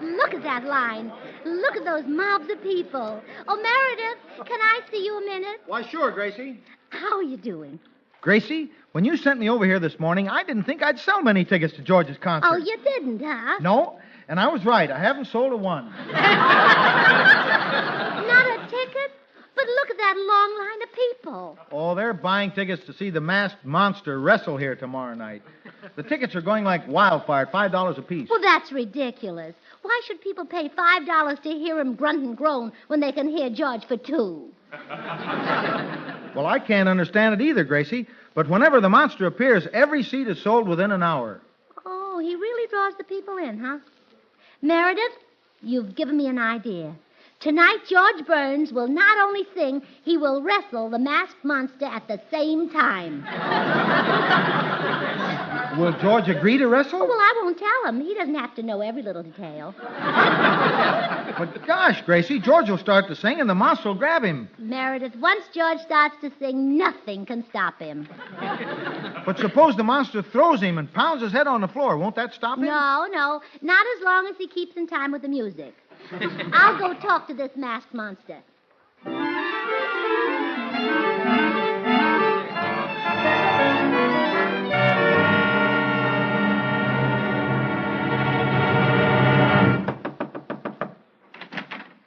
Look at that line. Look at those mobs of people. Oh, Meredith, can I see you a minute? Why, sure, Gracie. How are you doing? Gracie, when you sent me over here this morning, I didn't think I'd sell many tickets to George's concert. Oh, you didn't, huh? No, and I was right. I haven't sold a one. Not a ticket? But look at that long line of people. Oh, they're buying tickets to see the masked monster wrestle here tomorrow night. The tickets are going like wildfire, $5 apiece. Well, that's ridiculous. Why should people pay $5 to hear him grunt and groan when they can hear George for $2? Well, I can't understand it either, Gracie. But whenever the monster appears, every seat is sold within an hour. Oh, he really draws the people in, huh? Meredith, you've given me an idea. Tonight, George Burns will not only sing, he will wrestle the masked monster at the same time. Will George agree to wrestle? Oh, well, I won't tell him. He doesn't have to know every little detail. But gosh, Gracie, George will start to sing and the monster will grab him. Meredith, once George starts to sing, nothing can stop him. But suppose the monster throws him and pounds his head on the floor. Won't that stop him? No, not as long as he keeps in time with the music. I'll go talk to this masked monster.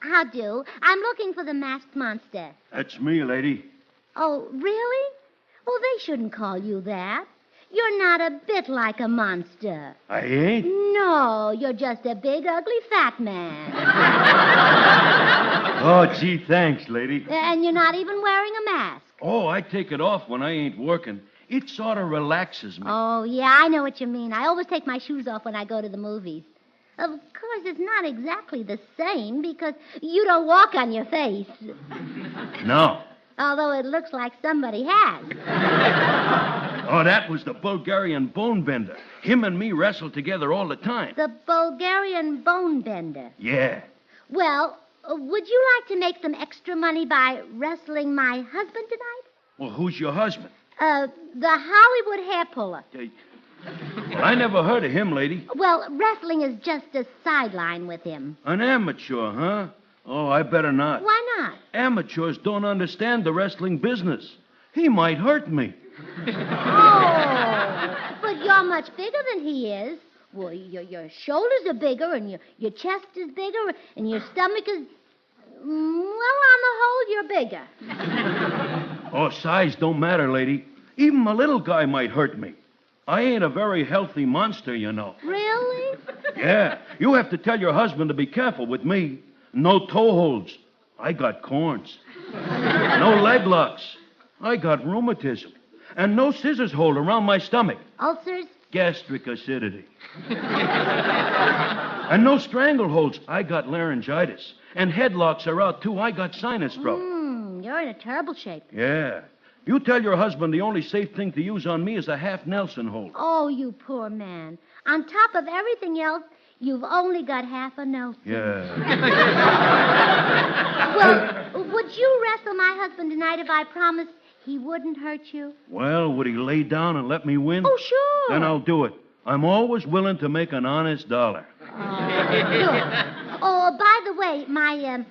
How do? I'm looking for the masked monster. That's me, lady. Oh, really? Well, they shouldn't call you that. You're not a bit like a monster. I ain't? No, you're just a big, ugly, fat man. Oh, gee, thanks, lady. And you're not even wearing a mask. Oh, I take it off when I ain't working. It sort of relaxes me. Oh, yeah, I know what you mean. I always take my shoes off when I go to the movies. Of course, it's not exactly the same because you don't walk on your face. No. Although it looks like somebody has. Oh, that was the Bulgarian bone bender. Him and me wrestled together all the time. The Bulgarian bone bender. Yeah. Well, would you like to make some extra money by wrestling my husband tonight? Well, who's your husband? The Hollywood hair puller. Well, I never heard of him, lady. Well, wrestling is just a sideline with him. An amateur, huh? Oh, I better not. Why not? Amateurs don't understand the wrestling business. He might hurt me. Oh, but you're much bigger than he is. Well, your shoulders are bigger, and your chest is bigger, and your stomach is... Well, on the whole, you're bigger. Oh, size don't matter, lady. Even a little guy might hurt me. I ain't a very healthy monster, you know. Really? Yeah. You have to tell your husband to be careful with me. No toe holds. I got corns. No leg locks. I got rheumatism. And no scissors hold around my stomach. Ulcers? gastric acidity. And no strangleholds. I got laryngitis. And headlocks are out, too. I got sinus trouble. You're in a terrible shape. Yeah. You tell your husband the only safe thing to use on me is a half Nelson hold. Oh, you poor man. On top of everything else, you've only got half a Nelson. Yeah. Well, would you wrestle my husband tonight if I promised he wouldn't hurt you? Well, would he lay down and let me win? Oh, sure. Then I'll do it. I'm always willing to make an honest dollar. Good. Oh, by the way, my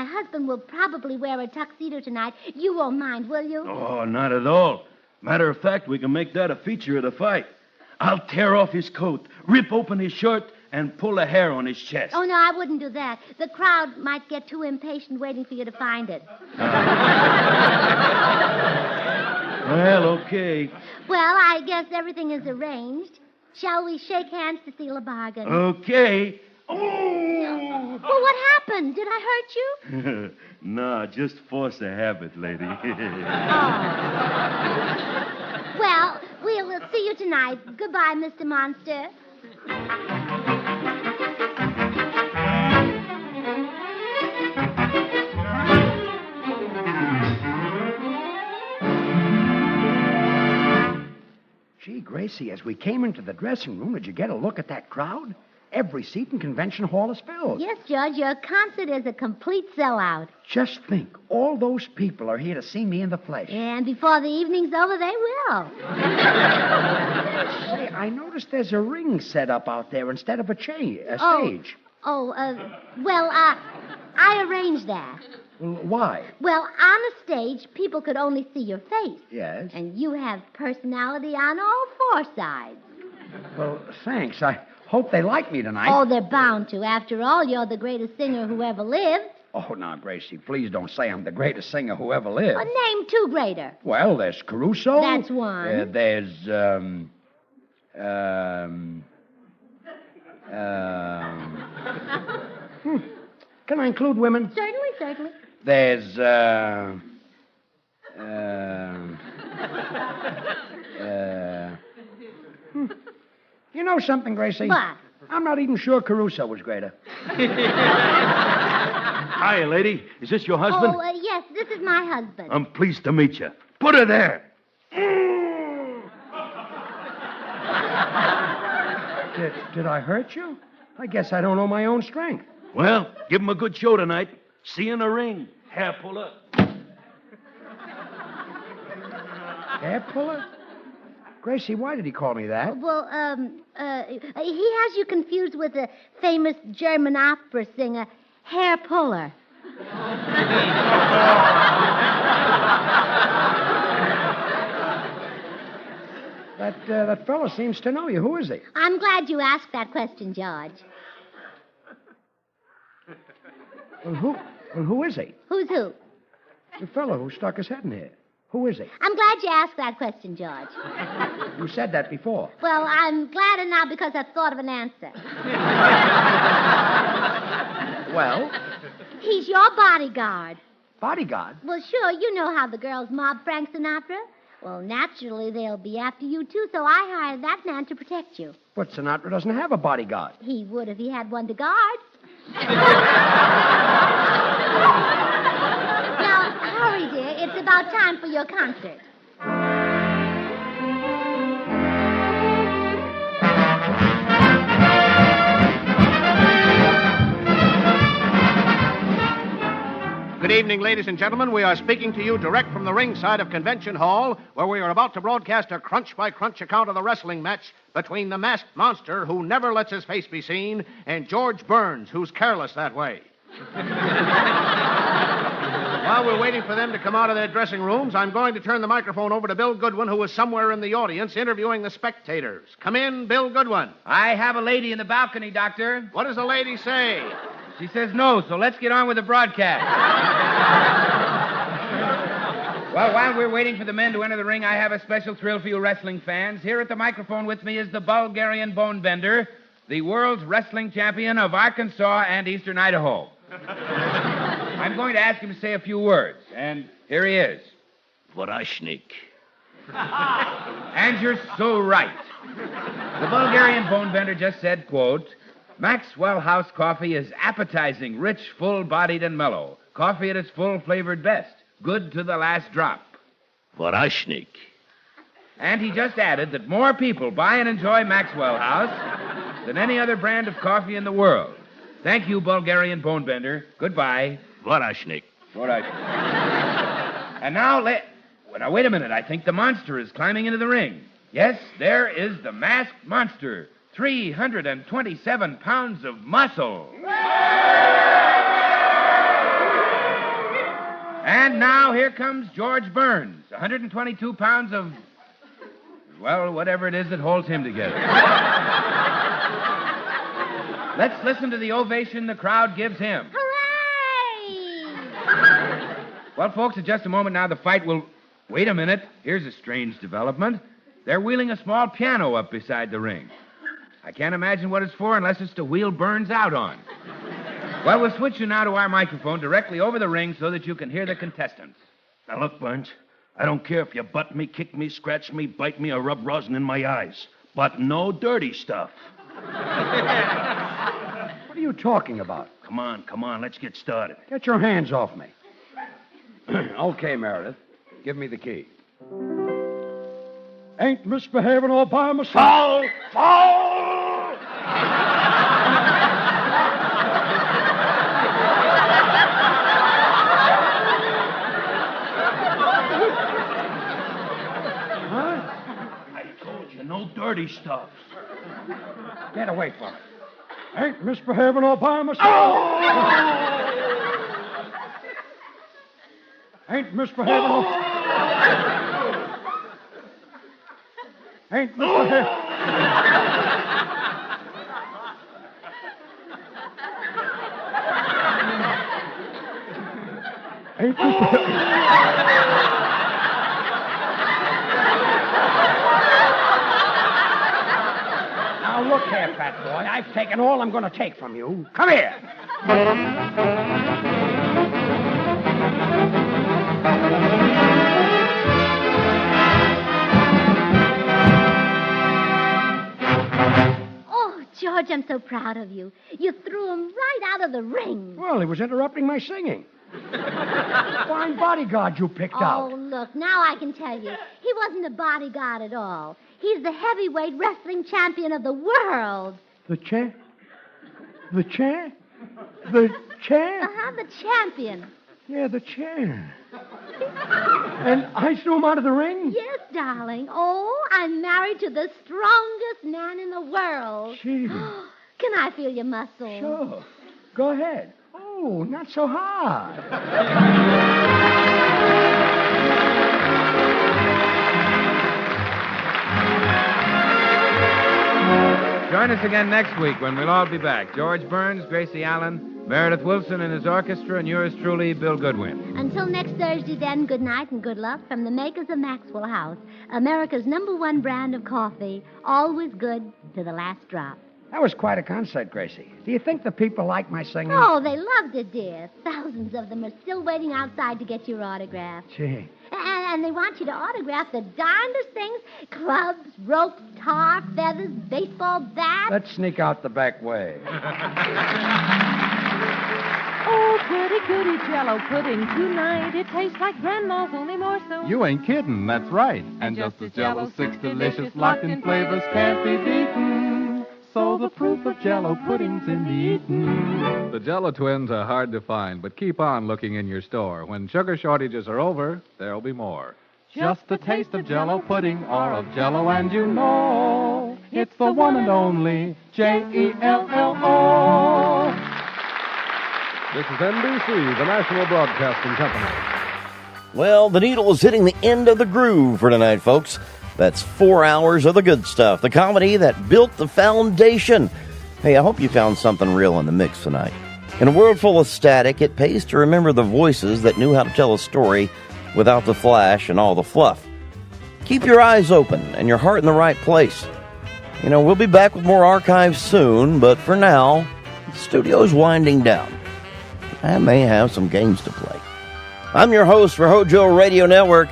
husband will probably wear a tuxedo tonight. You won't mind, will you? Oh, not at all. Matter of fact, we can make that a feature of the fight. I'll tear off his coat, rip open his shirt, and pull a hair on his chest. Oh, no, I wouldn't do that. The crowd might get too impatient waiting for you to find it. Well, okay. Well, I guess everything is arranged. Shall we shake hands to seal a bargain? Okay. Oh! Well, what happened? Did I hurt you? No, just force a habit, lady. Well, we'll see you tonight. Goodbye, Mr. Monster. Gee, Gracie, as we came into the dressing room, did you get a look at that crowd? Every seat in Convention Hall is filled. Yes, George, your concert is a complete sellout. Just think, all those people are here to see me in the flesh. And before the evening's over, they will. Say, I noticed there's a ring set up out there instead of a stage. I arranged that. Why? Well, on a stage, people could only see your face. Yes? And you have personality on all four sides. Well, thanks. I hope they like me tonight. Oh, they're bound to. After all, you're the greatest singer who ever lived. Oh, now, Gracie, please don't say I'm the greatest singer who ever lived. Well, name two greater. Well, there's Caruso. That's one. There's, Can I include women? Certainly. There's, You know something, Gracie? What? I'm not even sure Caruso was greater. Hi, lady. Is this your husband? Oh, yes, this is my husband. I'm pleased to meet you. Put her there. Did I hurt you? I guess I don't know my own strength. Well, give him a good show tonight. See you in the ring. Hair puller. Hair puller? Gracie, why did he call me that? Well, he has you confused with a famous German opera singer, Hair Puller. That fellow seems to know you. Who is he? I'm glad you asked that question, George. Well, who is he? Who's who? The fellow who stuck his head in here. Who is he? I'm glad you asked that question, George. You said that before. Well, I'm gladder now because I've thought of an answer. Well? He's your bodyguard. Bodyguard? Well, sure, you know how the girls mob Frank Sinatra. Well, naturally, they'll be after you, too, so I hired that man to protect you. But Sinatra doesn't have a bodyguard. He would if he had one to guard. Now, hurry, dear. It's about time for your concert. Good evening, ladies and gentlemen. We are speaking to you direct from the ringside of Convention Hall, where we are about to broadcast a crunch-by-crunch account of the wrestling match between the masked monster, who never lets his face be seen, and George Burns, who's careless that way. While we're waiting for them to come out of their dressing rooms, I'm going to turn the microphone over to Bill Goodwin, who is somewhere in the audience interviewing the spectators. Come in, Bill Goodwin. I have a lady in the balcony, Doctor. What does the lady say? She says no, so let's get on with the broadcast. Well, while we're waiting for the men to enter the ring, I have a special thrill for you wrestling fans. Here at the microphone with me is the Bulgarian Bone Bender, the world's wrestling champion of Arkansas and Eastern Idaho. I'm going to ask him to say a few words, and here he is. Vorashnik. And you're so right. The Bulgarian bone bender just said, quote, Maxwell House coffee is appetizing, rich, full-bodied, and mellow. Coffee at its full-flavored best. Good to the last drop. Vorashnik. And he just added that more people buy and enjoy Maxwell House than any other brand of coffee in the world. Thank you, Bulgarian bone bender. Goodbye. Vorashnik. And now, now, wait a minute. I think the monster is climbing into the ring. Yes, there is the masked monster. 327 pounds of muscle. And now here comes George Burns. 122 pounds of, well, whatever it is that holds him together. Let's listen to the ovation the crowd gives him. Hooray! Well, folks, in just a moment now, the fight will... Wait a minute. Here's a strange development. They're wheeling a small piano up beside the ring. I can't imagine what it's for unless it's to wheel Burns out on. Well, we'll switch you now to our microphone directly over the ring so that you can hear the contestants. Now, look, Burns. I don't care if you butt me, kick me, scratch me, bite me, or rub rosin in my eyes. But no dirty stuff. What are you talking about? Come on. Let's get started. Get your hands off me. Okay, Meredith. Give me the key. Ain't misbehaving all by myself. Foul! I told you, no dirty stuff. Get away from it. Ain't misbehaving all by myself. Ain't misbehaving all... Ain't misbehaving... Ain't misbehaving... Now, look here, fat boy. I've taken all I'm going to take from you. Come here. Oh, George, I'm so proud of you. You threw him right out of the ring. Well, he was interrupting my singing. Fine bodyguard you picked out. Oh, look, now I can tell you. He wasn't a bodyguard at all. He's the heavyweight wrestling champion of the world. The champ? The champ? The champ? Uh-huh, the champion. Yeah, the champ. And I threw him out of the ring? Yes, darling. Oh, I'm married to the strongest man in the world. Gee. Can I feel your muscles? Sure. Go ahead. Oh, not so hard. Join us again next week when we'll all be back. George Burns, Gracie Allen, Meredith Wilson and his orchestra, and yours truly, Bill Goodwin. Until next Thursday, then, good night and good luck from the makers of Maxwell House, America's #1 brand of coffee, always good to the last drop. That was quite a concert, Gracie. Do you think the people like my singing? Oh, they loved it, dear. Thousands of them are still waiting outside to get your autograph. Gee. And they want you to autograph the darndest things: clubs, ropes, tar, feathers, baseball bats. Let's sneak out the back way. Oh, pretty goody Jello pudding tonight. It tastes like Grandma's, only more so. You ain't kidding, that's right. And just as Jello's 6 delicious locked-in flavors can't be beaten, so the proof of Jello pudding's in the eating. The Jello twins are hard to find, but keep on looking in your store. When sugar shortages are over, there'll be more. Just a taste of Jello pudding or of Jello and you know it's the one and only Jello. This is NBC, the National Broadcasting Company. Well, the needle is hitting the end of the groove for tonight, folks. That's 4 hours of the good stuff, the comedy that built the foundation. Hey, I hope you found something real in the mix tonight. In a world full of static, it pays to remember the voices that knew how to tell a story without the flash and all the fluff. Keep your eyes open and your heart in the right place. You know, we'll be back with more archives soon, but for now, the studio's winding down. I may have some games to play. I'm your host for Hojo Radio Network.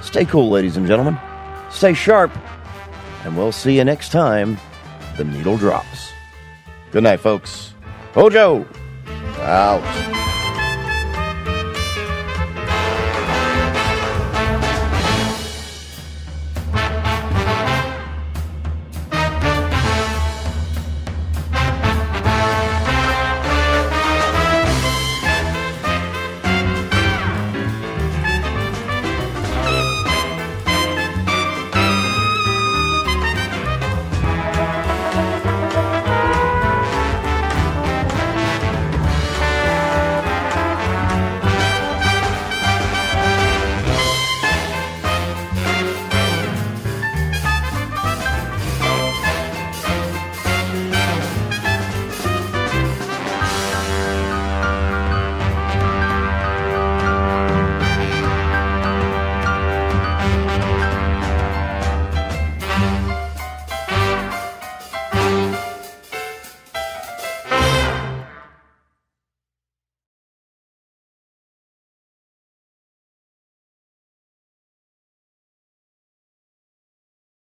Stay cool, ladies and gentlemen. Stay sharp. And we'll see you next time the needle drops. Good night, folks. Hojo, out.